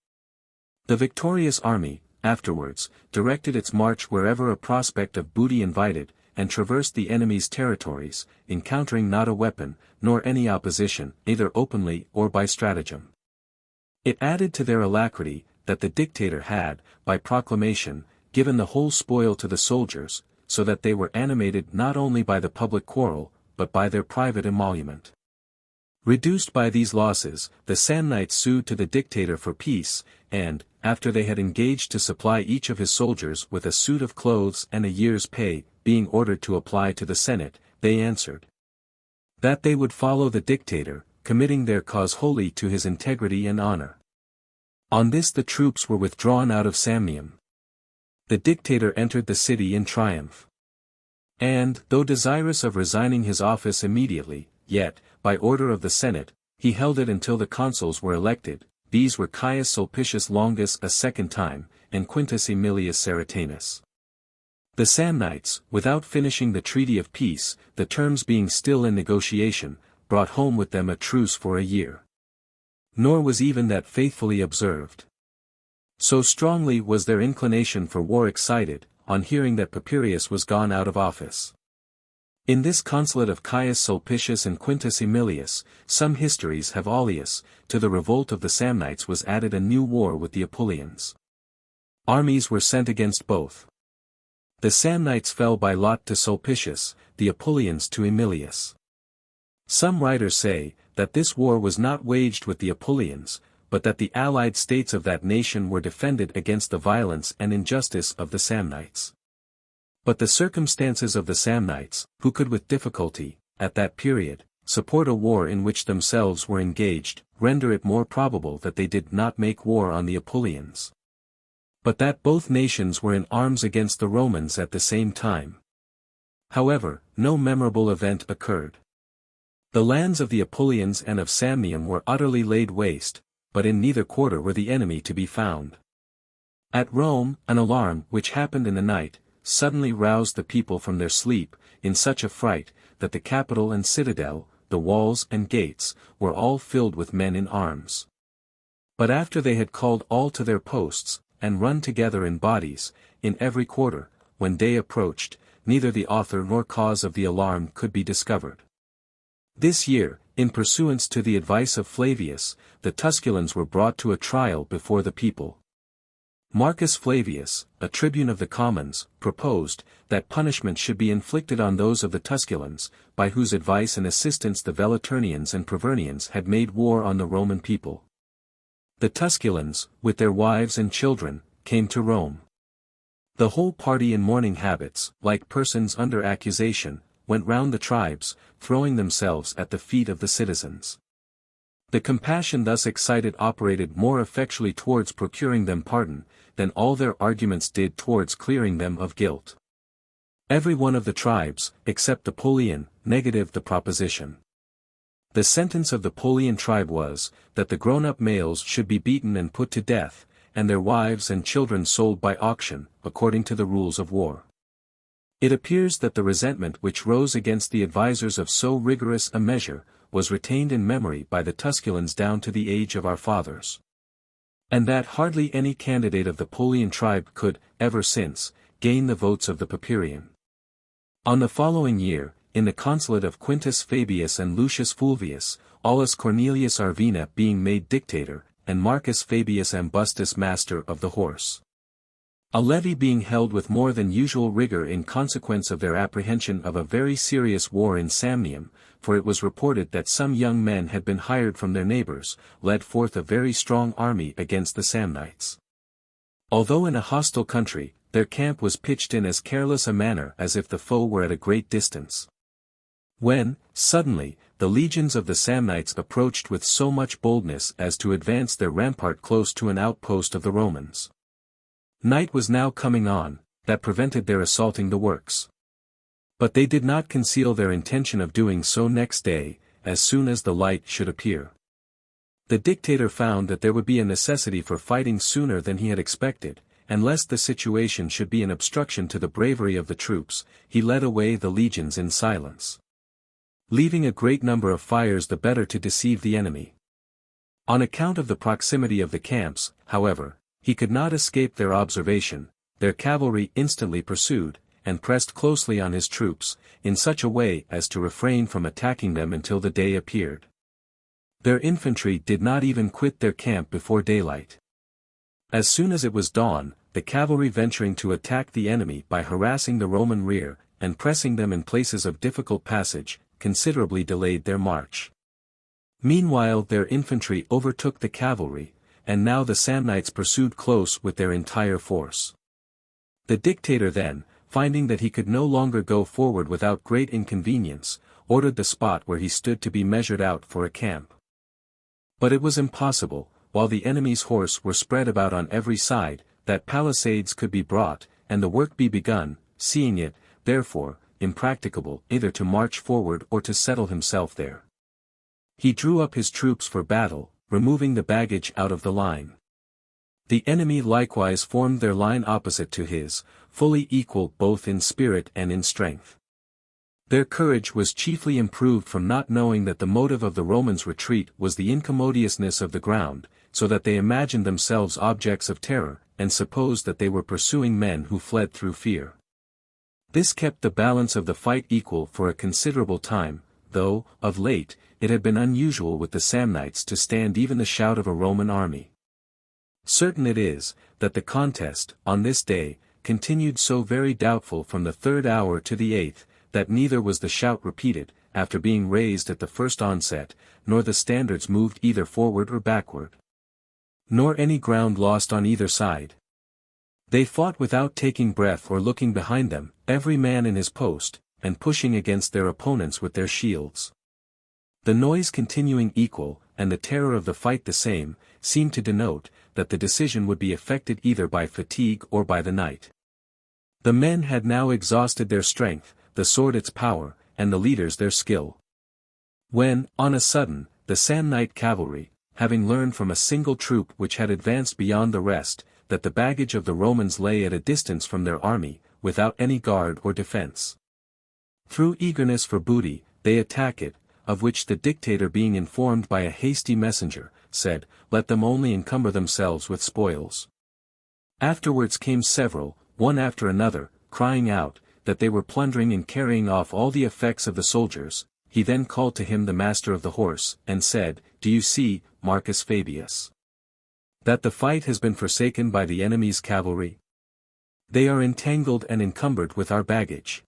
A: The victorious army, afterwards, directed its march wherever a prospect of booty invited, and traversed the enemy's territories, encountering not a weapon, nor any opposition, either openly or by stratagem. It added to their alacrity, that the dictator had, by proclamation, given the whole spoil to the soldiers, so that they were animated not only by the public quarrel, but by their private emolument. Reduced by these losses, the Samnites sued to the dictator for peace, and, after they had engaged to supply each of his soldiers with a suit of clothes and a year's pay, being ordered to apply to the Senate, they answered that they would follow the dictator, committing their cause wholly to his integrity and honor. On this the troops were withdrawn out of Samnium. The dictator entered the city in triumph. And, though desirous of resigning his office immediately, yet, by order of the Senate, he held it until the consuls were elected. These were Caius Sulpicius Longus a second time, and Quintus Aemilius Cerretanus. The Samnites, without finishing the treaty of peace, the terms being still in negotiation, brought home with them a truce for a year. Nor was even that faithfully observed. So strongly was their inclination for war excited, on hearing that Papirius was gone out of office. In this consulate of Caius Sulpicius and Quintus Aemilius, some histories have alias, to the revolt of the Samnites was added a new war with the Apulians. Armies were sent against both. The Samnites fell by lot to Sulpicius, the Apulians to Aemilius. Some writers say, that this war was not waged with the Apulians, but that the allied states of that nation were defended against the violence and injustice of the Samnites. But the circumstances of the Samnites, who could with difficulty, at that period, support a war in which themselves were engaged, render it more probable that they did not make war on the Apulians, but that both nations were in arms against the Romans at the same time. However, no memorable event occurred. The lands of the Apulians and of Samnium were utterly laid waste, but in neither quarter were the enemy to be found. At Rome, an alarm which happened in the night, suddenly roused the people from their sleep, in such a fright, that the Capitol and citadel, the walls and gates, were all filled with men in arms. But after they had called all to their posts, and run together in bodies, in every quarter, when day approached, neither the author nor cause of the alarm could be discovered. This year, in pursuance to the advice of Flavius, the Tusculans were brought to a trial before the people. Marcus Flavius, a tribune of the commons, proposed, that punishment should be inflicted on those of the Tusculans, by whose advice and assistance the Velaturnians and Praevernians had made war on the Roman people. The Tusculans, with their wives and children, came to Rome. The whole party in mourning habits, like persons under accusation, went round the tribes, throwing themselves at the feet of the citizens. The compassion thus excited operated more effectually towards procuring them pardon, than all their arguments did towards clearing them of guilt. Every one of the tribes, except the Polian, negatived the proposition. The sentence of the Polian tribe was, that the grown-up males should be beaten and put to death, and their wives and children sold by auction, according to the rules of war. It appears that the resentment which rose against the advisers of so rigorous a measure, was retained in memory by the Tusculans down to the age of our fathers. And that hardly any candidate of the Polian tribe could, ever since, gain the votes of the Papirian. On the following year, in the consulate of Quintus Fabius and Lucius Fulvius, Aulus Cornelius Arvina being made dictator, and Marcus Fabius Ambustus master of the horse. A levy being held with more than usual rigor in consequence of their apprehension of a very serious war in Samnium, for it was reported that some young men had been hired from their neighbors, led forth a very strong army against the Samnites. Although in a hostile country, their camp was pitched in as careless a manner as if the foe were at a great distance. When, suddenly, the legions of the Samnites approached with so much boldness as to advance their rampart close to an outpost of the Romans. Night was now coming on, that prevented their assaulting the works. But they did not conceal their intention of doing so next day, as soon as the light should appear. The dictator found that there would be a necessity for fighting sooner than he had expected, and lest the situation should be an obstruction to the bravery of the troops, he led away the legions in silence, leaving a great number of fires the better to deceive the enemy. On account of the proximity of the camps, however, he could not escape their observation. Their cavalry instantly pursued, and pressed closely on his troops, in such a way as to refrain from attacking them until the day appeared. Their infantry did not even quit their camp before daylight. As soon as it was dawn, the cavalry venturing to attack the enemy by harassing the Roman rear, and pressing them in places of difficult passage, considerably delayed their march. Meanwhile their infantry overtook the cavalry, and now the Samnites pursued close with their entire force. The dictator then, finding that he could no longer go forward without great inconvenience, ordered the spot where he stood to be measured out for a camp. But it was impossible, while the enemy's horse were spread about on every side, that palisades could be brought, and the work be begun, seeing it, therefore, impracticable either to march forward or to settle himself there. He drew up his troops for battle, removing the baggage out of the line. The enemy likewise formed their line opposite to his, fully equal both in spirit and in strength. Their courage was chiefly improved from not knowing that the motive of the Romans' retreat was the incommodiousness of the ground, so that they imagined themselves objects of terror, and supposed that they were pursuing men who fled through fear. This kept the balance of the fight equal for a considerable time, though, of late, it had been unusual with the Samnites to stand even the shout of a Roman army. Certain it is, that the contest, on this day, continued so very doubtful from the 3rd hour to the 8th, that neither was the shout repeated, after being raised at the first onset, nor the standards moved either forward or backward, nor any ground lost on either side. They fought without taking breath or looking behind them, every man in his post, and pushing against their opponents with their shields. The noise continuing equal, and the terror of the fight the same, seemed to denote, that the decision would be effected either by fatigue or by the night. The men had now exhausted their strength, the sword its power, and the leaders their skill. When, on a sudden, the Samnite cavalry, having learned from a single troop which had advanced beyond the rest, that the baggage of the Romans lay at a distance from their army, without any guard or defense. Through eagerness for booty, they attack it, of which the dictator being informed by a hasty messenger, said, let them only encumber themselves with spoils. Afterwards came several, one after another, crying out, that they were plundering and carrying off all the effects of the soldiers. He then called to him the master of the horse, and said, do you see, Marcus Fabius, that the fight has been forsaken by the enemy's cavalry? They are entangled and encumbered with our baggage.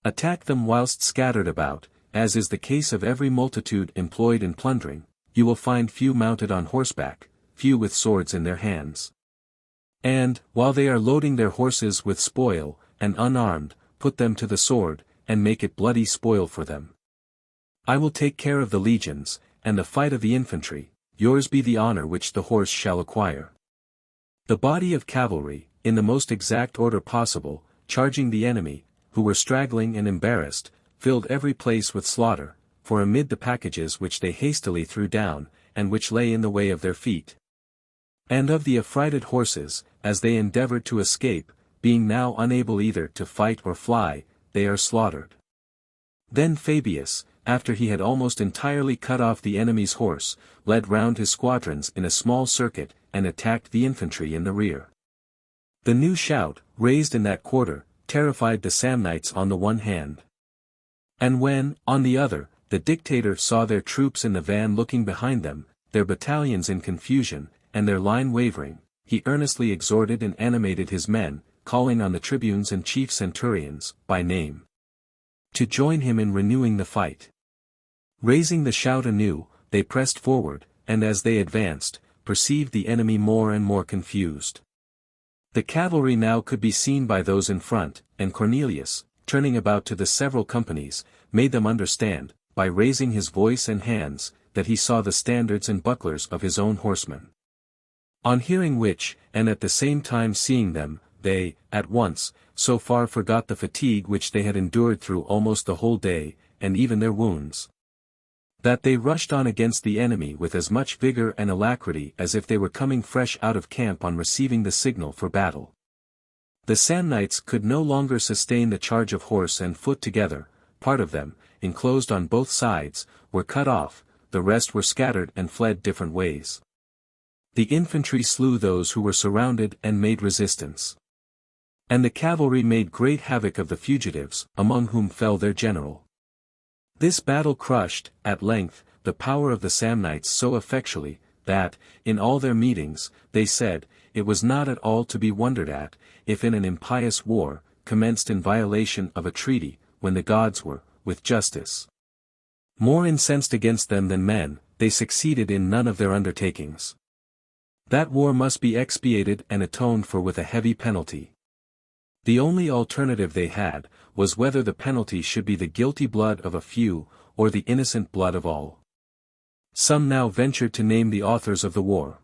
A: Attack them whilst scattered about, as is the case of every multitude employed in plundering. You will find few mounted on horseback, few with swords in their hands. And, while they are loading their horses with spoil, and unarmed, put them to the sword, and make it bloody spoil for them. I will take care of the legions, and the fight of the infantry, yours be the honor which the horse shall acquire. The body of cavalry, in the most exact order possible, charging the enemy, who were straggling and embarrassed, filled every place with slaughter, for amid the packages which they hastily threw down, and which lay in the way of their feet. And of the affrighted horses, as they endeavored to escape, being now unable either to fight or fly, they are slaughtered. Then Fabius, after he had almost entirely cut off the enemy's horse, led round his squadrons in a small circuit, and attacked the infantry in the rear. The new shout, raised in that quarter, terrified the Samnites on the one hand. And when, on the other, the dictator saw their troops in the van looking behind them, their battalions in confusion, and their line wavering, he earnestly exhorted and animated his men, calling on the tribunes and chief centurions, by name, to join him in renewing the fight. Raising the shout anew, they pressed forward, and as they advanced, perceived the enemy more and more confused. The cavalry now could be seen by those in front, and Cornelius, turning about to the several companies, made them understand, by raising his voice and hands, that he saw the standards and bucklers of his own horsemen. On hearing which, and at the same time seeing them, they, at once, so far forgot the fatigue which they had endured through almost the whole day, and even their wounds, that they rushed on against the enemy with as much vigor and alacrity as if they were coming fresh out of camp on receiving the signal for battle. The Samnites could no longer sustain the charge of horse and foot together. Part of them, enclosed on both sides, were cut off, the rest were scattered and fled different ways. The infantry slew those who were surrounded and made resistance. And the cavalry made great havoc of the fugitives, among whom fell their general. This battle crushed, at length, the power of the Samnites so effectually, that, in all their meetings, they said, it was not at all to be wondered at, if in an impious war, commenced in violation of a treaty, when the gods were, with justice, more incensed against them than men, they succeeded in none of their undertakings. That war must be expiated and atoned for with a heavy penalty. The only alternative they had, was whether the penalty should be the guilty blood of a few, or the innocent blood of all. Some now ventured to name the authors of the war.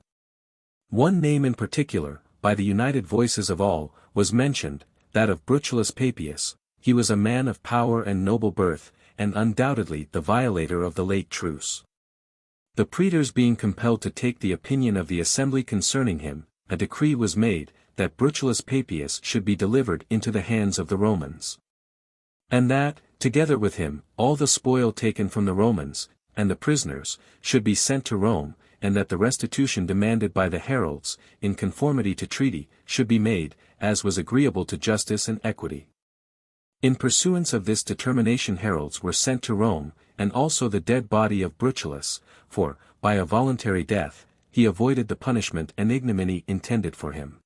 A: One name in particular, by the united voices of all, was mentioned, that of Brutulus Papias. He was a man of power and noble birth, and undoubtedly the violator of the late truce. The praetors being compelled to take the opinion of the assembly concerning him, a decree was made, that Brutulus Papias should be delivered into the hands of the Romans. And that, together with him, all the spoil taken from the Romans, and the prisoners, should be sent to Rome, and that the restitution demanded by the heralds, in conformity to treaty, should be made, as was agreeable to justice and equity. In pursuance of this determination heralds were sent to Rome, and also the dead body of Brutulus, for, by a voluntary death, he avoided the punishment and ignominy intended for him.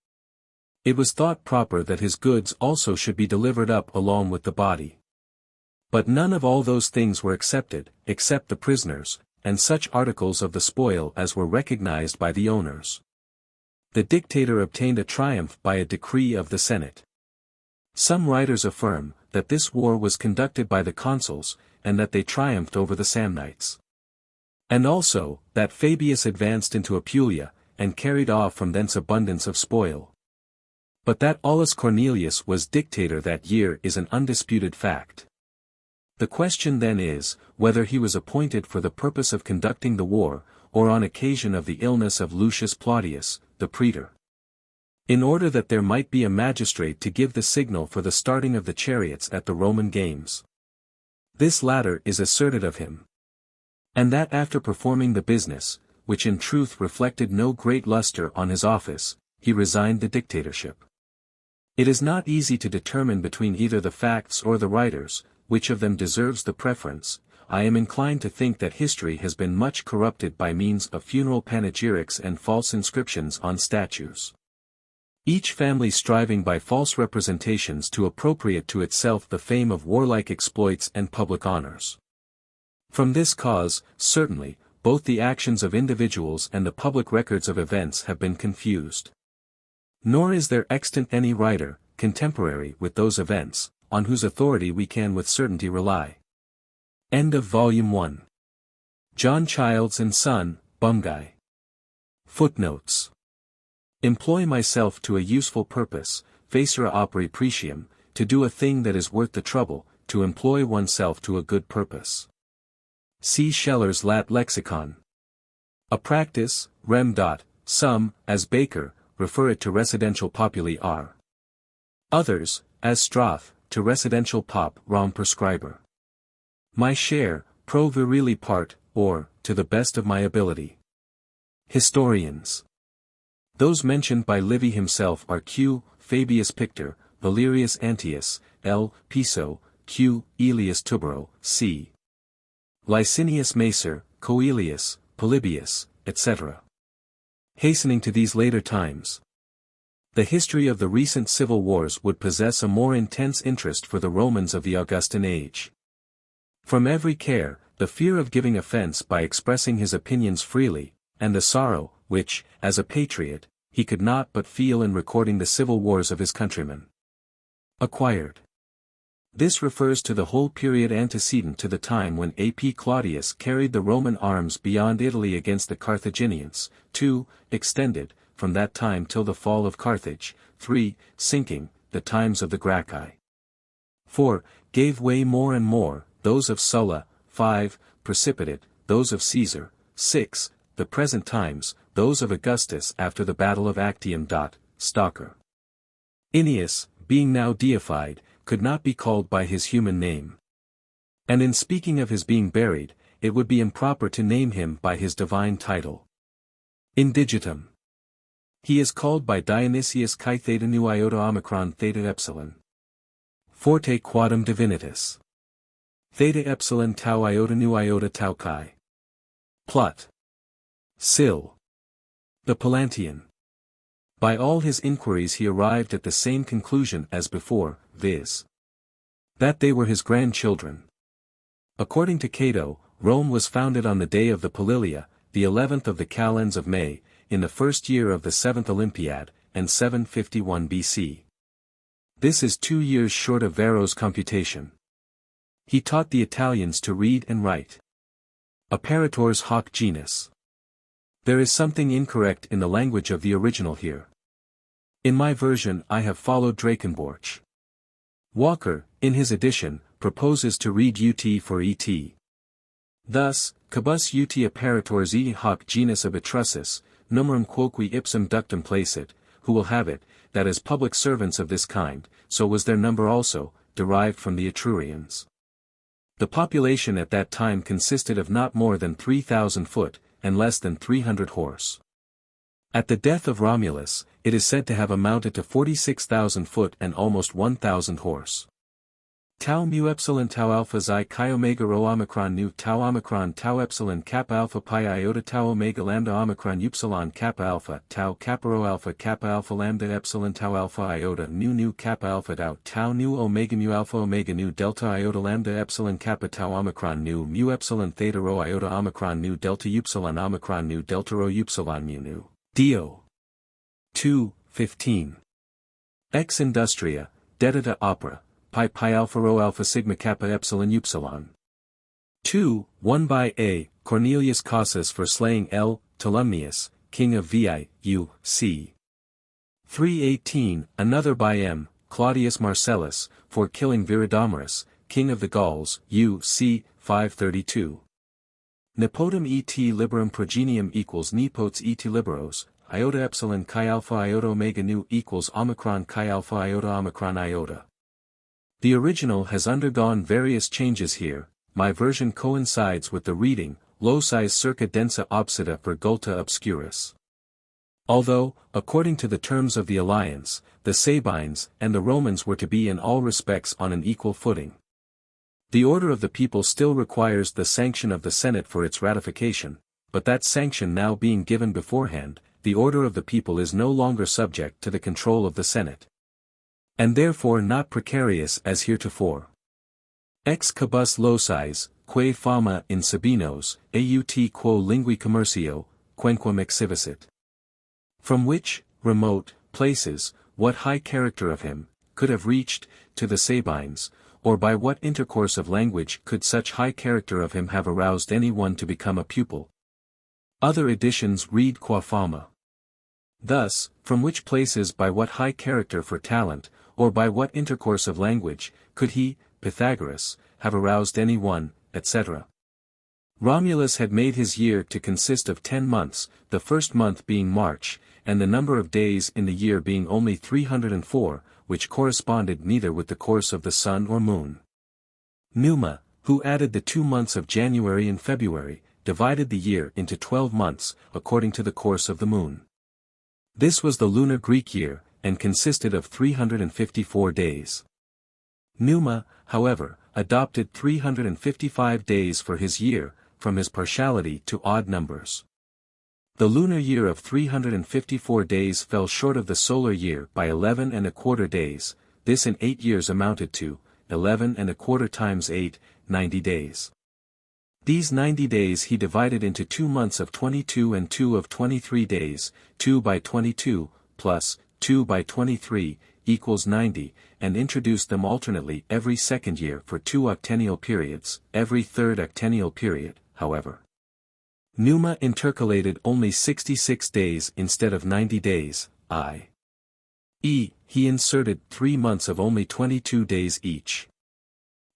A: It was thought proper that his goods also should be delivered up along with the body. But none of all those things were accepted, except the prisoners, and such articles of the spoil as were recognized by the owners. The dictator obtained a triumph by a decree of the Senate. Some writers affirm, that this war was conducted by the consuls, and that they triumphed over the Samnites. And also, that Fabius advanced into Apulia, and carried off from thence abundance of spoil. But that Aulus Cornelius was dictator that year is an undisputed fact. The question then is, whether he was appointed for the purpose of conducting the war, or on occasion of the illness of Lucius Plautius, the praetor. In order that there might be a magistrate to give the signal for the starting of the chariots at the Roman games. This latter is asserted of him. And that after performing the business, which in truth reflected no great luster on his office, he resigned the dictatorship. It is not easy to determine between either the facts or the writers, which of them deserves the preference. I am inclined to think that history has been much corrupted by means of funeral panegyrics and false inscriptions on statues. Each family striving by false representations to appropriate to itself the fame of warlike exploits and public honors. From this cause, certainly, both the actions of individuals and the public records of events have been confused. Nor is there extant any writer, contemporary with those events, on whose authority we can with certainty rely. End of Volume 1. John Childs and Son, Bumguy. Footnotes. Employ myself to a useful purpose, facere opere precium, to do a thing that is worth the trouble, to employ oneself to a good purpose. See Scheller's Lat Lexicon. A practice, rem. Some, as Baker, refer it to residential populi r. Others, as Strath, to residential pop rom prescriber. My share, pro virili part, or, to the best of my ability. Historians. Those mentioned by Livy himself are Q. Fabius Pictor, Valerius Antius, L. Piso, Q. Aelius Tubero, C. Licinius Macer, Coelius, Polybius, etc. Hastening to these later times. The history of the recent civil wars would possess a more intense interest for the Romans of the Augustan age. From every care, the fear of giving offense by expressing his opinions freely, and the sorrow, which, as a patriot, he could not but feel in recording the civil wars of his countrymen. Acquired. This refers to the whole period antecedent to the time when A.P. Claudius carried the Roman arms beyond Italy against the Carthaginians, 2. Extended, from that time till the fall of Carthage, 3. Sinking, the times of the Gracchi. 4. Gave way more and more, those of Sulla, 5. Precipitate, those of Caesar, 6. The present times, those of Augustus after the battle of Actium. Stalker. Ennius, being now deified, could not be called by his human name. And in speaking of his being buried, it would be improper to name him by his divine title. Indigitum. He is called by Dionysius chi theta nu iota omicron theta epsilon. Forte quadam divinitas. Theta epsilon tau iota nu iota tau chi. Plot. Sil. The Palantian. By all his inquiries he arrived at the same conclusion as before, viz. that they were his grandchildren. According to Cato, Rome was founded on the day of the Palilia, the 11th of the calends of May, in the first year of the 7th Olympiad, and 751 BC. This is 2 years short of Varro's computation. He taught the Italians to read and write. Apparitors hoc genus. There is something incorrect in the language of the original here. In my version I have followed Drakenborch. Walker, in his edition, proposes to read ut for et. Thus, cabus ut apparitors e hoc genus ab Etruscis, numerum quoque ipsum ductum placet, who will have it, that as public servants of this kind, so was their number also, derived from the Etrurians. The population at that time consisted of not more than 3,000 foot, and less than 300 horse. At the death of Romulus, it is said to have amounted to 46,000 foot and almost 1,000 horse. Tau mu epsilon tau alpha xi chi omega rho omicron nu tau omicron tau epsilon kappa alpha pi iota tau omega lambda omicron upsilon kappa alpha tau kappa rho kappa alpha lambda epsilon tau alpha iota nu kappa alpha tau nu omega nu delta iota lambda epsilon kappa tau omicron nu mu epsilon theta rho iota omicron nu delta upsilon omicron nu delta rho upsilon mu nu. Dio. 2:15. Ex industria, dedita opera. Pi alpha rho alpha sigma kappa epsilon upsilon. 2, 1 by A, Cornelius Causas for slaying L. Tolumnius, king of Vi, U, C. 3:18, another by M. Claudius Marcellus, for killing Viridomarus, king of the Gauls, U.C. 532. Nepotum et liberum progenium equals nepotes et liberos, iota epsilon chi alpha iota omega nu equals omicron chi alpha iota omicron iota. The original has undergone various changes here. My version coincides with the reading, loci circa densa obsida virgulta obscuris. Although, according to the terms of the alliance, the Sabines and the Romans were to be in all respects on an equal footing. The order of the people still requires the sanction of the Senate for its ratification, but that sanction now being given beforehand, the order of the people is no longer subject to the control of the Senate. And therefore not precarious as heretofore. Ex cabus locis, quae fama in Sabinos, aut quo lingui commercio, quenquam exhibisit. From which, remote, places, what high character of him, could have reached, to the Sabines, or by what intercourse of language could such high character of him have aroused any one to become a pupil. Other editions read qua fama. Thus, from which places by what high character for talent, or by what intercourse of language, could he, Pythagoras, have aroused any one, etc. Romulus had made his year to consist of 10 months, the first month being March, and the number of days in the year being only 304, which corresponded neither with the course of the sun or moon. Numa, who added the 2 months of January and February, divided the year into 12 months, according to the course of the moon. This was the lunar Greek year, and consisted of 354 days. Numa, however, adopted 355 days for his year, from his partiality to odd numbers. The lunar year of 354 days fell short of the solar year by 11¼ days, this in 8 years amounted to 11¼ times 8, 90 days. These 90 days he divided into 2 months of 22 and 2 of 23 days, 2 by 22, plus 2 by 23, equals 90, and introduced them alternately every second year for 2 octennial periods, every third octennial period, however. Numa intercalated only 66 days instead of 90 days, i.e., he inserted 3 months of only 22 days each.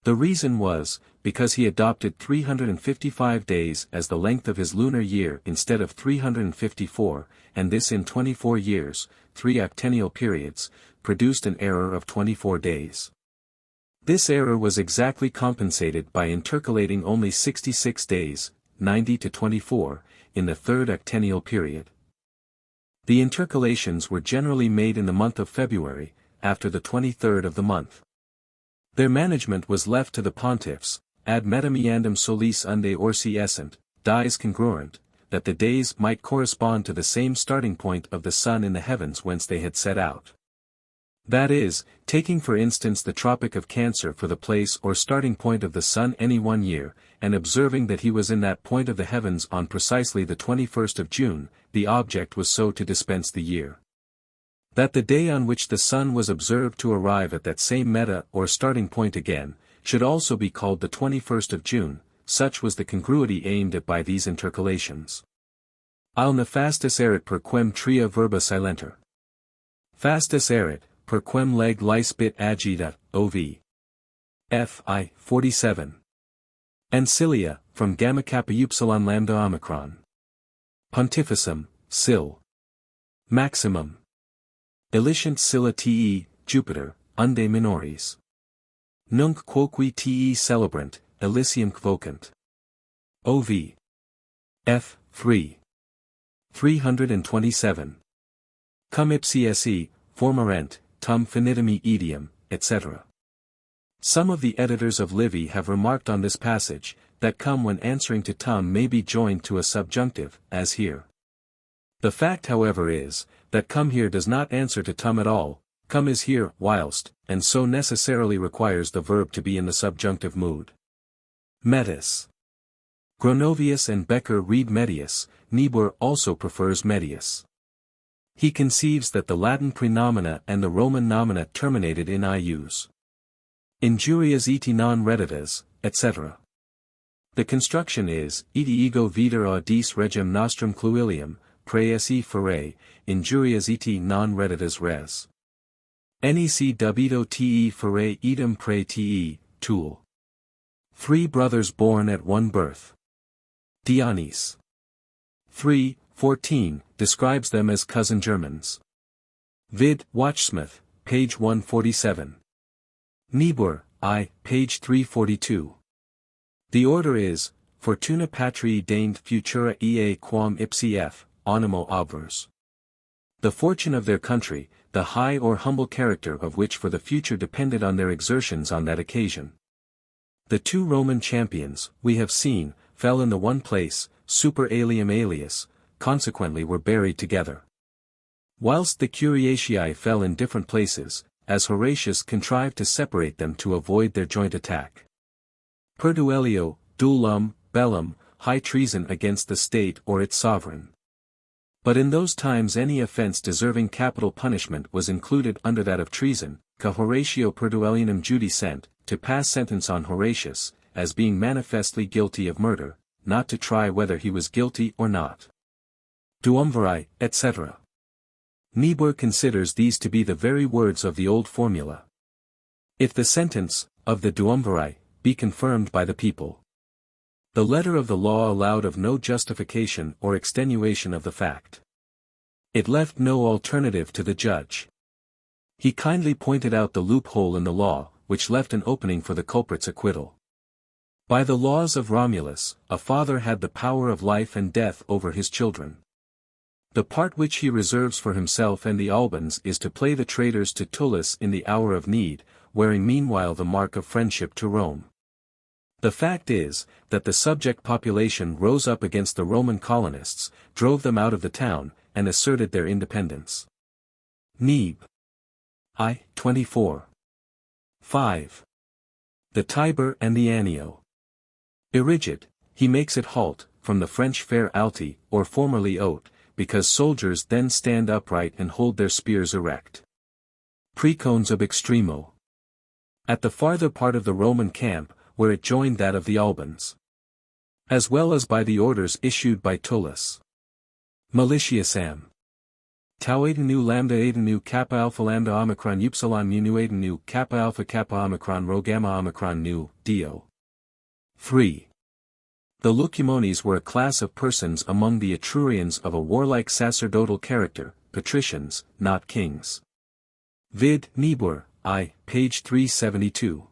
A: The reason was, because he adopted 355 days as the length of his lunar year instead of 354, and this in 24 years, 3 octennial periods, produced an error of 24 days. This error was exactly compensated by intercalating only 66 days, 90 to 24, in the third octennial period. The intercalations were generally made in the month of February, after the 23rd of the month. Their management was left to the pontiffs, ad metamiandum solis unde orsi essent, dies congruent, that the days might correspond to the same starting point of the sun in the heavens whence they had set out. That is, taking for instance the Tropic of Cancer for the place or starting point of the sun any one year, and observing that he was in that point of the heavens on precisely the 21st of June, the object was so to dispense the year. That the day on which the sun was observed to arrive at that same meta or starting point again, should also be called the 21st of June, such was the congruity aimed at by these intercalations. Al nefastus erit per quem tria verba silenter. Fastus erit, per quem leg lice bit agitat, ov. F. I. 47. Ancilia, from gamma kappa upsilon lambda omicron. Pontificum, sil. Maximum. Elicient scylla te, Jupiter, unde minores. Nunc quoque te celebrant, Elysium vocant. Ov. F. 3. 327. Cum ipsi esse, formarent, tum finitimi idiom, etc. Some of the editors of Livy have remarked on this passage, that cum when answering to tum may be joined to a subjunctive, as here. The fact however is, that cum here does not answer to tum at all, cum is here whilst, and so necessarily requires the verb to be in the subjunctive mood. Metis. Gronovius and Becker read medius, Niebuhr also prefers medius. He conceives that the Latin praenomina and the Roman nomina terminated in ius. Injurias eti non reditas, etc. The construction is, eti ego viter audis regem nostrum cluilium, praesi fere, injurias eti non reditas res. Nec debito te fere idem pre te, tool. 3 brothers born at one birth. Dionys. 3:14 describes them as cousin Germans. Vid. Watchsmith, page 147. Niebuhr, I. page 342. The order is, Fortuna Patriae deigned futura ea quam ipsi f, animo obvers. The fortune of their country, the high or humble character of which for the future depended on their exertions on that occasion. The 2 Roman champions, we have seen, fell in the one place, super alium alias, consequently were buried together. Whilst the Curiatiae fell in different places, as Horatius contrived to separate them to avoid their joint attack. Per duellio, duellum, bellum, high treason against the state or its sovereign. But in those times any offence deserving capital punishment was included under that of treason, ca Horatio per duellionum judicent, to pass sentence on Horatius, as being manifestly guilty of murder, not to try whether he was guilty or not. Duumviri, etc. Niebuhr considers these to be the very words of the old formula. If the sentence, of the duumviri, be confirmed by the people. The letter of the law allowed of no justification or extenuation of the fact. It left no alternative to the judge. He kindly pointed out the loophole in the law, which left an opening for the culprit's acquittal. By the laws of Romulus, a father had the power of life and death over his children. The part which he reserves for himself and the Albans is to play the traitors to Tullus in the hour of need, wearing meanwhile the mark of friendship to Rome. The fact is, that the subject population rose up against the Roman colonists, drove them out of the town, and asserted their independence. Neb. I. 24. 5. The Tiber and the Anio. Irrigid, he makes it halt, from the French fair alti, or formerly haute, because soldiers then stand upright and hold their spears erect. Precones ab extremo. At the farther part of the Roman camp, where it joined that of the Albans. As well as by the orders issued by Tullus. Malitiasam. Tau nu lambda nu kappa alpha lambda omicron upsilon nu nu kappa alpha omicron rho gamma omicron nu, dio. 3. The Lucumones were a class of persons among the Etrurians of a warlike sacerdotal character, patricians, not kings. Vid. Niebuhr, I. page 372.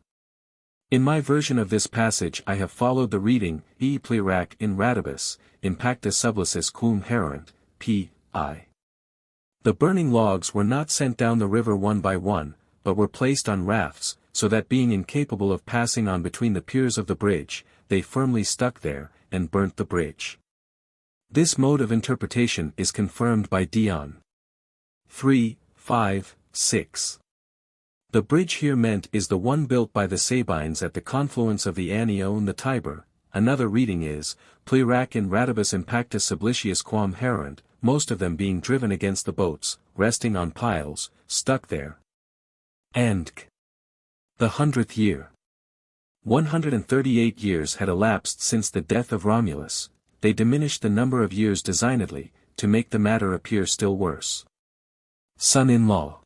A: In my version of this passage I have followed the reading, E plerac in radibus, impacta sublicis cum haerent, p.i. The burning logs were not sent down the river one by one, but were placed on rafts, so that being incapable of passing on between the piers of the bridge, they firmly stuck there, and burnt the bridge. This mode of interpretation is confirmed by Dion. 3, 5, 6. The bridge here meant is the one built by the Sabines at the confluence of the Anio and the Tiber. Another reading is, plerac in radibus impactus sublicius quam haerent, most of them being driven against the boats, resting on piles, stuck there. And the 100th year. 138 years had elapsed since the death of Romulus. They diminished the number of years designedly, to make the matter appear still worse. Son-in-law.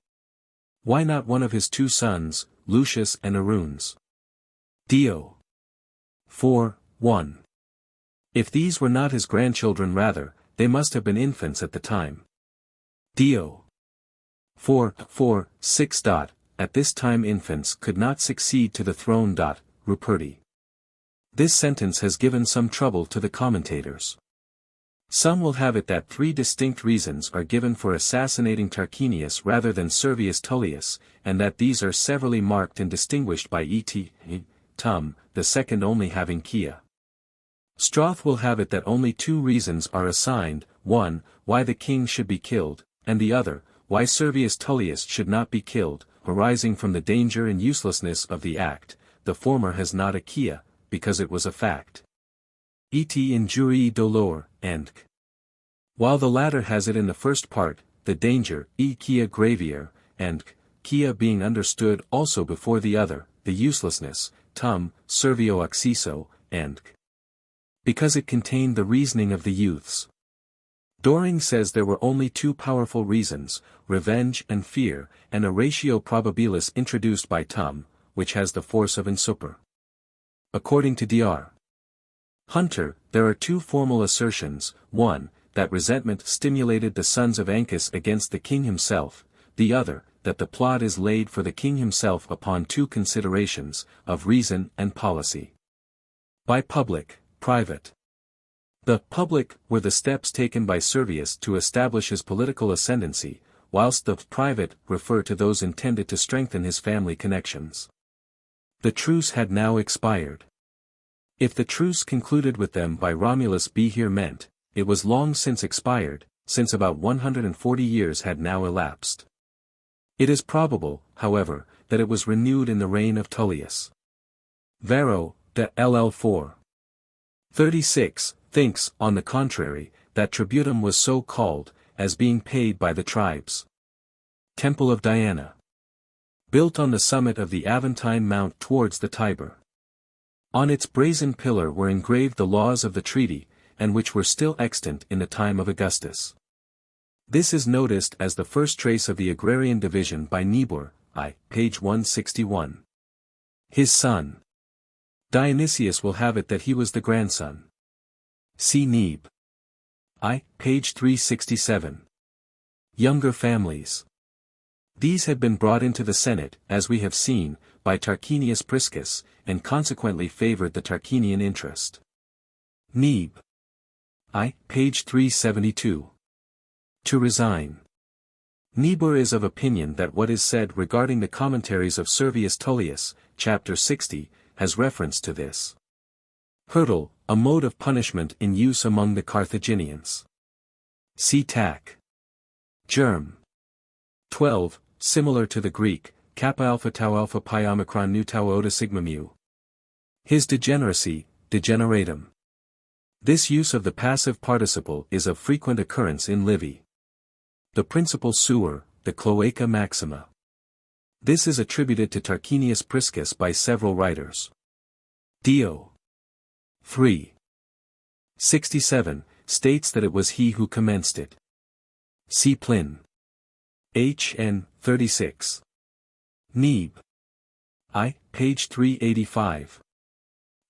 A: Why not one of his 2 sons, Lucius and Aruns? Dio. 4, 1. If these were not his grandchildren rather, they must have been infants at the time. Dio. 4, 6. At this time infants could not succeed to the throne. Ruperti. This sentence has given some trouble to the commentators. Some will have it that 3 distinct reasons are given for assassinating Tarquinius rather than Servius Tullius, and that these are severally marked and distinguished by Tum, the second only having Chia. Stroth will have it that only 2 reasons are assigned, one, why the king should be killed, and the other, why Servius Tullius should not be killed, arising from the danger and uselessness of the act. The former has not a Chia, because it was a fact. Et injurii dolor, and while the latter has it in the first part, the danger, Chia gravier, and Chia being understood also before the other, the uselessness, Tum, servio acciso, and because it contained the reasoning of the youths. Doring says there were only 2 powerful reasons, revenge and fear, and a ratio probabilis introduced by Tum, which has the force of insuper. According to Dr. Hunter, there are two formal assertions, one, that resentment stimulated the sons of Ancus against the king himself, the other, that the plot is laid for the king himself upon two considerations, of reason and policy. By public, private. The public were the steps taken by Servius to establish his political ascendancy, whilst the private refer to those intended to strengthen his family connections. The truce had now expired. If the truce concluded with them by Romulus be here meant, it was long since expired, since about 140 years had now elapsed. It is probable, however, that it was renewed in the reign of Tullius. Varro, de LL 4. 36, thinks, on the contrary, that tributum was so called, as being paid by the tribes. Temple of Diana. Built on the summit of the Aventine Mount towards the Tiber. On its brazen pillar were engraved the laws of the treaty, and which were still extant in the time of Augustus. This is noticed as the first trace of the agrarian division by Niebuhr, page 161. His son Dionysius will have it that he was the grandson. See Neb. Page 367. Younger families. These had been brought into the Senate, as we have seen, by Tarquinius Priscus, and consequently favored the Tarquinian interest. Neb. Page 372. To resign. Niebuhr is of opinion that what is said regarding the commentaries of Servius Tullius, chapter 60, has reference to this. Hurtle, a mode of punishment in use among the Carthaginians. See Tac. Germ. 12, similar to the Greek, kappa alpha tau alpha pi omicron nu tau iota sigma mu. His degeneracy, degeneratum. This use of the passive participle is of frequent occurrence in Livy. The principal sewer, the cloaca maxima. This is attributed to Tarquinius Priscus by several writers. Dio. 3. 67, states that it was he who commenced it. See Plin. H.N. 36. Neb. Page 385.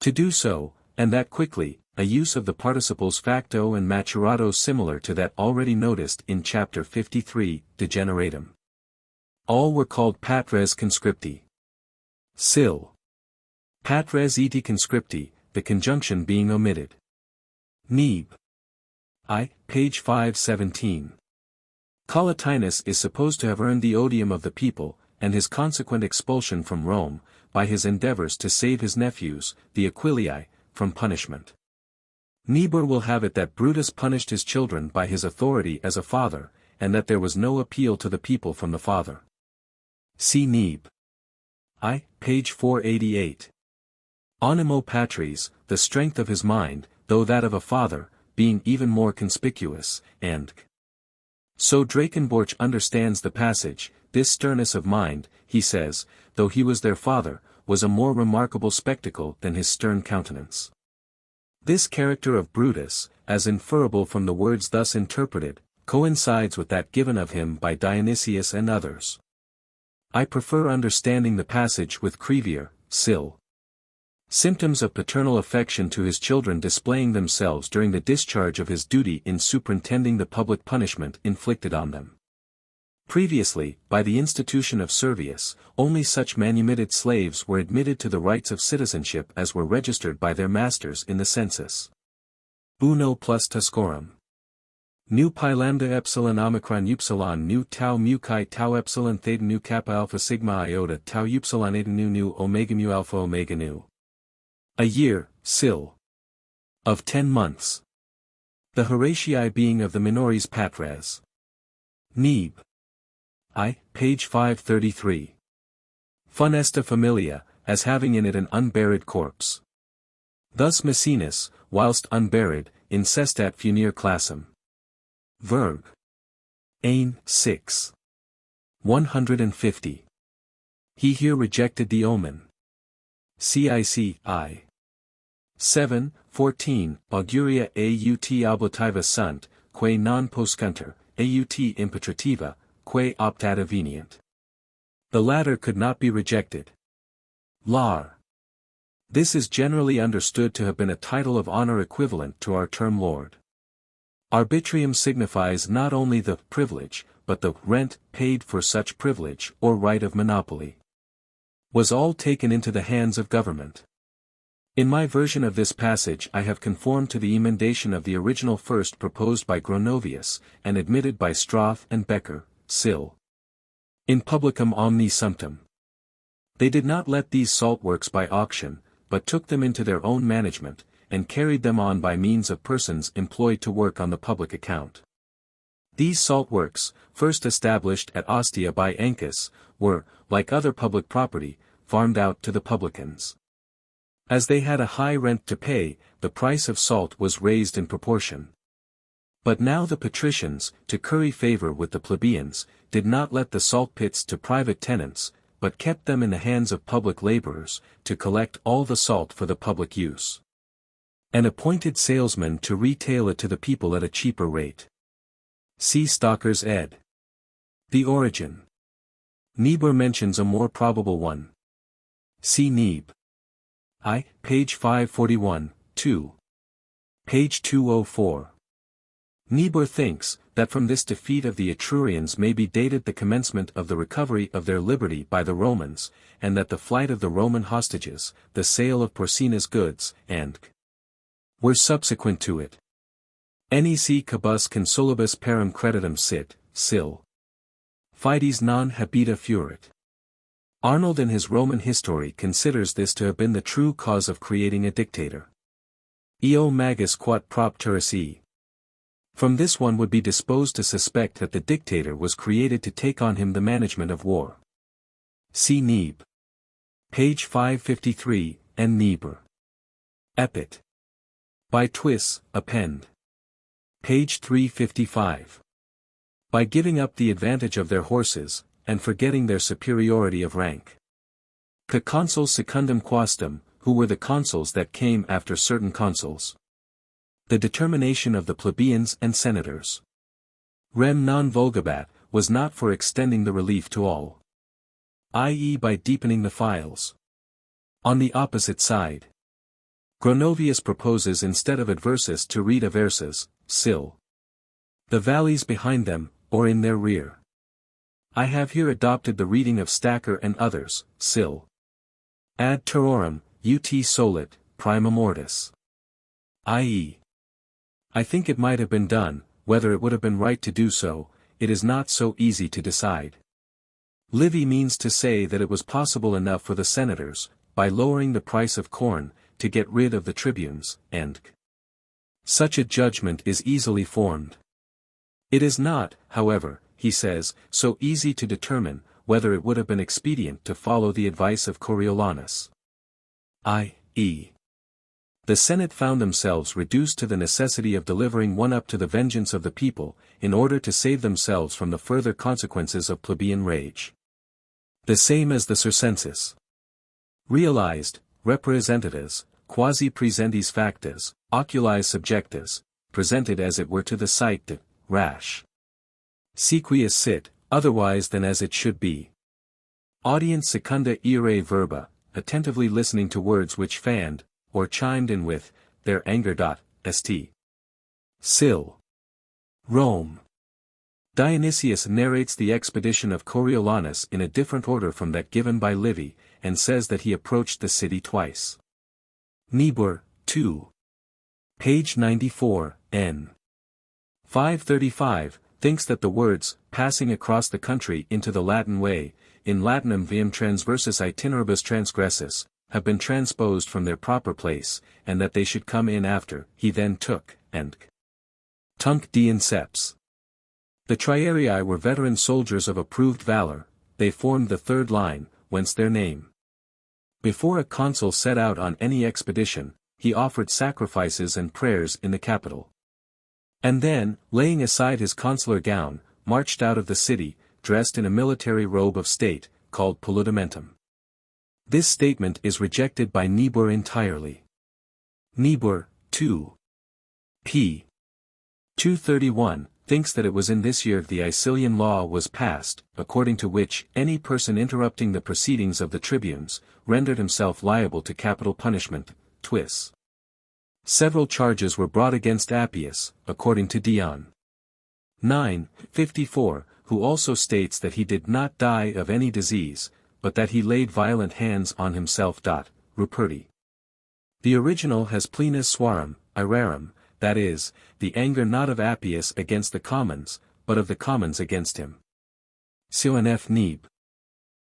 A: To do so, and that quickly, a use of the participles facto and maturato similar to that already noticed in chapter 53, degeneratum. All were called patres conscripti. Sil. Patres eti conscripti, the conjunction being omitted. Neb. Page 517. Collatinus is supposed to have earned the odium of the people, and his consequent expulsion from Rome, by his endeavors to save his nephews, the Aquilii, from punishment. Niebuhr will have it that Brutus punished his children by his authority as a father, and that there was no appeal to the people from the father. See Neb. Page 488. Animo patris, the strength of his mind, though that of a father, being even more conspicuous, and so Drakenborch understands the passage, this sternness of mind, he says, though he was their father, was a more remarkable spectacle than his stern countenance. This character of Brutus, as inferable from the words thus interpreted, coincides with that given of him by Dionysius and others. I prefer understanding the passage with Crevier, Sil. Symptoms of paternal affection to his children displaying themselves during the discharge of his duty in superintending the public punishment inflicted on them. Previously, by the institution of Servius, only such manumitted slaves were admitted to the rights of citizenship as were registered by their masters in the census. Uno plus Tuscorum. Nu pi lambda epsilon omicron upsilon nu tau mu chi tau epsilon theta nu kappa alpha sigma iota tau upsilon eta nu omega mu alpha omega nu. A year, Sil. Of 10 months. The Horatii being of the minores patres. Neb. Page 533. Funesta familia, as having in it an unburied corpse. Thus Maecenas, whilst unburied, incestat funere classum. Verb. Ain. 6. 150. He here rejected the omen. CIC, I. 7, 14, auguria aut oblativa sunt, quae non poscunter, aut impetrativa, quae optata venient. The latter could not be rejected. Lar. This is generally understood to have been a title of honor equivalent to our term lord. Arbitrium signifies not only the privilege, but the rent paid for such privilege or right of monopoly. Was all taken into the hands of government. In my version of this passage I have conformed to the emendation of the original first proposed by Gronovius, and admitted by Stroth and Becker, Sil. In publicum omni sumptum. They did not let these salt works by auction, but took them into their own management, and carried them on by means of persons employed to work on the public account. These salt works, first established at Ostia by Ancus, were, like other public property, farmed out to the publicans. As they had a high rent to pay, the price of salt was raised in proportion. But now the patricians, to curry favor with the plebeians, did not let the salt pits to private tenants, but kept them in the hands of public laborers, to collect all the salt for the public use. And appointed salesmen to retail it to the people at a cheaper rate. See Stocker's ed. The origin. Niebuhr mentions a more probable one. See Nieb. Page 541, 2. Page 204. Niebuhr thinks, that from this defeat of the Etrurians may be dated the commencement of the recovery of their liberty by the Romans, and that the flight of the Roman hostages, the sale of Porcina's goods, and were subsequent to it. Nec cabus consolibus parum creditum sit, Sil. Fides non habita furit. Arnold in his Roman history considers this to have been the true cause of creating a dictator. Eo magus quat propterus e. From this one would be disposed to suspect that the dictator was created to take on him the management of war. See Nieb. Page 553, and Niebuhr. Epit. By Twiss, append. Page 355. By giving up the advantage of their horses, and forgetting their superiority of rank. The consuls secundum quastum, who were the consuls that came after certain consuls. The determination of the plebeians and senators. Rem non vulgabat, was not for extending the relief to all. I.e. by deepening the files. On the opposite side. Gronovius proposes instead of adversus to read aversus, Sil. The valleys behind them, or in their rear. I have here adopted the reading of Stacker and others, Sil. Ad terrorum, ut solit, prima mortis. I.e. I think it might have been done, whether it would have been right to do so, it is not so easy to decide. Livy means to say that it was possible enough for the senators, by lowering the price of corn, to get rid of the tribunes, and such a judgment is easily formed. It is not, however, he says, so easy to determine, whether it would have been expedient to follow the advice of Coriolanus. I.e. The Senate found themselves reduced to the necessity of delivering one up to the vengeance of the people, in order to save themselves from the further consequences of plebeian rage. The same as the circenses. Realized, representatives, quasi presentes factas, oculi subjectas, presented as it were to the sight, rash. Sequius sit, otherwise than as it should be. Audience secunda ire verba, attentively listening to words which fanned, or chimed in with, their anger. St. Sil. Rome. Dionysius narrates the expedition of Coriolanus in a different order from that given by Livy, and says that he approached the city twice. Niebuhr, 2. Page 94, n. 535, thinks that the words, passing across the country into the Latin way, in Latinum viam transversus itineribus transgressus, have been transposed from their proper place, and that they should come in after, he then took, and tunc dien seps. The Triarii were veteran soldiers of approved valor, they formed the third line, whence their name. Before a consul set out on any expedition, he offered sacrifices and prayers in the capital. And then, laying aside his consular gown, marched out of the city, dressed in a military robe of state, called poludamentum. This statement is rejected by Niebuhr entirely. Niebuhr, 2. p. 231, thinks that it was in this year the Icilian law was passed, according to which any person interrupting the proceedings of the tribunes, rendered himself liable to capital punishment, twis. Several charges were brought against Appius, according to Dion. 9:54, who also states that he did not die of any disease, but that he laid violent hands on himself. Ruperti. The original has plenus suarum, irarum, that is, the anger not of Appius against the commons, but of the commons against him. Sionf Neb.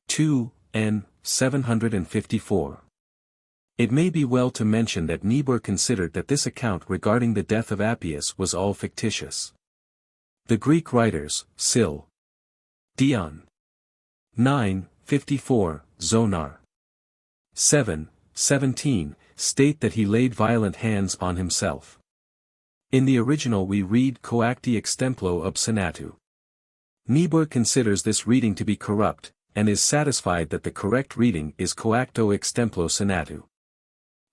A: 2, n. 754. It may be well to mention that Niebuhr considered that this account regarding the death of Appius was all fictitious. The Greek writers, Sil. Dion. 9:54, Zonar. 7:17, state that he laid violent hands on himself. In the original we read coacti extemplo obstinatu. Niebuhr considers this reading to be corrupt, and is satisfied that the correct reading is coacto extemplo senatu.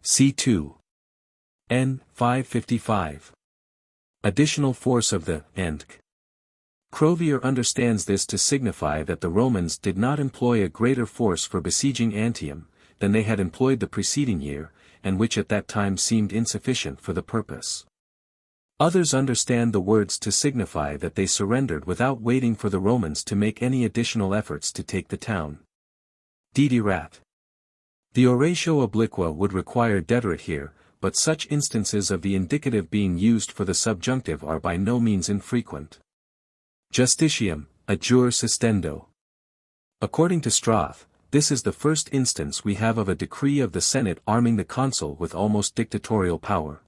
A: C2. N. 555. Additional force of the endk. Crovier understands this to signify that the Romans did not employ a greater force for besieging Antium, than they had employed the preceding year, and which at that time seemed insufficient for the purpose. Others understand the words to signify that they surrendered without waiting for the Romans to make any additional efforts to take the town. Didirat. The oratio obliqua would require deterit here, but such instances of the indicative being used for the subjunctive are by no means infrequent. Justitium, adjure sistendo. According to Strath, this is the first instance we have of a decree of the Senate arming the consul with almost dictatorial power.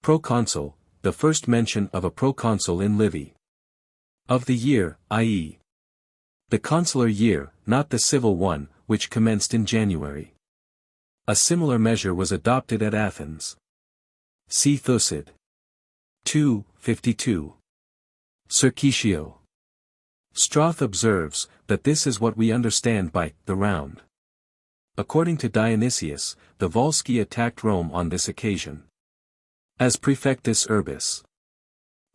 A: Proconsul, the first mention of a proconsul in Livy. Of the year, i.e. the consular year, not the civil one, which commenced in January. A similar measure was adopted at Athens. See Thucyd. 2:52. Circitio. Strath observes, that this is what we understand by the round. According to Dionysius, the Volsci attacked Rome on this occasion. As prefectus urbis.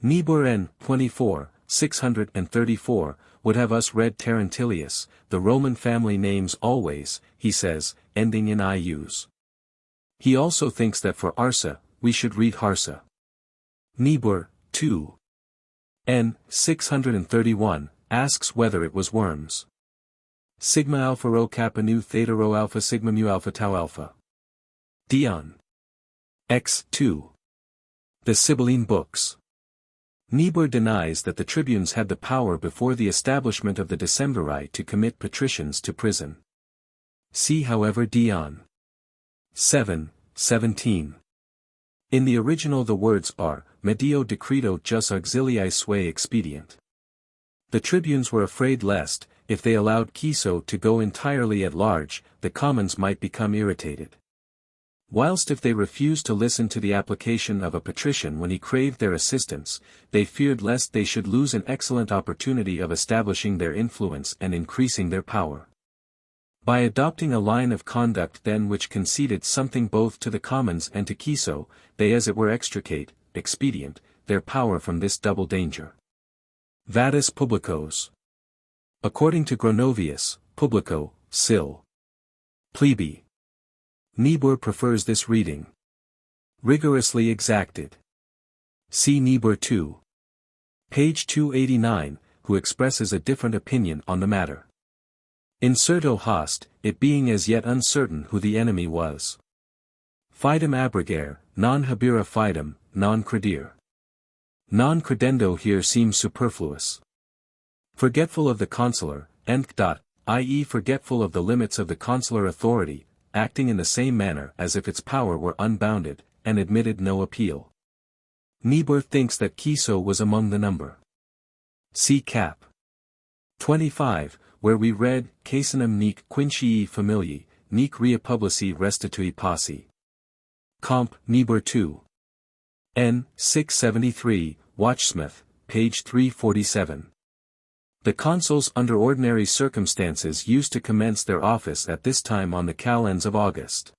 A: Niebuhr n. 24, 634, would have us read Terentilius, the Roman family names always, he says, ending in ius. He also thinks that for Arsa, we should read Harsa. Niebuhr, 2. N. 631, asks whether it was worms. Sigma alpha rho kappa nu theta rho alpha sigma mu alpha tau alpha. Dion. X. 2. The Sibylline Books. Niebuhr denies that the tribunes had the power before the establishment of the decemviri to commit patricians to prison. See however Dion. 7:17. In the original the words are, medio decreto jus auxiliae sui expedient. The tribunes were afraid lest, if they allowed Ciso to go entirely at large, the commons might become irritated. Whilst if they refused to listen to the application of a patrician when he craved their assistance, they feared lest they should lose an excellent opportunity of establishing their influence and increasing their power. By adopting a line of conduct then which conceded something both to the commons and to Ciso, they as it were expedient, their power from this double danger. Vadis publicos. According to Gronovius, publico, sil. Plebe. Niebuhr prefers this reading. Rigorously exacted. See Niebuhr 2. Page 289, who expresses a different opinion on the matter. Inserto host, it being as yet uncertain who the enemy was. Fidem abrogare, non habera fidem, non credere. Non credendo here seems superfluous. Forgetful of the consular, i.e. forgetful of the limits of the consular authority, acting in the same manner as if its power were unbounded, and admitted no appeal. Niebuhr thinks that Ciso was among the number. See Cap. 25, where we read, Casenum nec quincii familii, nec rea publici restitui passi. Comp. Niebuhr 2. N. 673, Watchsmith, page 347. The consuls under ordinary circumstances used to commence their office at this time on the calends of August.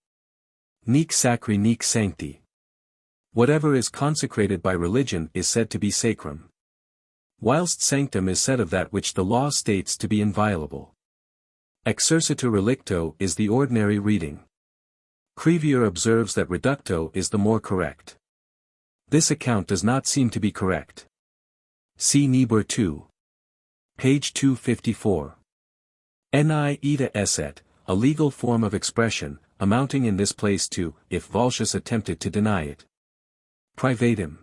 A: Nec sacri nec sancti. Whatever is consecrated by religion is said to be sacrum. Whilst sanctum is said of that which the law states to be inviolable. Exercitur relicto is the ordinary reading. Crevier observes that reducto is the more correct. This account does not seem to be correct. See Niebuhr 2. Page 254. Ni ita esset, a legal form of expression, amounting in this place to, if Volscius attempted to deny it. Privatim.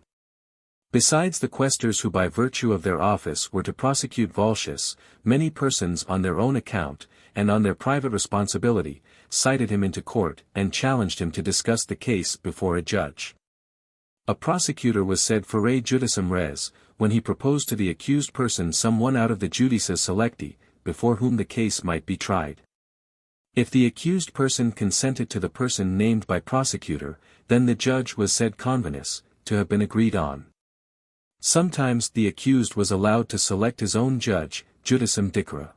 A: Besides the quaestors who by virtue of their office were to prosecute Volscius, many persons on their own account, and on their private responsibility, cited him into court and challenged him to discuss the case before a judge. A prosecutor was said fere judicem res, when he proposed to the accused person some one out of the judices selecti, before whom the case might be tried. If the accused person consented to the person named by prosecutor, then the judge was said convenus, to have been agreed on. Sometimes the accused was allowed to select his own judge, judicem dicere.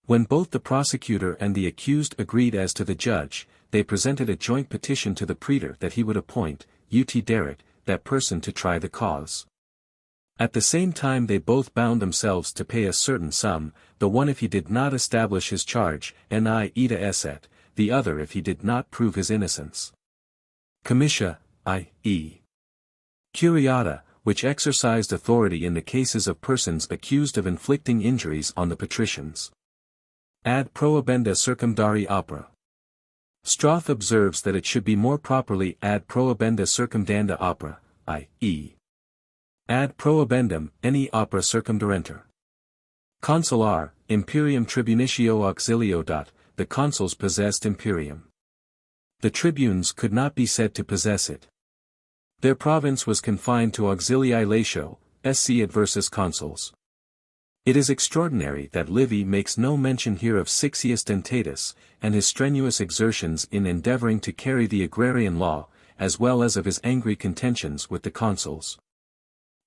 A: When both the prosecutor and the accused agreed as to the judge, they presented a joint petition to the praetor that he would appoint, ut derit, that person to try the cause. At the same time they both bound themselves to pay a certain sum, the one if he did not establish his charge, ni ita esset, the other if he did not prove his innocence. Comitia, i.e. Curiata, which exercised authority in the cases of persons accused of inflicting injuries on the patricians. Ad prohibenda circumdari opera. Stroth observes that it should be more properly ad prohibenda circumdanda opera, i.e. ad prohibendum any opera circumdarenter. Consular, imperium tribunitio auxilio. The consuls possessed imperium. The tribunes could not be said to possess it. Their province was confined to auxilii latio, sc adversus consuls. It is extraordinary that Livy makes no mention here of Sixius Dentatus, and his strenuous exertions in endeavoring to carry the agrarian law, as well as of his angry contentions with the consuls.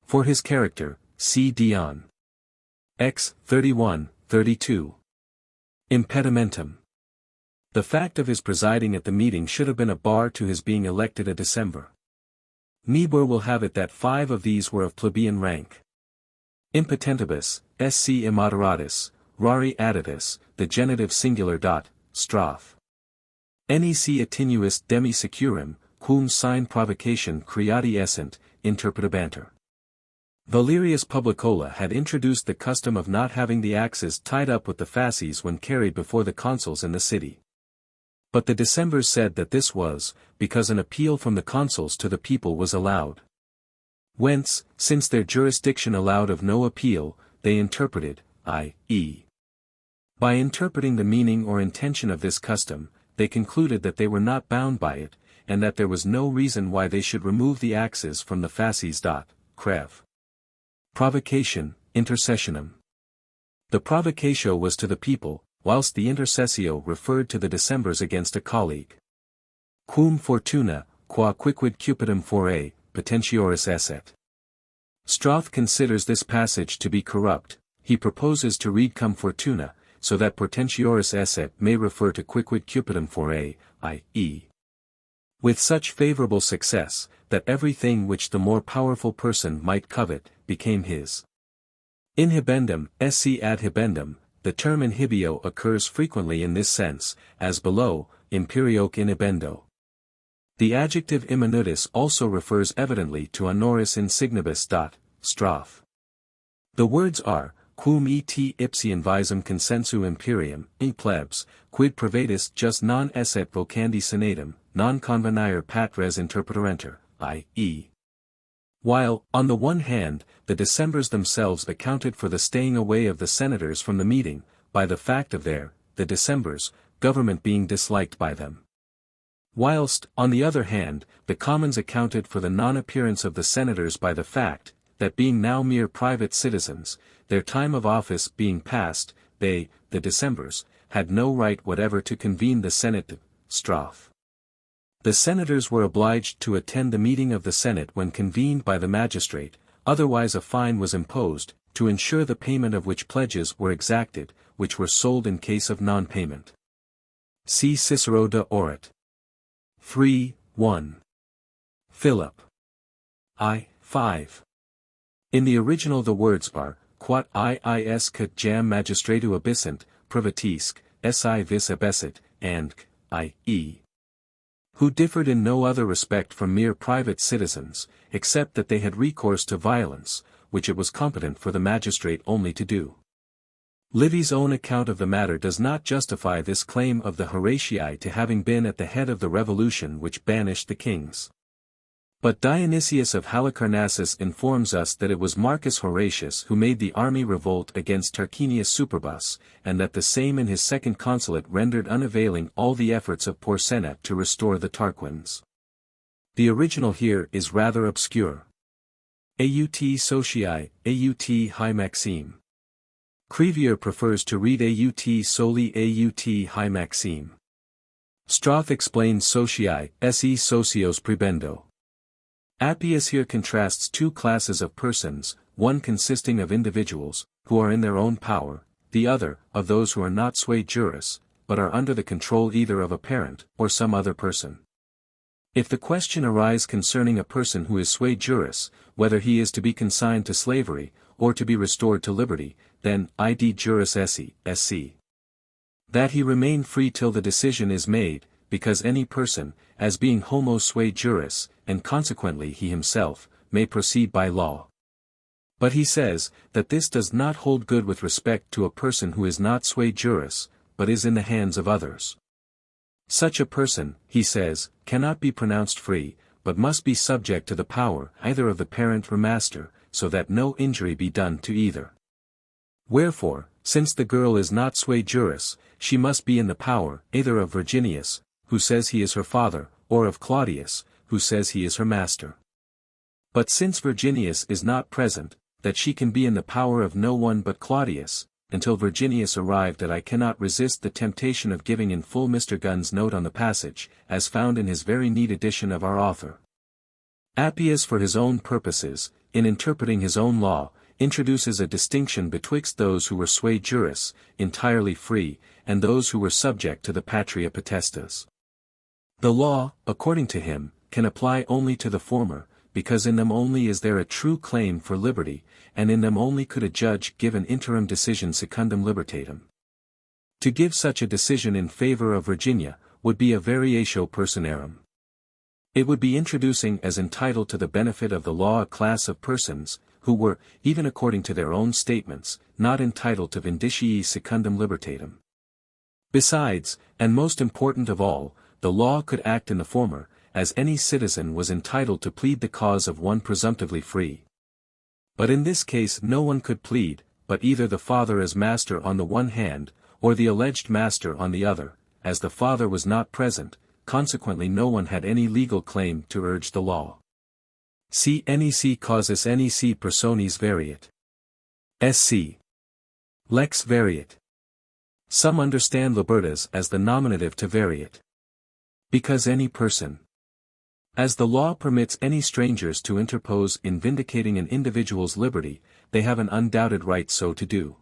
A: For his character, see Dion. X. 31-32. Impedimentum. The fact of his presiding at the meeting should have been a bar to his being elected a decemvir. Niebuhr will have it that 5 of these were of plebeian rank. Impotentibus, sc immoderatus, rari additus, the genitive singular. Stroth. Nec attenuis demi securum, quum sine provocation creati essent, interpretabanter. Valerius Publicola had introduced the custom of not having the axes tied up with the fasces when carried before the consuls in the city. But the Decemvirs said that this was, because an appeal from the consuls to the people was allowed. Whence, since their jurisdiction allowed of no appeal, they interpreted, i.e. By interpreting the meaning or intention of this custom, they concluded that they were not bound by it, and that there was no reason why they should remove the axes from the fasces. Crev. Provocation, intercessionum. The provocatio was to the people, whilst the intercessio referred to the Decemvirs against a colleague. Quum fortuna, qua quicquid cupidum fore, potentioris esset. Stroth considers this passage to be corrupt. He proposes to read cum fortuna, so that potentioris esset may refer to quicquid cupidum fore, i.e. with such favorable success, that everything which the more powerful person might covet, became his. Inhibendum, sc ad hibendum, the term inhibio occurs frequently in this sense, as below, imperioque inhibendo. The adjective imminutus also refers evidently to honoris insignibus. Stroth. The words are, quum et ipsi invisum consensu imperium, e plebs, quid privatus jus non esset vocandi senatum, non convenire pat res interpreterenter, i.e. While, on the one hand, the Decemvirs themselves accounted for the staying away of the senators from the meeting, by the fact of their, the Decemvirs, government being disliked by them. Whilst, on the other hand, the commons accounted for the non-appearance of the senators by the fact, that being now mere private citizens, their time of office being past, they, the Decemvirs, had no right whatever to convene the Senate. Stroth. The senators were obliged to attend the meeting of the Senate when convened by the magistrate, otherwise a fine was imposed, to ensure the payment of which pledges were exacted, which were sold in case of non-payment. See Cicero de Orat. 3:1. Philip. I. 5. In the original the words are, quod iis cut jam magistratu abissent, privatisque, si vis abessit, and, i.e. who differed in no other respect from mere private citizens, except that they had recourse to violence, which it was competent for the magistrate only to do. Livy's own account of the matter does not justify this claim of the Horatii to having been at the head of the revolution which banished the kings. But Dionysius of Halicarnassus informs us that it was Marcus Horatius who made the army revolt against Tarquinius Superbus, and that the same in his second consulate rendered unavailing all the efforts of Porsenna to restore the Tarquins. The original here is rather obscure. Aut Socii, Aut Hi Maxime. Crevier prefers to read Aut Soli Aut Hi Maxime. Stroth explains Socii, se Socios Prebendo. Appius here contrasts two classes of persons, one consisting of individuals, who are in their own power, the other, of those who are not sui juris, but are under the control either of a parent, or some other person. If the question arise concerning a person who is sui juris, whether he is to be consigned to slavery, or to be restored to liberty, then, id juris esse, sc. that he remain free till the decision is made, because any person, as being homo sui juris, and consequently he himself, may proceed by law. But he says, that this does not hold good with respect to a person who is not sui juris, but is in the hands of others. Such a person, he says, cannot be pronounced free, but must be subject to the power either of the parent or master, so that no injury be done to either. Wherefore, since the girl is not sui juris, she must be in the power either of Virginius, who says he is her father, or of Claudius, who says he is her master. But since Virginius is not present, that she can be in the power of no one but Claudius, until Virginius arrived at I cannot resist the temptation of giving in full Mr. Gunn's note on the passage, as found in his very neat edition of our author. Appius for his own purposes, in interpreting his own law, introduces a distinction betwixt those who were sui juris, entirely free, and those who were subject to the patria potestas. The law, according to him, can apply only to the former, because in them only is there a true claim for liberty, and in them only could a judge give an interim decision secundum libertatem. To give such a decision in favor of Virginia, would be a variatio personarum. It would be introducing as entitled to the benefit of the law a class of persons, who were, even according to their own statements, not entitled to vindicii secundum libertatem. Besides, and most important of all, the law could act in the former, as any citizen was entitled to plead the cause of one presumptively free. But in this case no one could plead, but either the father as master on the one hand, or the alleged master on the other, as the father was not present, consequently no one had any legal claim to urge the law. Si nec causis nec personis variat. Sc. Lex variat. Some understand libertas as the nominative to variat. Because any person. As the law permits any strangers to interpose in vindicating an individual's liberty, they have an undoubted right so to do.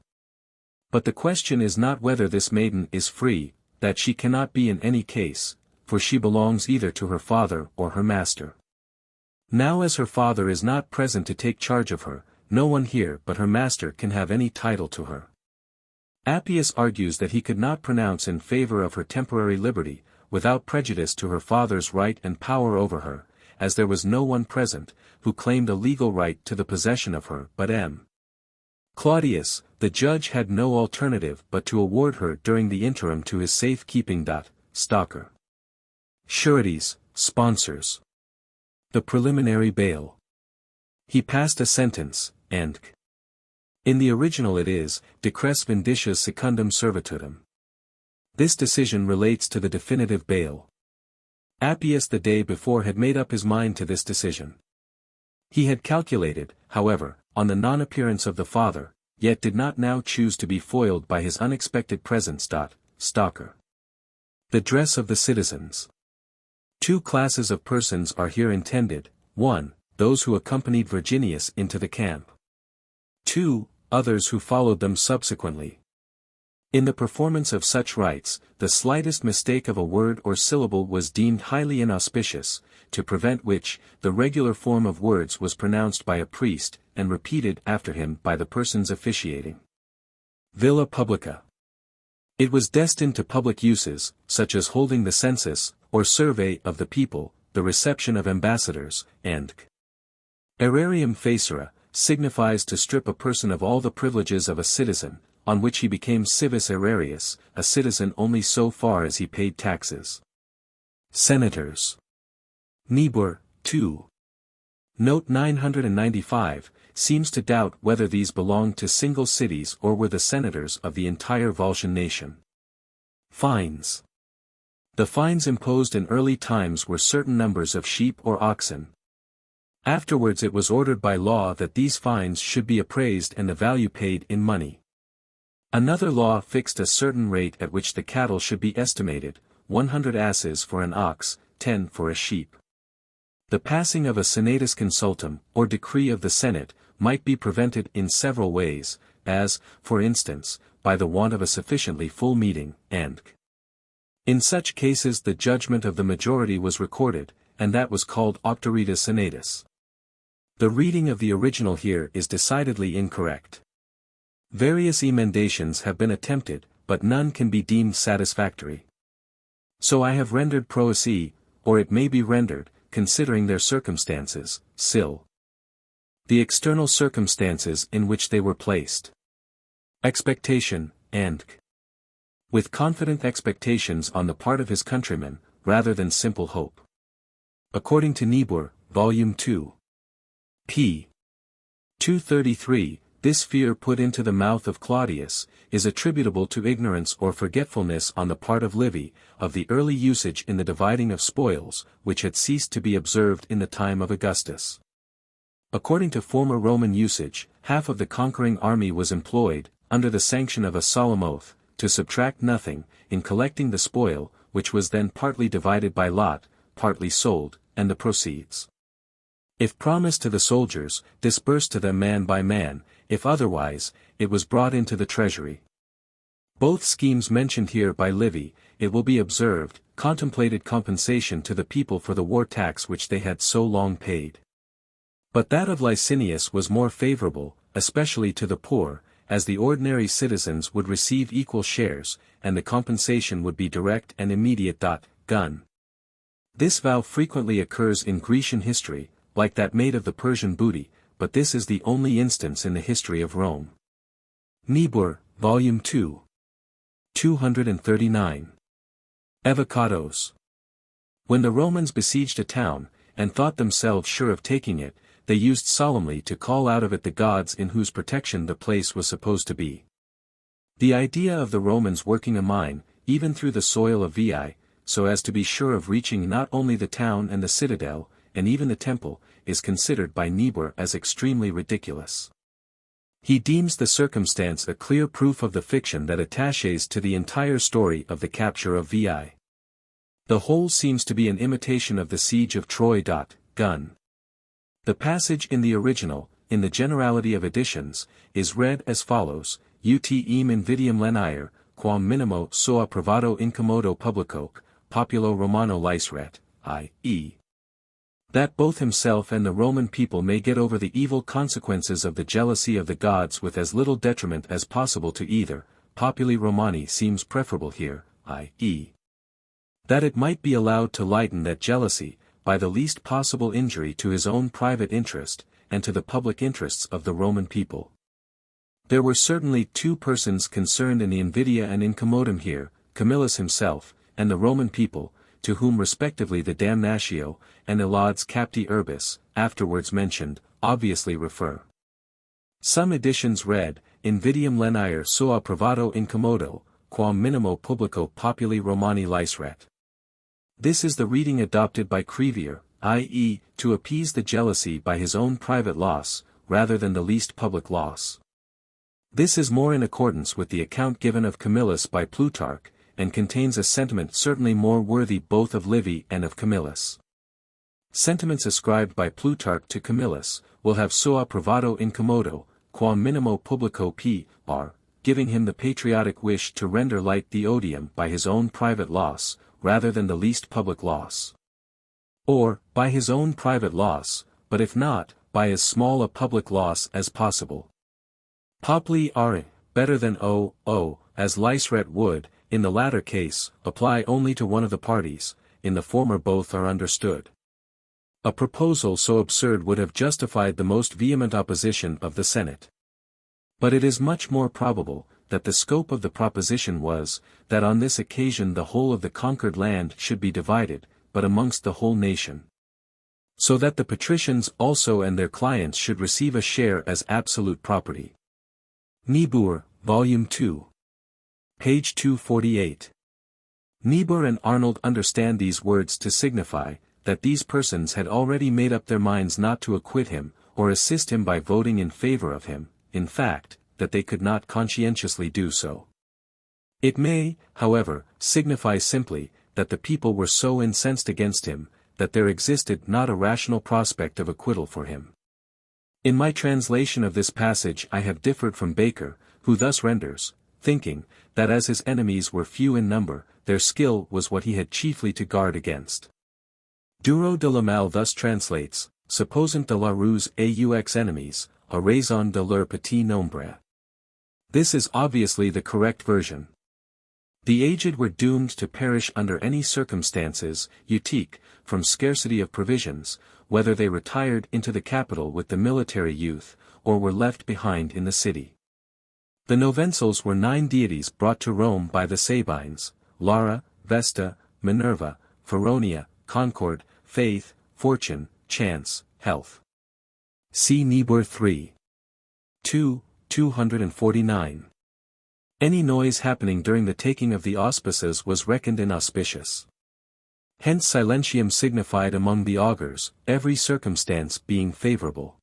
A: But the question is not whether this maiden is free, that she cannot be in any case, for she belongs either to her father or her master. Now as her father is not present to take charge of her, no one here but her master can have any title to her. Appius argues that he could not pronounce in favor of her temporary liberty, without prejudice to her father's right and power over her, as there was no one present, who claimed a legal right to the possession of her but M. Claudius, the judge had no alternative but to award her during the interim to his safe-keeping. Stalker. Sureties, sponsors. The preliminary bail. He passed a sentence, and in the original it is, decres vindicias secundum servitudem. This decision relates to the definitive bail. Appius the day before had made up his mind to this decision. He had calculated, however, on the non-appearance of the father, yet did not now choose to be foiled by his unexpected presence. Stalker. The dress of the citizens. Two classes of persons are here intended: 1. Those who accompanied Virginius into the camp. 2. Others who followed them subsequently. In the performance of such rites, the slightest mistake of a word or syllable was deemed highly inauspicious, to prevent which, the regular form of words was pronounced by a priest, and repeated after him by the persons officiating. Villa publica. It was destined to public uses, such as holding the census, or survey of the people, the reception of ambassadors, and aerarium facere, signifies to strip a person of all the privileges of a citizen, on which he became civis aerarius, a citizen only so far as he paid taxes. Senators. Niebuhr, 2. Note 995, seems to doubt whether these belonged to single cities or were the senators of the entire Volscian nation. Fines. The fines imposed in early times were certain numbers of sheep or oxen. Afterwards it was ordered by law that these fines should be appraised and the value paid in money. Another law fixed a certain rate at which the cattle should be estimated, 100 asses for an ox, 10 for a sheep. The passing of a senatus consultum, or decree of the Senate, might be prevented in several ways, as, for instance, by the want of a sufficiently full meeting, and in such cases the judgment of the majority was recorded, and that was called auctoritas senatus. The reading of the original here is decidedly incorrect. Various emendations have been attempted, but none can be deemed satisfactory. So I have rendered proesi, or it may be rendered, considering their circumstances, sil. The external circumstances in which they were placed. Expectation, and with confident expectations on the part of his countrymen, rather than simple hope. According to Niebuhr, Volume 2. p. 233, this fear put into the mouth of Claudius, is attributable to ignorance or forgetfulness on the part of Livy, of the early usage in the dividing of spoils, which had ceased to be observed in the time of Augustus. According to former Roman usage, half of the conquering army was employed, under the sanction of a solemn oath, to subtract nothing, in collecting the spoil, which was then partly divided by lot, partly sold, and the proceeds, if promised to the soldiers, disbursed to them man by man, if otherwise, it was brought into the treasury. Both schemes mentioned here by Livy, it will be observed, contemplated compensation to the people for the war tax which they had so long paid. But that of Licinius was more favorable, especially to the poor, as the ordinary citizens would receive equal shares, and the compensation would be direct and immediate. Gun. This vow frequently occurs in Grecian history, like that made of the Persian booty, but this is the only instance in the history of Rome. Niebuhr, Volume 2. 239. Evocados. When the Romans besieged a town, and thought themselves sure of taking it, they used solemnly to call out of it the gods in whose protection the place was supposed to be. The idea of the Romans working a mine, even through the soil of Veii, so as to be sure of reaching not only the town and the citadel, and even the temple, is considered by Niebuhr as extremely ridiculous. He deems the circumstance a clear proof of the fiction that attaches to the entire story of the capture of Veii. The whole seems to be an imitation of the siege of Troy. Gun. The passage in the original, in the generality of editions, is read as follows: ut eam invidium lenier, quam minimo soa provato incommodo publicoque, populo Romano liceret, i.e. that both himself and the Roman people may get over the evil consequences of the jealousy of the gods with as little detriment as possible to either. Populi Romani seems preferable here, i.e. that it might be allowed to lighten that jealousy, by the least possible injury to his own private interest, and to the public interests of the Roman people. There were certainly two persons concerned in the invidia and incommodum here, Camillus himself, and the Roman people, to whom respectively the damnatio, and Elades capti urbis, afterwards mentioned, obviously refer. Some editions read, invidium lenier soa provato incommodo, quam minimo publico populi Romani liceret. This is the reading adopted by Crevier, i.e., to appease the jealousy by his own private loss, rather than the least public loss. This is more in accordance with the account given of Camillus by Plutarch, and contains a sentiment certainly more worthy both of Livy and of Camillus. Sentiments ascribed by Plutarch to Camillus, will have soa provato incommodo, quam minimo publico p. r. giving him the patriotic wish to render light the odium by his own private loss, rather than the least public loss. Or, by his own private loss, but if not, by as small a public loss as possible. Populi are, better than as Lyceret would, in the latter case, apply only to one of the parties, in the former both are understood. A proposal so absurd would have justified the most vehement opposition of the Senate. But it is much more probable, that the scope of the proposition was, that on this occasion the whole of the conquered land should be divided, but amongst the whole nation. So that the patricians also and their clients should receive a share as absolute property. Niebuhr, Volume 2. Page 248. Niebuhr and Arnold understand these words to signify, that these persons had already made up their minds not to acquit him, or assist him by voting in favor of him, in fact, that they could not conscientiously do so. It may, however, signify simply, that the people were so incensed against him, that there existed not a rational prospect of acquittal for him. In my translation of this passage I have differed from Baker, who thus renders, thinking, that as his enemies were few in number, their skill was what he had chiefly to guard against. Duro de la Malle thus translates, supposant de la ruse aux enemies, a raison de leur petit nombre. This is obviously the correct version. The aged were doomed to perish under any circumstances, utique, from scarcity of provisions, whether they retired into the capital with the military youth, or were left behind in the city. The Novencals were 9 deities brought to Rome by the Sabines, Lara, Vesta, Minerva, Feronia, Concord, Faith, Fortune, Chance, Health. See Niebuhr 3. 249. Any noise happening during the taking of the auspices was reckoned inauspicious. Hence silentium signified among the augurs, every circumstance being favorable.